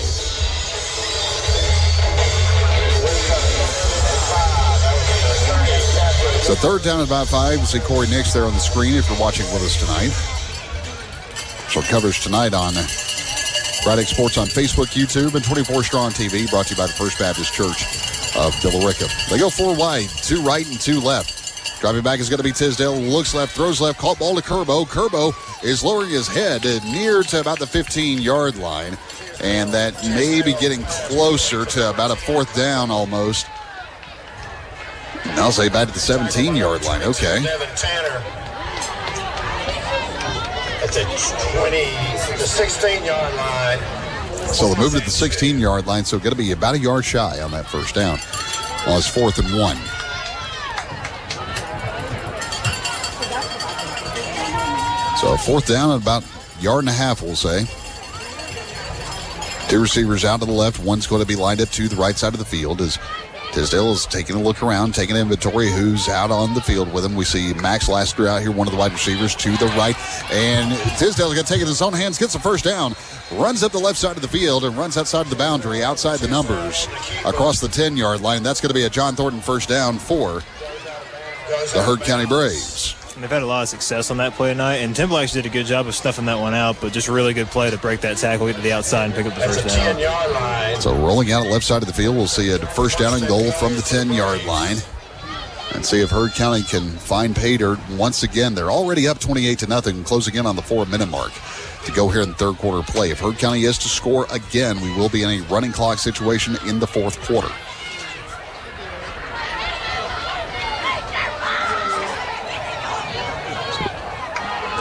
So 3rd down at about 5. You see Corey Nix there on the screen if you're watching with us tonight. So coverage tonight on Friday Sports on Facebook, YouTube, and 24 Strong TV, brought to you by the First Baptist Church of Billerica. They go 4 wide, 2 right and 2 left. Driving back is going to be Tisdale. Looks left, throws left, caught ball to Kerbo. Kerbo is lowering his head near to about the 15-yard line. And that may be getting closer to about a 4th down almost. And I'll say back to the 17-yard line. Okay. at the 16-yard line. So they moved to the 16-yard line, so going to be about a yard shy on that first down. Well, it's 4th and 1. So 4th down at about a yard and a half, we'll say. 2 receivers out to the left. One's going to be lined up to the right side of the field as Tisdale is taking a look around, taking inventory who's out on the field with him. We see Max Laster out here, one of the wide receivers to the right. And Tisdale's going to take it in his own hands, gets the first down, runs up the left side of the field and runs outside of the boundary, outside the numbers, across the 10-yard line. That's going to be a John Thornton first down for the Heard County Braves. And they've had a lot of success on that play tonight, and Temple actually did a good job of snuffing that one out, but just a really good play to break that tackle, get to the outside, and pick up the first down. So rolling out at left side of the field, we'll see a first down and goal from the 10-yard line. And see if Heard County can find pay dirt once again. They're already up 28-0, closing in on the 4-minute mark to go here in the third quarter play. If Heard County is to score again, we will be in a running clock situation in the fourth quarter.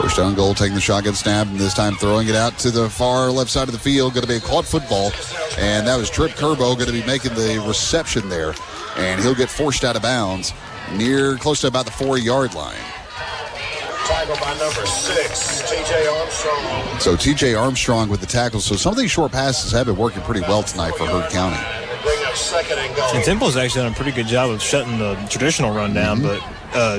First down goal, taking the shotgun snap, and this time throwing it out to the far left side of the field. Going to be a caught football, and that was Trip Kerbo going to be making the reception there, and he'll get forced out of bounds close to about the 4-yard line. Tackle by number 6, T.J. Armstrong. So T.J. Armstrong with the tackle. So some of these short passes have been working pretty well tonight for Heard County. Bring up 2nd and goal. And Temple's actually done a pretty good job of shutting the traditional run down, but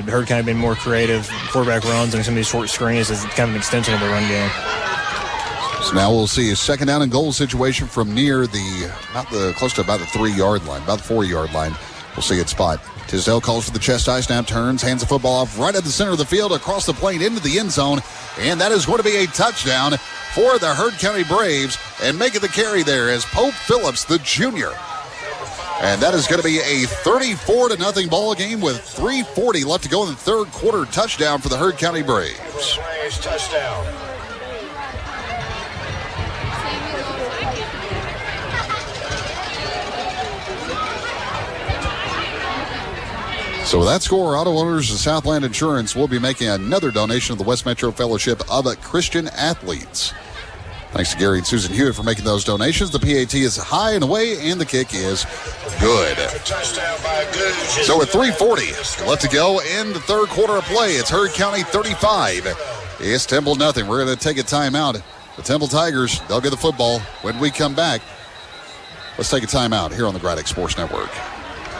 Heard County been more creative. Quarterback runs and some of these short screens is kind of an extension of the run game. So now we'll see a second down and goal situation from near close to about the 3-yard line, about the 4-yard line. We'll see it spot. Tisdale calls for the chest high snap, turns, hands the football off right at the center of the field, across the plane into the end zone, and that is going to be a touchdown for the Heard County Braves, and making the carry there is Pope Phillips, the junior. And that is going to be a 34-0 ball game with 3:40 left to go in the third quarter. Touchdown for the Heard County Braves. Touchdown. So with that score, Auto Owners of Southland Insurance will be making another donation to the West Metro Fellowship of Christian Athletes. Thanks to Gary and Susan Hewitt for making those donations. The PAT is high and away, and the kick is good. So with 3:40 left to go in the third quarter of play, it's Heard County 35. It's Temple nothing. We're going to take a timeout. The Temple Tigers, they'll get the football when we come back. Let's take a timeout here on the Graddick Sports Network.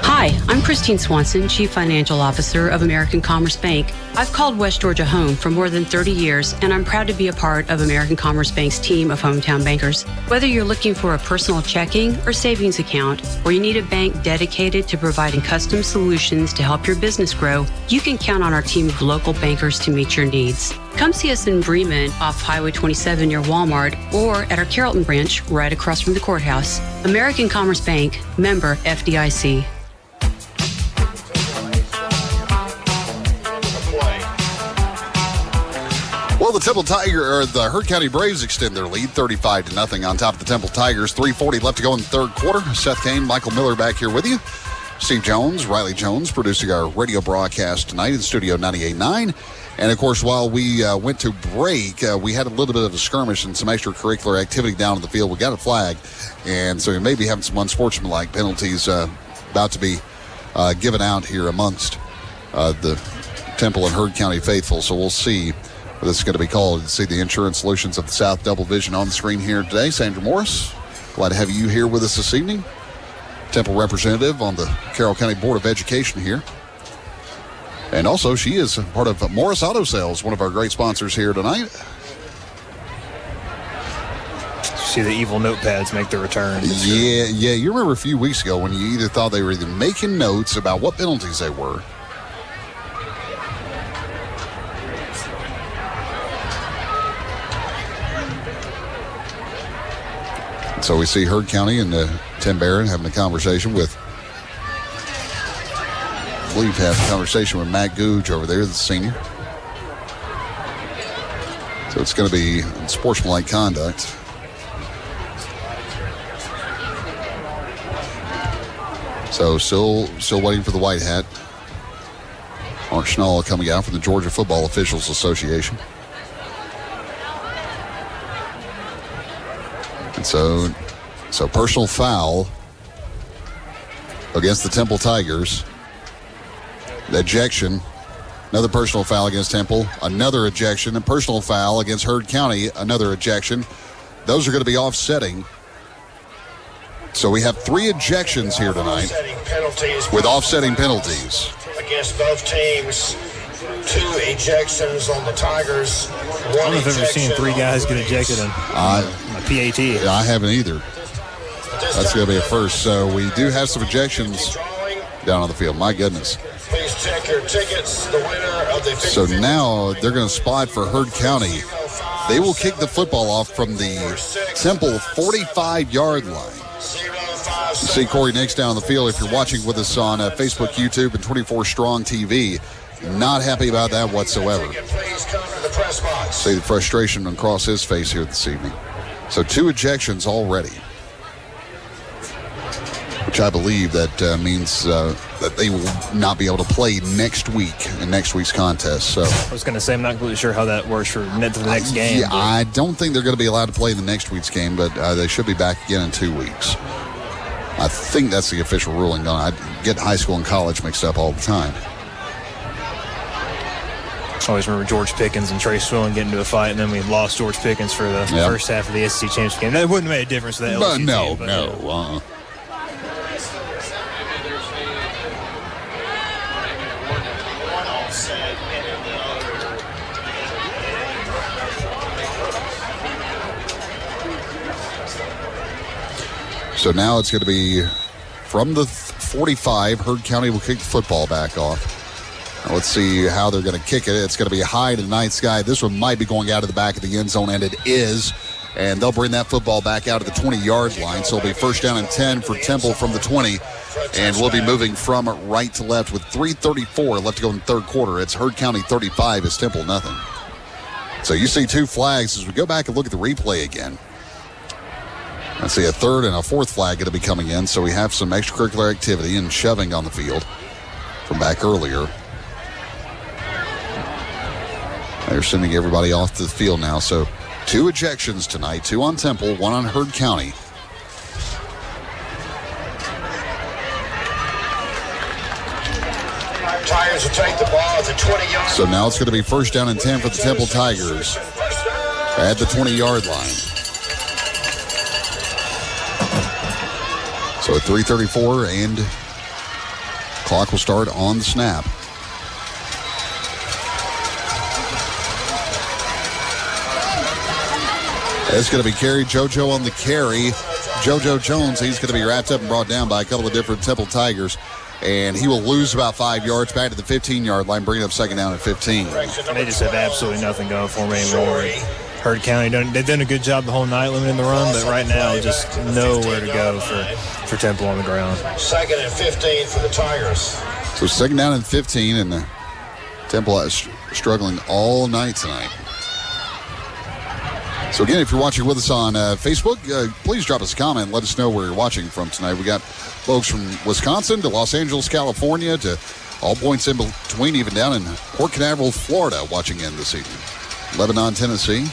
Hi, I'm Christine Swanson, Chief Financial Officer of American Commerce Bank. I've called West Georgia home for more than 30 years, and I'm proud to be a part of American Commerce Bank's team of hometown bankers. Whether you're looking for a personal checking or savings account, or you need a bank dedicated to providing custom solutions to help your business grow, you can count on our team of local bankers to meet your needs. Come see us in Bremen off Highway 27 near Walmart, or at our Carrollton branch right across from the courthouse. American Commerce Bank, member FDIC. Well, the Heard County Braves extend their lead 35-0 on top of the Temple Tigers. 3:40 left to go in the third quarter. Seth Kane, Michael Miller back here with you. Steve Jones, Riley Jones producing our radio broadcast tonight in Studio 98.9. And, of course, while we went to break, we had a little bit of a skirmish and some extracurricular activity down in the field. We got a flag, and so we may be having some unsportsmanlike penalties about to be given out here amongst the Temple and Heard County faithful. So we'll see what this is going to be called. You see the Insurance Solutions of the South Double Vision on the screen here today. Sandra Morris, glad to have you here with us this evening. Temple representative on the Carroll County Board of Education here. And also, she is part of Morris Auto Sales, one of our great sponsors here tonight. See the evil notepads make their return. Yeah. You remember a few weeks ago when you either thought they were making notes about what penalties they were. So we see Heard County and Tim Barron having a conversation with, I believe, having a conversation with Matt Googe over there, the senior. So it's going to be sportsmanlike conduct. So still waiting for the white hat. Mark Schnall coming out from the Georgia Football Officials Association. So personal foul against the Temple Tigers. Ejection. Another personal foul against Temple. Another ejection. A personal foul against Heard County. Another ejection. Those are going to be offsetting. So we have 3 ejections here tonight with offsetting penalties. Against both teams, 2 ejections on the Tigers. I don't know if I've ever seen 3 guys get ejected in a PAT. I haven't either. That's going to be a first. So we do have some ejections down on the field. My goodness. Please check your tickets. The winner of the So now they're going to spot for Heard County. They will kick the football off from the Temple 45-yard line. You see Corey Nix down the field. If you're watching with us on Facebook, YouTube, and 24 Strong TV, not happy about that whatsoever. See the frustration across his face here this evening. So 2 ejections already, which I believe that means that they will not be able to play next week in next week's contest. So I was going to say, I'm not completely sure how that works for the next game. Yeah, I don't think they're going to be allowed to play in the next week's game, but they should be back again in 2 weeks. I think that's the official ruling. I get high school and college mixed up all the time. I always remember George Pickens and Trey Swillen getting into a fight, and then we lost George Pickens for the first half of the SEC championship game. That wouldn't have made a difference to that LSU team. No. So now it's going to be from the 45. Heard County will kick the football back off. Now let's see how they're going to kick it. It's going to be high to the night sky. This one might be going out of the back of the end zone, and it is. And they'll bring that football back out of the 20-yard line. So it'll be first down and 10 for Temple from the 20. And we'll be moving from right to left with 3:34 left to go in the third quarter. It's Heard County 35, is Temple nothing. So you see 2 flags as we go back and look at the replay again. I see a third and a fourth flag going to be coming in, so we have some extracurricular activity and shoving on the field from back earlier. They're sending everybody off to the field now, so 2 ejections tonight, 2 on Temple, 1 on Heard County. Tigers will take the ball at the 20-yard. So now it's going to be first down and 10 for the Temple Tigers at the 20-yard line. So at 3:34, and clock will start on the snap. It's going to be carried. JoJo on the carry. JoJo Jones, he's going to be wrapped up and brought down by a couple of different Temple Tigers. And he will lose about 5 yards back to the 15-yard line, bringing up second down at 15. They just have absolutely nothing going for them anymore. Heard County, they've done a good job the whole night limiting the run, but right now just nowhere to go for Temple on the ground. Second and 15 for the Tigers. So second down and 15, and Temple is struggling all night tonight. So again, if you're watching with us on Facebook, please drop us a comment and let us know where you're watching from tonight. We got folks from Wisconsin to Los Angeles, California, to all points in between, even down in Port Canaveral, Florida, watching in this evening. Lebanon, Tennessee.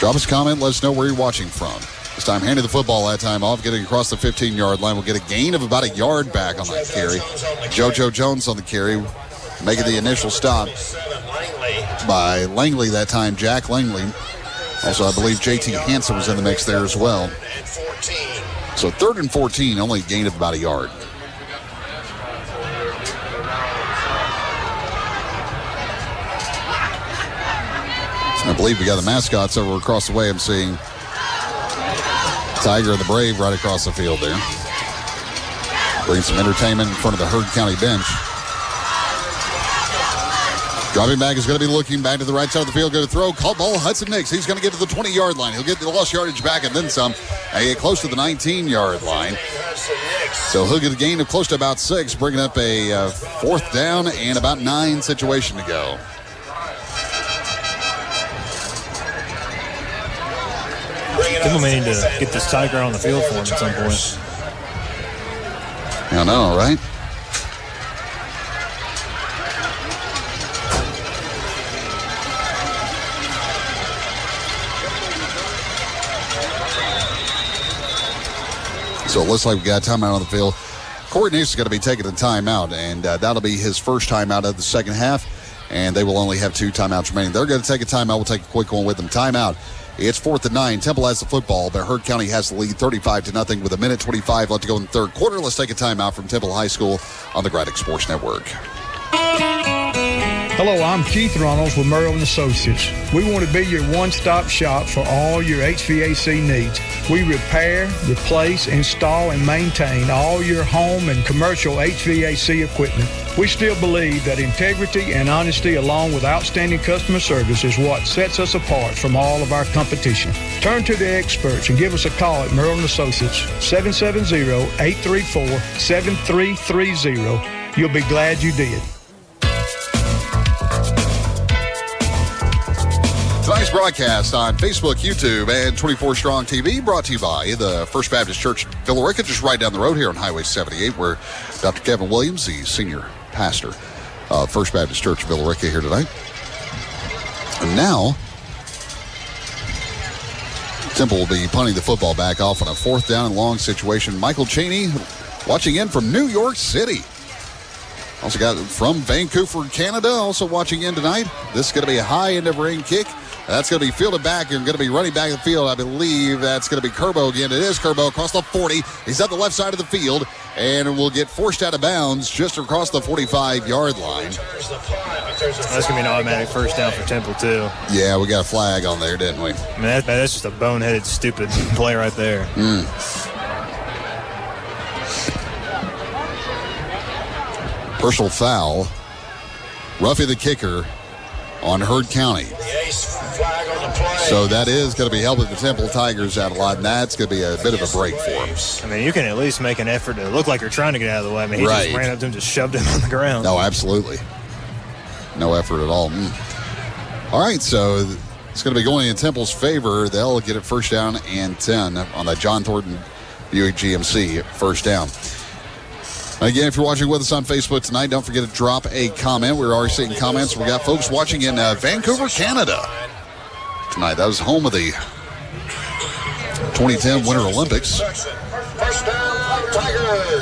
Drop us a comment, let us know where you're watching from. This time, handing the football that time off, getting across the 15-yard line. We'll get a gain of about a yard back on that carry. JoJo Jones on the carry, making the initial stop by Langley that time, Jack Langley. Also, I believe JT Hansen was in the mix there as well. So 3rd and 14, only a gain of about a yard. I believe we got the mascots over across the way. I'm seeing Tiger and the Brave right across the field there. Bring some entertainment in front of the Heard County bench. Dropping back is going to be looking back to the right side of the field. Going to throw. Caught ball. Hudson Nix. He's going to get to the 20-yard line. He'll get the lost yardage back and then some. And get close to the 19-yard line. So he'll get a gain of close to about 6, bringing up a 4th down and about 9 situation to go. People may need to get this Tiger on the field for him at some point. I know, right? So it looks like we got a timeout on the field. Corey Neese is going to be taking a timeout, and that'll be his first timeout of the second half, and they will only have 2 timeouts remaining. They're going to take a timeout. We'll take a quick one with them. Timeout. It's 4th and 9. Temple has the football, but Heard County has the lead 35-0 with 1:25 left to go in the third quarter. Let's take a timeout from Temple High School on the Braddock Sports Network. Hello, I'm Keith Ronalds with Merrill & Associates. We want to be your one-stop shop for all your HVAC needs. We repair, replace, install, and maintain all your home and commercial HVAC equipment. We still believe that integrity and honesty along with outstanding customer service is what sets us apart from all of our competition. Turn to the experts and give us a call at Merrill & Associates, 770-834-7330. You'll be glad you did. Tonight's broadcast on Facebook, YouTube, and 24 Strong TV brought to you by the First Baptist Church Villa Rica, just right down the road here on Highway 78, where Dr. Kevin Williams, the senior pastor of First Baptist Church Villa Rica, here tonight. And now, Temple will be punting the football back off on a 4th down and long situation. Michael Cheney watching in from New York City. Also got from Vancouver, Canada, also watching in tonight. This is going to be a high end of range kick. That's going to be fielded back and going to be running back the field. I believe that's going to be Kerbo again. It is Kerbo across the 40. He's at the left side of the field and will get forced out of bounds just across the 45-yard line. That's going to be an automatic first down for Temple, too. Yeah, we got a flag on there, didn't we? I mean, that's just a boneheaded, stupid play right there. Personal foul. Roughing the kicker on Heard County. So that is going to be helping the Temple Tigers out a lot, and that's going to be a bit of a break for them. I mean, you can at least make an effort to look like you're trying to get out of the way. I mean, he just ran up to him, just shoved him on the ground. No, absolutely. No effort at all. All right, so it's going to be going in Temple's favor. They'll get it first down and 10 on that John Thornton Buick GMC first down. Again, if you're watching with us on Facebook tonight, don't forget to drop a comment. We're already seeing comments. We got folks watching in Vancouver, Canada tonight. That was home of the 2010 Winter Olympics.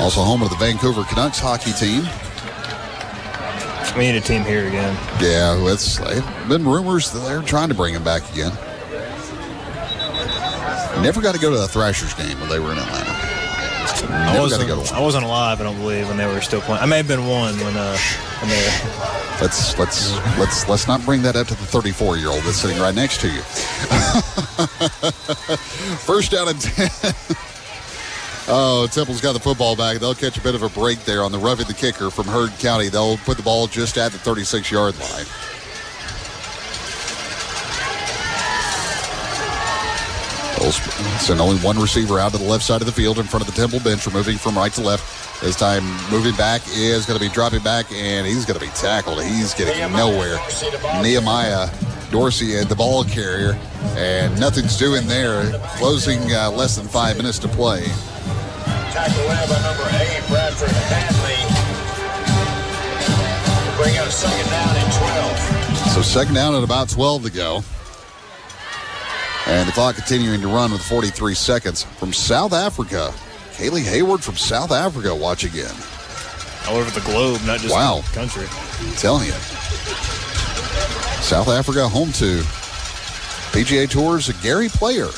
Also home of the Vancouver Canucks hockey team. We need a team here again. Yeah, it's been rumors that they're trying to bring him back again. Never got to go to the Thrashers game when they were in Atlanta. I wasn't alive, I don't believe, when they were still playing. I may have been one when they. Let's not bring that up to the 34-year-old that's sitting right next to you. First down and 10. Oh, Temple's got the football back. They'll catch a bit of a break there on the roughing the kicker from Heard County. They'll put the ball just at the 36-yard line. Send only one receiver out to the left side of the field in front of the Temple bench, moving from right to left. This time, moving back is going to be dropping back, and he's going to be tackled. He's getting nowhere. Nehemiah Dorsey, the ball carrier, and nothing's doing there. Closing less than 5 minutes to play. Tackle led by number 8, Bradford Hadley. Bring out a second down and 12. So second down and about 12 to go. And the clock continuing to run with 43 seconds. From South Africa, Kaylee Hayward from South Africa watching in. All over the globe, not just the country. I'm telling you. South Africa home to PGA Tour's Gary Player.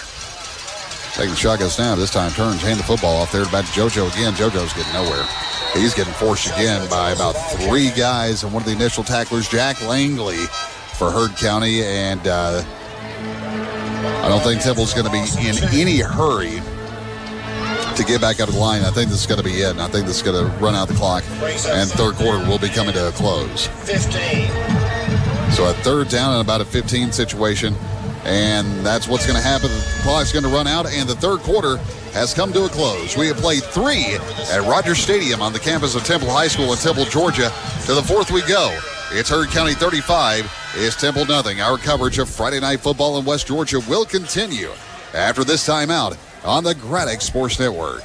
Taking the shotgun snap. This time turns, hand the football off there back to JoJo again. JoJo's getting nowhere. He's getting forced again by about 3 guys. And one of the initial tacklers, Jack Langley for Heard County. And I don't think Temple's going to be in any hurry to get back up to the line. I think this is going to be it. And I think this is going to run out the clock. And third quarter will be coming to a close. 15. So a third down and about a 15 situation. And that's what's going to happen. The clock's going to run out, and the third quarter has come to a close. We have played 3 at Rogers Stadium on the campus of Temple High School in Temple, Georgia. To the fourth we go. It's Heard County 35. It's Temple nothing. Our coverage of Friday Night Football in West Georgia will continue after this timeout on the Braddock Sports Network.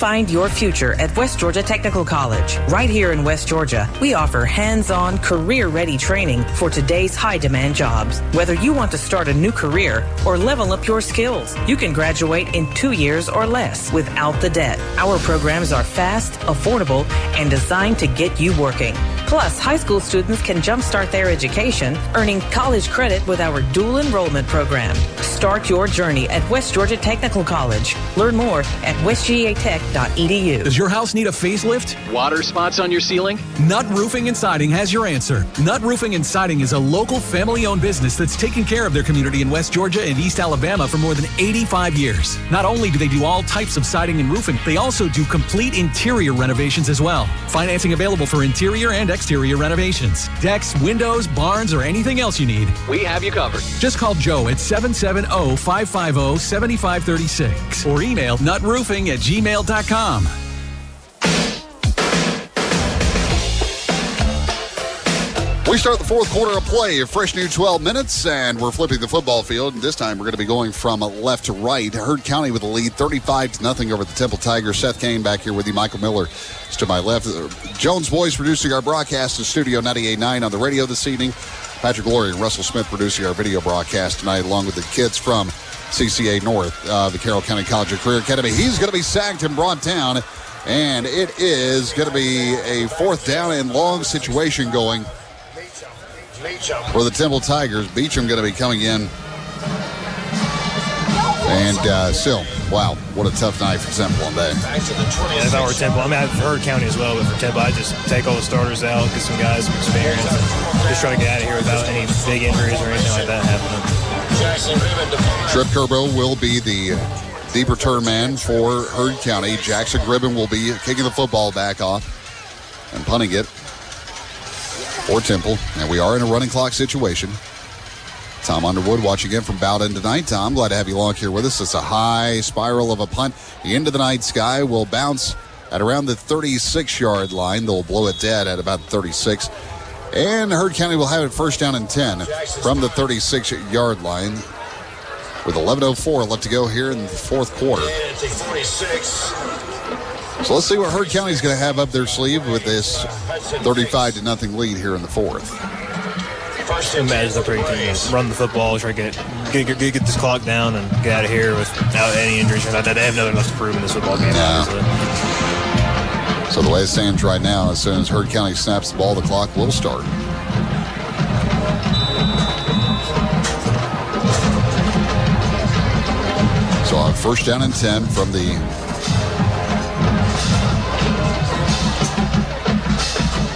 Find your future at West Georgia Technical College. Right here in West Georgia, we offer hands-on, career-ready training for today's high-demand jobs. Whether you want to start a new career or level up your skills, you can graduate in 2 years or less without the debt. Our programs are fast, affordable, and designed to get you working. Plus, high school students can jumpstart their education, earning college credit with our dual enrollment program. Start your journey at West Georgia Technical College. Learn more at westgatech.edu. Does your house need a facelift? Water spots on your ceiling? Nut Roofing and Siding has your answer. Nut Roofing and Siding is a local family-owned business that's taken care of their community in West Georgia and East Alabama for more than 85 years. Not only do they do all types of siding and roofing, they also do complete interior renovations as well. Financing available for interior and exterior renovations. Decks, windows, barns, or anything else you need. We have you covered. Just call Joe at 770-550-7536 or email nutroofing@gmail.com. We start the fourth quarter of play, a fresh new 12 minutes, and we're flipping the football field. And this time we're going to be going from left to right. Heard County with the lead, 35-0 over the Temple Tigers. Seth Kane back here with you. Michael Miller is to my left. Jones Boys producing our broadcast in Studio 98.9 on the radio this evening. Patrick Glory and Russell Smith producing our video broadcast tonight, along with the kids from CCA North, the Carroll County College of Career Academy. He's going to be sacked and brought down, and it is going to be a fourth down and long situation going for the Temple Tigers. Beecham going to be coming in. And still, wow, what a tough night for Temple on that. Yeah, if I were Temple, I mean, I've heard County as well, but for Temple, I'd just take all the starters out, get some guys some experience, and just try to get out of here without any big injuries or anything like that happening. Trip Kerbo will be the deep return man for Heard County. Jackson Gribben will be kicking the football back off and punting it for Temple. And we are in a running clock situation. Tom Underwood watching in from Bowden tonight. Tom, glad to have you along here with us. It's a high spiral of a punt. The end of the night sky will bounce at around the 36-yard line. They'll blow it dead at about 36. And Heard County will have it first down and 10 from the 36-yard line with 11:04 left to go here in the fourth quarter. So let's see what Heard County is going to have up their sleeve with this 35-0 lead here in the fourth. Imagine the pretty team run the football, try to get this clock down and get out of here without any injuries. They have nothing left to prove in this football game. Obviously. So the way it stands right now, as soon as Heard County snaps the ball, the clock will start. So on first down and 10 from the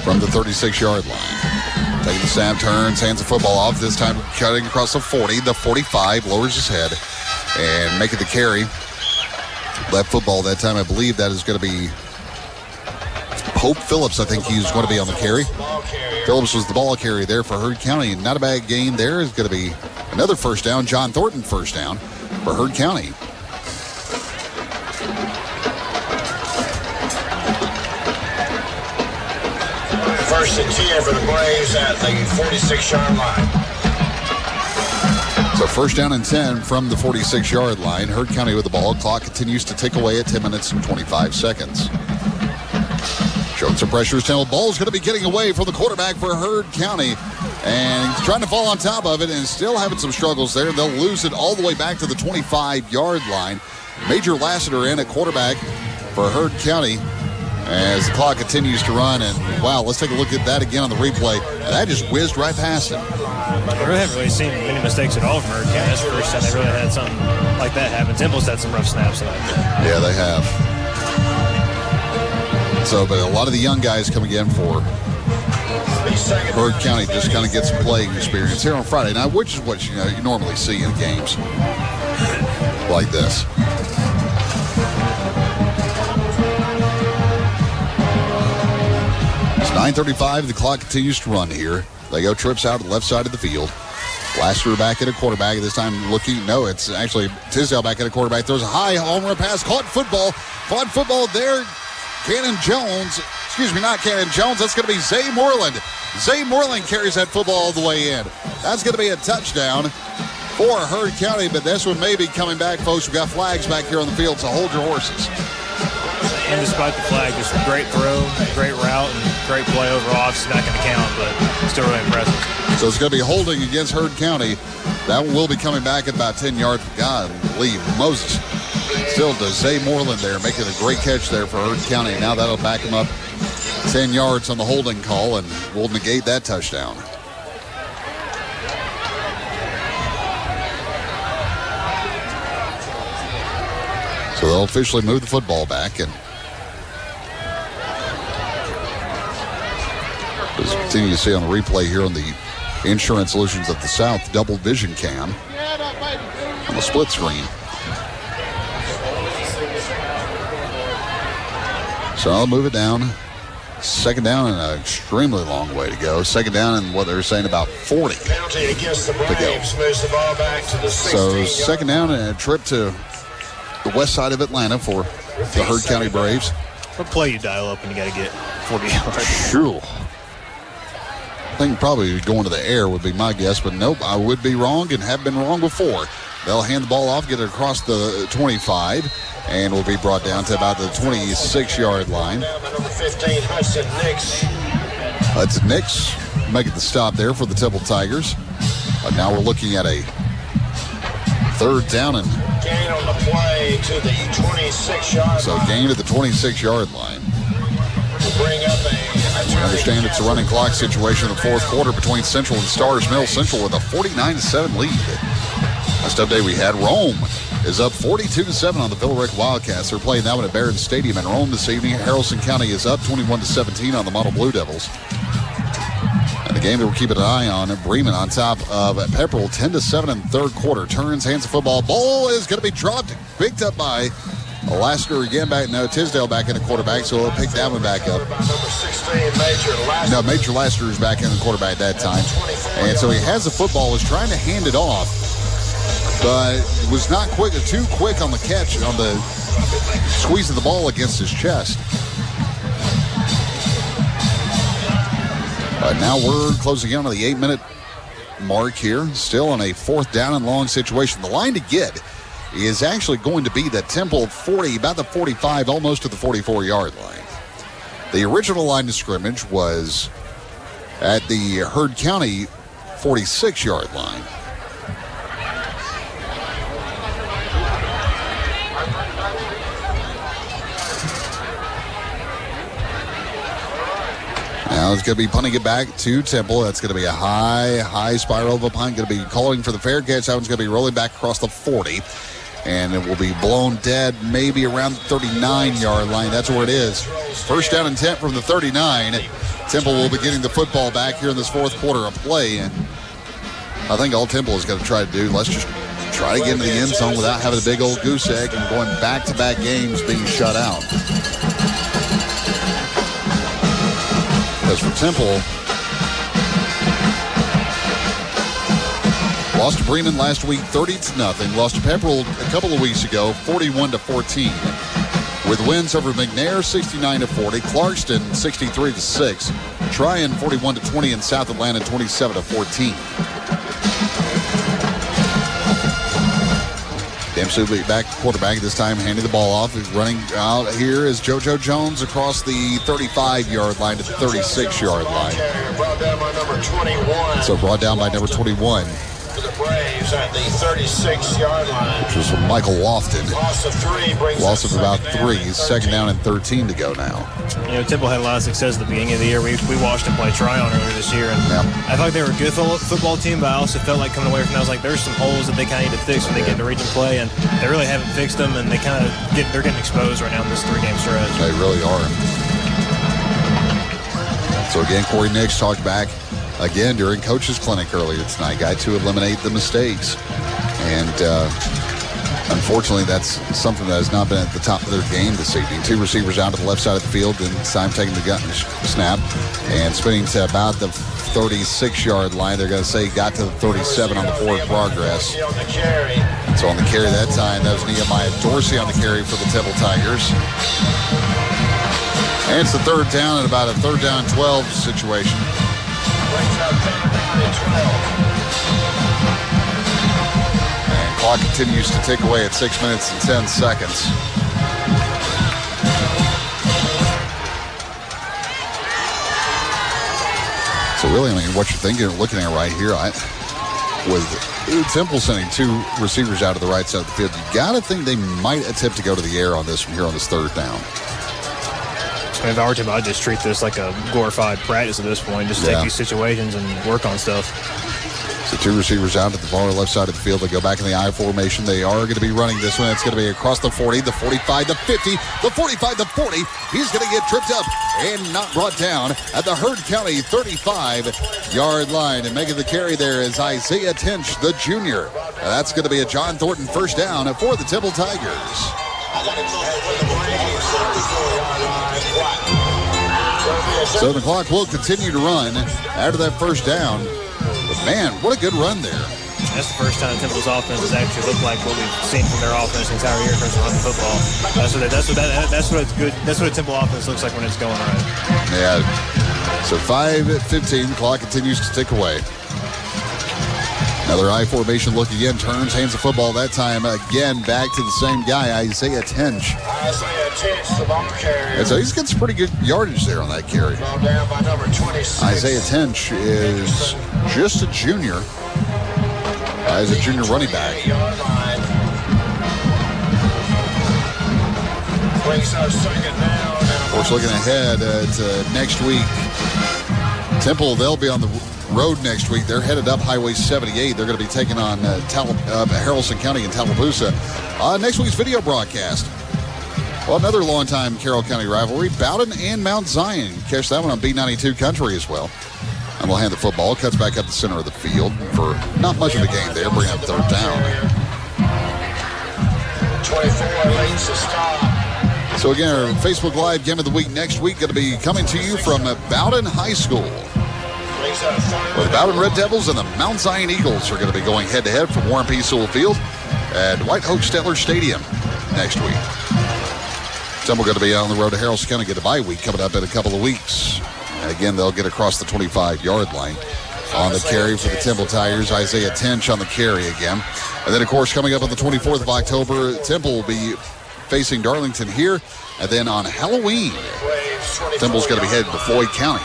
from the 36-yard line. Taking the snap, turns, hands the football off. This time cutting across the 40, the 45, lowers his head, and making the carry. Left football that time, I believe that is going to be Pope Phillips. I think he's going to be on the carry. Phillips was the ball carrier there for Heard County. Not a bad gain there. Is going to be another first down. John Thornton first down for Heard County. First and 10 for the Braves at the 46-yard line. So first down and 10 from the 46-yard line. Heard County with the ball. Clock continues to tick away at 10 minutes and 25 seconds. Showing some pressure. Temple ball's going to be getting away from the quarterback for Heard County. And he's trying to fall on top of it and still having some struggles there. They'll lose it all the way back to the 25-yard line. Major Lassiter in at quarterback for Heard County as the clock continues to run. And, wow, let's take a look at that again on the replay. That just whizzed right past him. I really haven't really seen many mistakes at all from Heard County. That's the first time they really had something like that happen. Temple's had some rough snaps tonight. Yeah, they have. So, but a lot of the young guys coming in for Heard County just kind of get some playing experience here on Friday night, which is what you normally see in games like this. It's 9:35. The clock continues to run here. They go trips out to the left side of the field. Lassiter back at a quarterback. This time looking, no, it's actually Tisdale back at a quarterback. Throws a high home run pass. Caught football there. Cannon Jones, not Cannon Jones. That's going to be Zay Moreland. Zay Moreland carries that football all the way in. That's going to be a touchdown for Heard County, but this one may be coming back, folks. We've got flags back here on the field, so hold your horses. And despite the flag, just a great throw, great route, and great play overall. Obviously not going to count, but still really impressive. So it's going to be holding against Heard County. That one will be coming back at about 10 yards. Golly, Moses. Still Zay Moreland there, making a great catch there for Heard County. Now that'll back him up 10 yards on the holding call, and we'll negate that touchdown. So they'll officially move the football back, and as you continue to see on the replay here on the Insurance Solutions of the South double vision cam on the split screen. So I'll move it down. Second down and an extremely long way to go. Second down and what they're saying about 40 Penalty against the Braves moves the ball back to the 16. So second down and a trip to the west side of Atlanta for the Heard County Braves. What play you dial up when you got to get 40 yards? Sure. I think probably going to the air would be my guess, but nope, I would be wrong and have been wrong before. They'll hand the ball off, get it across the 25, and will be brought down to about the 26-yard line. Number 15, Hudson Nix. Hudson Nix making the stop there for the Temple Tigers. Now we're looking at a third down and gain on the play to the 26-yard line. So gain at the 26-yard line. Bring up I understand it's a running clock situation in the fourth quarter between Central and Stars Mill. Central with a 49-7 lead. Last update we had, Rome is up 42-7 on the Villaric Wildcats. They're playing that one at Barron Stadium in Rome this evening. Haralson County is up 21-17 on the Model Blue Devils. And the game that we're keeping an eye on, Bremen on top of Pepperell 10-7 in the third quarter. Turns, hands the football. Ball is going to be dropped, picked up by Lasker again back. No, Tisdale back in the quarterback, so he'll pick that one back up. No, Major Lasker is back in the quarterback at that time. And so he has the football, is trying to hand it off, but was not too quick on the catch, on the squeeze of the ball against his chest. But now we're closing in on the 8-minute mark here, still on a fourth down and long situation. The line to get is actually going to be the Temple 40, about the 45, almost to the 44-yard line. The original line of scrimmage was at the Heard County 46-yard line. Now it's going to be punting it back to Temple. That's going to be a high spiral of a punt. Going to be calling for the fair catch. That one's going to be rolling back across the 40. And it will be blown dead maybe around the 39-yard line. That's where it is. First down and 10 from the 39. Temple will be getting the football back here in this fourth quarter of play. And I think all Temple is going to try to do, let's just try to get into the end zone without having a big old goose egg and going back-to-back games being shut out. As for Temple, lost to Bremen last week 30-0. Lost to Pepperell a couple of weeks ago 41-14. With wins over McNair 69-40, Clarkston 63-6, Tryon 41-20, and South Atlanta 27-14. Dempsey will be back quarterback this time, handing the ball off. He's running out here is JoJo Jones across the 35-yard line to the 36-yard line. Brought down by number 21. So brought down by number 21. For the Braves at the 36-yard line. Which was from Michael Lofton. Loss of 3 brings Loss of about 3. 13. Second down and 13 to go now. You know, Temple had a lot of success at the beginning of the year. We watched them play Tryon earlier this year, and I thought they were a good football team, but I also felt like coming away from that, I was like, there's some holes that they kind of need to fix when they get into region play, and they really haven't fixed them, and they're getting exposed right now in this 3-game stretch. They really are. So again, Corey Nix talked back again during Coach's Clinic earlier tonight. Guy to eliminate the mistakes. And unfortunately, that's something that has not been at the top of their game this evening. 2 receivers out to the left side of the field, and this time taking the gun snap and spinning to about the 36-yard line. They're going to say got to the 37 on the forward progress. So on the carry that time, that was Nehemiah Dorsey on the carry for the Temple Tigers. And it's the third down and about a third down and 12 situation. And clock continues to tick away at 6 minutes and 10 seconds. Really, I mean, what you're thinking, looking at right here, with Temple sending 2 receivers out to the right side of the field, you got to think they might attempt to go to the air on this from here on this third down. I mean, if I were to, I'd just treat this like a glorified practice at this point. Just take these situations and work on stuff. So 2 receivers out at the far left side of the field. They go back in the I formation. They are going to be running this one. It's going to be across the 40, the 45, the 50, the 45, the 40. He's going to get tripped up and not brought down at the Heard County 35-yard line. And making the carry there is Isaiah Tinch, the junior. And that's going to be a John Thornton first down for the Temple Tigers. So the clock will continue to run after that first down. But, man, what a good run there. That's the first time Temple's offense has actually looked like what we've seen from their offense the entire year in terms of running football. That's what a Temple offense looks like when it's going right. Yeah. So 5:15, the clock continues to tick away. Another I formation look again, turns, hands the football that time again back to the same guy, Isaiah Tinch. And so he's got some pretty good yardage there on that carry. Isaiah Tinch is just a junior. As a junior running back. Of course, looking ahead at next week, Temple, they'll be on the road next week. They're headed up Highway 78. They're going to be taking on Haralson County and Tallapoosa. Next week's video broadcast. Well, another longtime Carroll County rivalry, Bowden and Mount Zion. Catch that one on B92 Country as well. And we'll hand the football. Cuts back up the center of the field for not much of a gain there. Bring up third down. 24 lanes to stop. So again, our Facebook Live Game of the Week next week going to be coming to you from Bowden High School. Where the Bowden Red Devils and the Mount Zion Eagles are going to be going head-to-head from Warren P. Sewell Field at White Oak Stettler Stadium next week. Temple going to be on the road to Haralson County, get a bye week coming up in a couple of weeks. And again, they'll get across the 25-yard line. On the carry for the Temple Tigers, Isaiah Tinch on the carry again. And then, of course, coming up on the 24th of October, Temple will be facing Darlington here. And then on Halloween, Temple's going to be headed to Floyd County,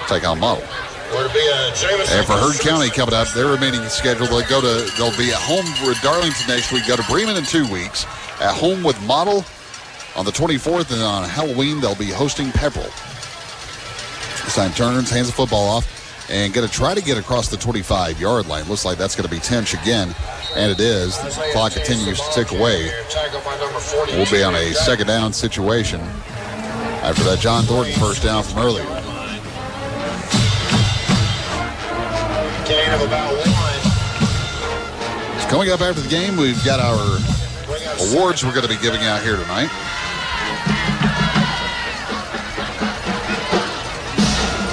take on Model. And for Heard County coming up, their remaining schedule, they'll be at home with Darlington next week, go to Bremen in 2 weeks, at home with Model on the 24th, and on Halloween, they'll be hosting Pepperell. This time turns, hands the football off, and going to try to get across the 25-yard line. Looks like that's going to be Tinch again, and it is. The clock continues to tick away. We'll be on a second down situation after that John Thornton first down from earlier. Gain of about 1. So coming up after the game, we've got our awards we're going to be giving out here tonight.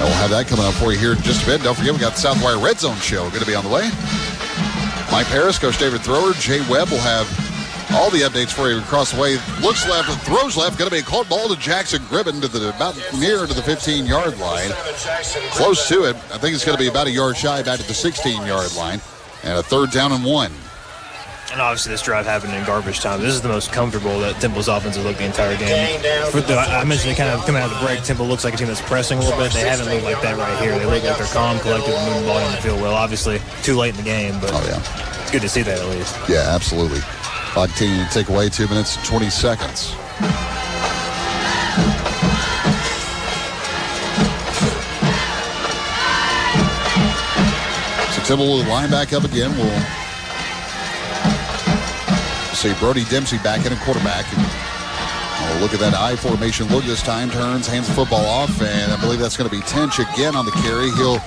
We'll have that coming up for you here in just a bit. Don't forget, we got the Southwire Red Zone show going to be on the way. Mike Harris, Coach David Thrower, Jay Webb will have all the updates for you across the way. Looks left, throws left, going to be a caught ball to Jackson Gribben to about near to the 15-yard line. Close to it. I think it's going to be about a yard shy back to the 16-yard line. And a third down and 1. And obviously this drive happened in garbage time. This is the most comfortable that Temple's offense has looked the entire game. I mentioned they kind of coming out of the break. Temple looks like a team that's pressing a little bit. They haven't looked like that right here. They look like they're calm, collected, and moving the ball down the field well. Obviously, too late in the game, but it's good to see that at least. Yeah, absolutely. Clock continuing to take away 2 minutes and 20 seconds. So Temple will line back up again. We'll see Brody Dempsey back in a quarterback. And we'll look at that I formation. Look this time, turns, hands the football off, and I believe that's going to be Tinch again on the carry. He'll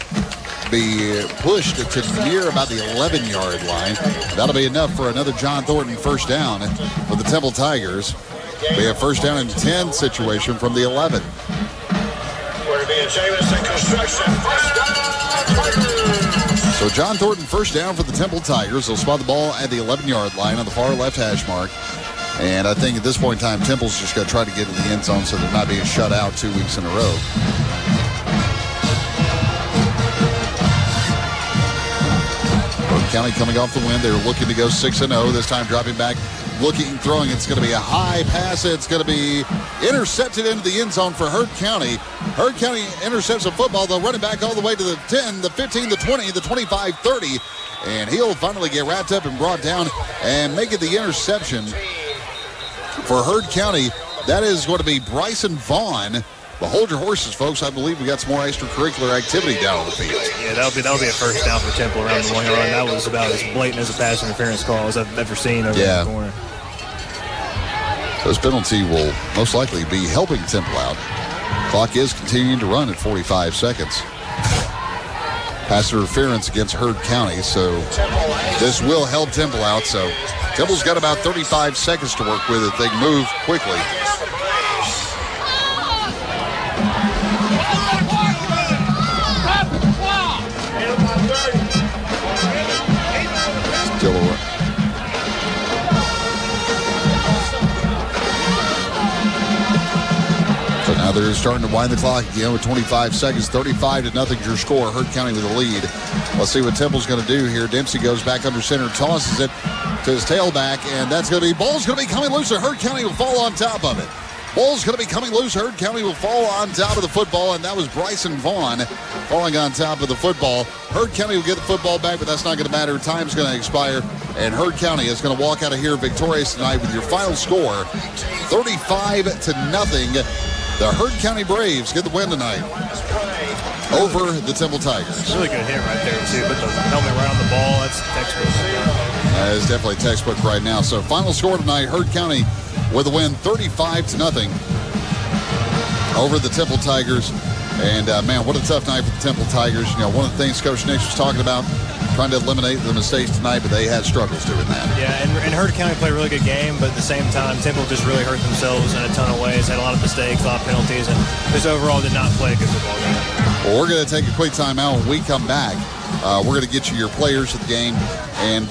be pushed to near about the 11-yard line. That'll be enough for another John Thornton first down for the Temple Tigers. We have first down and 10 situation from the 11. We're being Jamison Construction. First down, Tigers. So John Thornton first down for the Temple Tigers. They'll spot the ball at the 11-yard line on the far left hash mark. And I think at this point in time, Temple's just going to try to get in the end zone so they're not being shut out 2 weeks in a row. County coming off the win. They're looking to go 6-0. This time dropping back looking, throwing. It's going to be a high pass. It's going to be intercepted into the end zone for Heard County. Heard County intercepts the football. They'll run it back all the way to the 10, the 15, the 20, the 25, 30. And he'll finally get wrapped up and brought down and make it the interception for Heard County. That is going to be Bryson Vaughn. But hold your horses, folks. I believe we got some more extracurricular activity down on the field. Yeah, that'll be a first down for Temple around the 1 yard line. That was about as blatant as a pass interference call as I've ever seen over in the corner. So this penalty will most likely be helping Temple out. Clock is continuing to run at 45 seconds. Pass interference against Heard County, so this will help Temple out. So Temple's got about 35 seconds to work with if they can move quickly. Still a So now they're starting to wind the clock again with 25 seconds. 35-0 your score. Heard County with the lead. Let's see what Temple's going to do here. Dempsey goes back under center, tosses it to his tailback, and that's going to be, ball's going to be coming loose, and Heard County will fall on top of it. Ball's going to be coming loose. Heard County will fall on top of the football, and that was Bryson Vaughn falling on top of the football. Heard County will get the football back, but that's not going to matter. Time's going to expire, and Heard County is going to walk out of here victorious tonight with your final score, 35-0. The Heard County Braves get the win tonight over the Temple Tigers. Really good hit right there, too. Put the helmet right on the ball. That's textbook. That is definitely textbook right now. So final score tonight, Heard County with a win 35-0 over the Temple Tigers. And, man, what a tough night for the Temple Tigers. You know, one of the things Coach Nix was talking about, trying to eliminate the mistakes tonight, but they had struggles doing that. Yeah, and Heard County played a really good game, but at the same time, Temple just really hurt themselves in a ton of ways, had a lot of mistakes, a lot of penalties, and just overall did not play a good football game. Well, we're going to take a quick timeout. When we come back, we're going to get you your players of the game and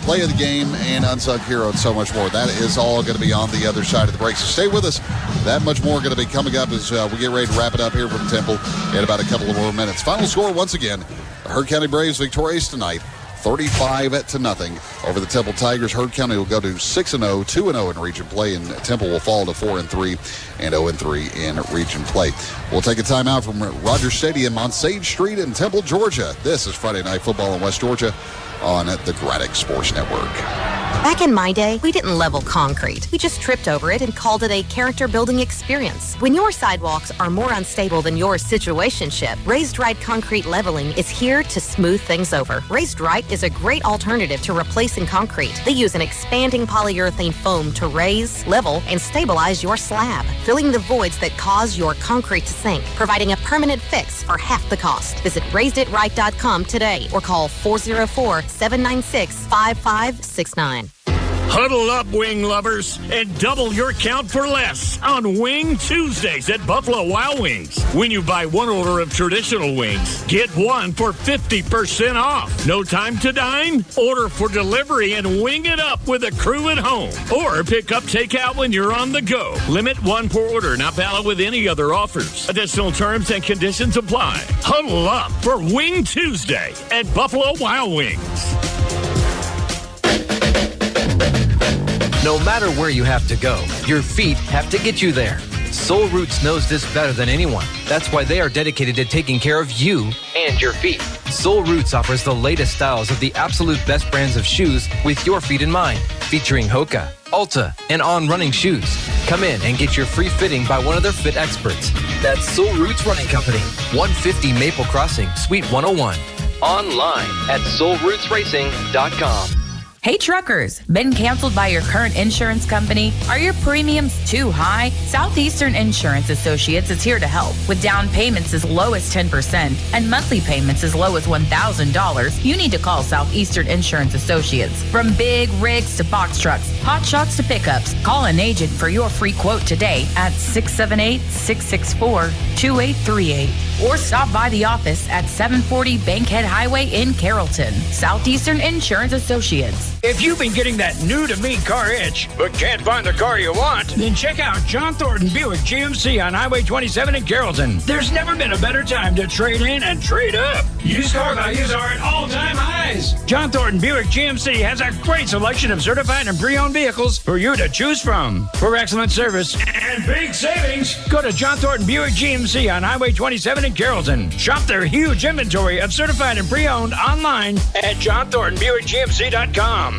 play of the game and unsung hero and so much more. That is all going to be on the other side of the break. So stay with us. That much more going to be coming up as we get ready to wrap it up here from Temple in about a couple of more minutes. Final score once again, the Heard County Braves victorious tonight, 35-0 over the Temple Tigers. Heard County will go to 6-0, 2-0 in region play, and Temple will fall to 4-3 and 0-3 in region play. We'll take a timeout from Rogers Stadium on Sage Street in Temple, Georgia. This is Friday Night Football in West Georgia on the Graddick Sports Network. Back in my day, we didn't level concrete. We just tripped over it and called it a character building experience. When your sidewalks are more unstable than your situationship, Raised Right Concrete Leveling is here to smooth things over. Raised Right is a great alternative to replacing concrete. They use an expanding polyurethane foam to raise, level, and stabilize your slab, filling the voids that cause your concrete to sink, providing a permanent fix for half the cost. Visit RaisedItRight.com today or call 404-796-5569. Huddle up, wing lovers, and double your count for less on Wing Tuesdays at Buffalo Wild Wings. When you buy one order of traditional wings, get one for 50% off. No time to dine? Order for delivery and wing it up with a crew at home. Or pick up takeout when you're on the go. Limit one per order, not valid with any other offers. Additional terms and conditions apply. Huddle up for Wing Tuesday at Buffalo Wild Wings. No matter where you have to go, your feet have to get you there. Soul Roots knows this better than anyone. That's why they are dedicated to taking care of you and your feet. Soul Roots offers the latest styles of the absolute best brands of shoes with your feet in mind, featuring Hoka, Alta, and On running shoes. Come in and get your free fitting by one of their fit experts. That's Soul Roots Running Company, 150 Maple Crossing, Suite 101. Online at soulrootsracing.com. Hey truckers, been canceled by your current insurance company? Are your premiums too high? Southeastern Insurance Associates is here to help. With down payments as low as 10% and monthly payments as low as $1,000, you need to call Southeastern Insurance Associates. From big rigs to box trucks, hot shots to pickups, call an agent for your free quote today at 678-664-2838. or stop by the office at 740 Bankhead Highway in Carrollton. Southeastern Insurance Associates. If you've been getting that new-to-me car itch, but can't find the car you want, then check out John Thornton Buick GMC on Highway 27 in Carrollton. There's never been a better time to trade in and trade up. Used car values are at all-time highs. John Thornton Buick GMC has a great selection of certified and pre-owned vehicles for you to choose from. For excellent service and big savings, go to John Thornton Buick GMC on Highway 27 in Carrollton. Shop their huge inventory of certified and pre-owned online at johnthorntonbuickgmc.com.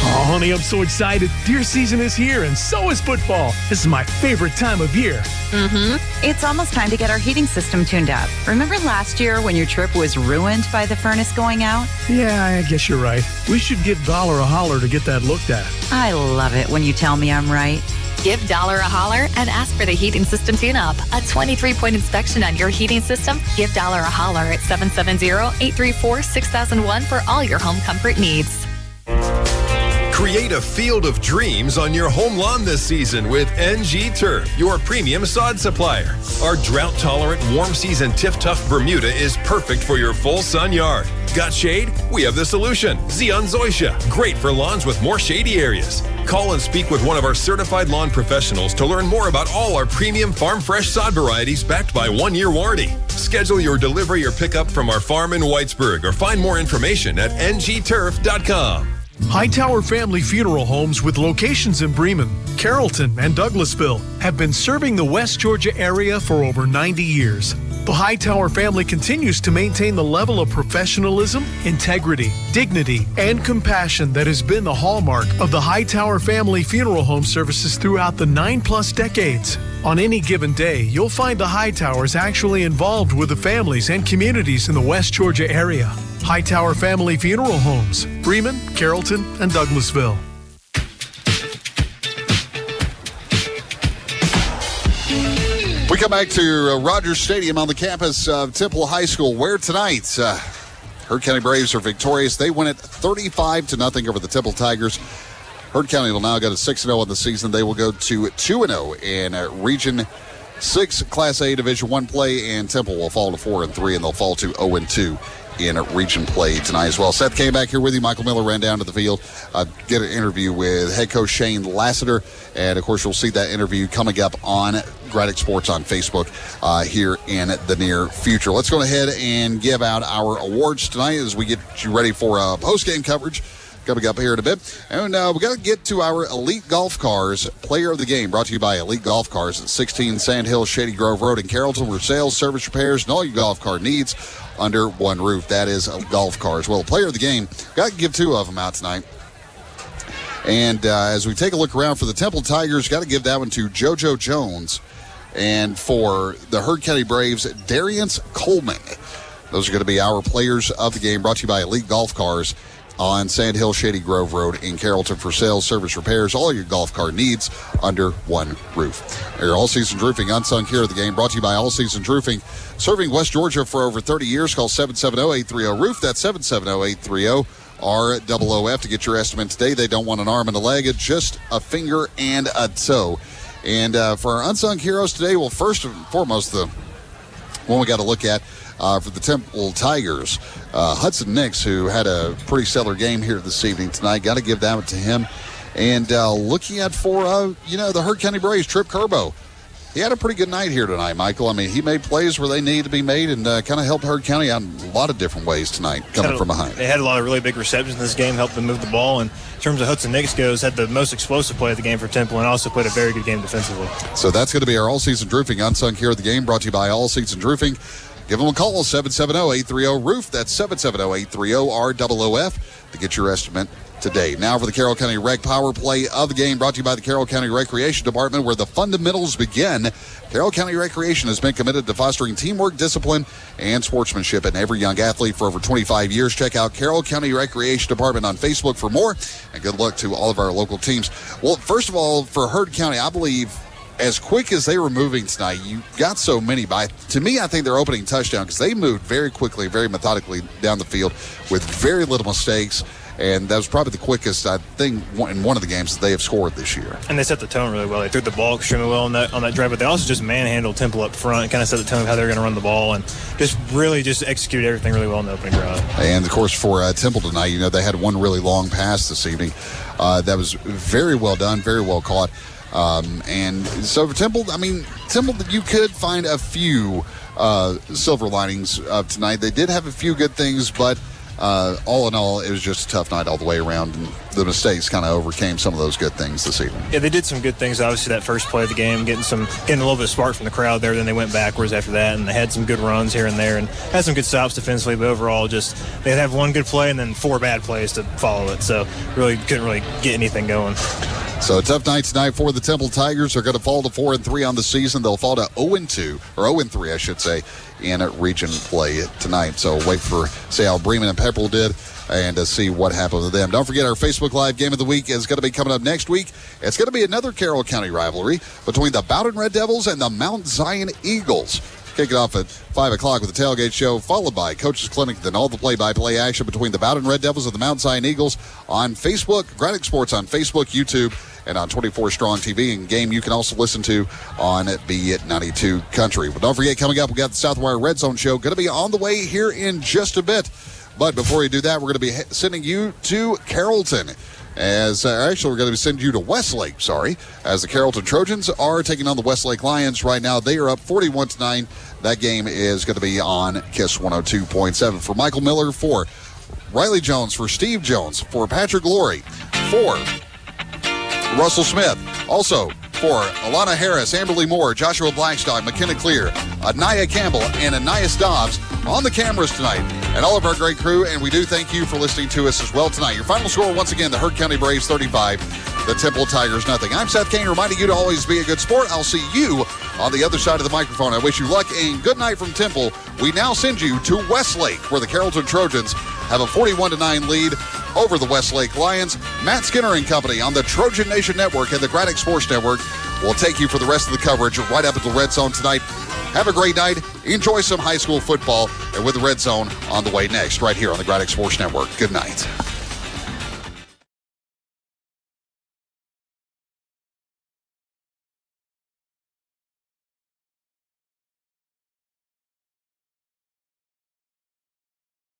Oh, honey, I'm so excited. Deer season is here, and so is football. This is my favorite time of year. Mm-hmm. It's almost time to get our heating system tuned up. Remember last year when your trip was ruined by the furnace going out? Yeah, I guess you're right. We should give Dollar a holler to get that looked at. I love it when you tell me I'm right. Give Dollar a holler and ask for the heating system tune-up. A 23-point inspection on your heating system? Give Dollar a holler at 770-834-6001 for all your home comfort needs. Create a field of dreams on your home lawn this season with NG Turf, your premium sod supplier. Our drought-tolerant, warm-season Tiff-Tuff Bermuda is perfect for your full-sun yard. Got shade? We have the solution. Xeon Zoysia, great for lawns with more shady areas. Call and speak with one of our certified lawn professionals to learn more about all our premium farm fresh sod varieties backed by 1-year warranty. Schedule your delivery or pickup from our farm in Whitesburg or find more information at ngturf.com. Hightower Family Funeral Homes with locations in Bremen, Carrollton, and Douglasville have been serving the West Georgia area for over 90 years. The Hightower family continues to maintain the level of professionalism, integrity, dignity, and compassion that has been the hallmark of the Hightower Family Funeral Home services throughout the 9+ decades. On any given day, you'll find the Hightowers actually involved with the families and communities in the West Georgia area. Hightower Family Funeral Homes, Bremen, Carrollton, and Douglasville. We come back to Rogers Stadium on the campus of Temple High School, where tonight Heard County Braves are victorious. They win it 35-0 over the Temple Tigers. Heard County will now go to 6-0 in the season. They will go to 2-0 in Region 6 Class A Division I play, and Temple will fall to 4-3, and they'll fall to 0-2 in region play tonight as well. Seth came back here with you. Michael Miller ran down to the field, get an interview with head coach Shane Lassiter, and of course you'll see that interview coming up on Braddock Sports on Facebook here in the near future. Let's go ahead and give out our awards tonight as we get you ready for post-game coverage coming up here in a bit. And we got to get to our Elite Golf Cars Player of the Game, brought to you by Elite Golf Cars at 16 Sand Hill Shady Grove Road in Carrollton, where sales, service, repairs, and all your golf car needs under one roof. That is Golf Cars. Well, Player of the Game, got to give two of them out tonight. And as we take a look around for the Temple Tigers, got to give that one to JoJo Jones. And for the Heard County Braves, Darius Coleman. Those are going to be our Players of the Game, brought to you by Elite Golf Cars on Sand Hill Shady Grove Road in Carrollton, for sales, service, repairs, all your golf car needs under one roof. Your All-Season Roofing Unsung Hero of the Game, brought to you by All-Season Roofing, serving West Georgia for over 30 years. Call 770-830-ROOF. That's 770-830-ROOF to get your estimate today. They don't want an arm and a leg, it's just a finger and a toe. And for our Unsung Heroes today, well, first and foremost, the one we got to look at for the Temple Tigers, Hudson Nix, who had a pretty stellar game here this evening tonight. Got to give that one to him. And looking at for, the Heard County Braves, Trip Kerbo. He had a pretty good night here tonight, Michael. I mean, he made plays where they needed to be made and kind of helped Heard County out in a lot of different ways tonight, coming from behind. They had a lot of really big receptions in this game, helped them move the ball. And in terms of Hudson Nix goes, had the most explosive play of the game for Temple and also played a very good game defensively. So that's going to be our All-Season Roofing Unsung Hero of the Game, brought to you by All-Season Roofing. Give them a call, 770-830-ROOF. That's 770-830-ROOF to get your estimate today. Now for the Carroll County Rec Power Play of the Game, brought to you by the Carroll County Recreation Department, where the fundamentals begin. Carroll County Recreation has been committed to fostering teamwork, discipline, and sportsmanship in every young athlete for over 25 years. Check out Carroll County Recreation Department on Facebook for more, and good luck to all of our local teams. Well, first of all, for Heard County, I believe as quick as they were moving tonight, you got so many by. To me, I think their opening touchdown, because they moved very quickly, very methodically down the field with very little mistakes. and that was probably the quickest, I think, in one of the games that they have scored this year. And they set the tone really well. They threw the ball extremely well on that drive, but they also just manhandled Temple up front, kind of set the tone of how they were going to run the ball, and just executed everything really well in the opening drive. And, of course, for Temple tonight, they had one really long pass this evening. That was very well done, very well caught. And so for Temple, you could find a few silver linings of tonight. They did have a few good things, but all in all, it was just a tough night all the way around, and the mistakes kind of overcame some of those good things this evening. Yeah, they did some good things. Obviously, that first play of the game, getting a little bit of spark from the crowd there. Then they went backwards after that, and they had some good runs here and there, and had some good stops defensively. But overall, just they'd have one good play and then 4 bad plays to follow it. So really couldn't really get anything going. So a tough night tonight for the Temple Tigers. They're going to fall to 4-3 on the season. They'll fall to 0-2, or 0-3, I should say, in region play tonight. So wait for see how Bremen and Pepperell did and to see what happened to them. Don't forget, our Facebook Live Game of the Week is going to be coming up next week. It's going to be another Carroll County rivalry between the Bowden Red Devils and the Mount Zion Eagles. Kick it off at 5 o'clock with the Tailgate Show, followed by Coach's Clinic, then all the play-by-play action between the Bowden Red Devils and the Mount Zion Eagles on Facebook, Granite Sports on Facebook, YouTube, and on 24 Strong TV, and game you can also listen to on B92 Country. But don't forget, coming up, we got the Southwire Red Zone Show, going to be on the way here in just a bit. But before we do that, we're going to be sending you to Carrollton. We're going to be sending you to Westlake, as the Carrollton Trojans are taking on the Westlake Lions right now. They are up 41-9. That game is going to be on KISS 102.7. For Michael Miller, for Riley Jones, for Steve Jones, for Patrick Laurie, for Russell Smith, also for Alana Harris, Amberly Moore, Joshua Blackstock, McKenna Clear, Anaya Campbell, and Anais Dobbs on the cameras tonight, and all of our great crew, and we do thank you for listening to us as well tonight. Your final score, once again, the Hurt County Braves 35, the Temple Tigers nothing. I'm Seth Kane, reminding you to always be a good sport. I'll see you on the other side of the microphone. I wish you luck and good night from Temple. We now send you to Westlake, where the Carrollton Trojans have a 41-9 lead over the Westlake Lions. Matt Skinner and company on the Trojan Nation Network and the Granite Sports Network will take you for the rest of the coverage right up at the Red Zone tonight. Have a great night. Enjoy some high school football, and with the Red Zone on the way next, right here on the Granite Sports Network. Good night.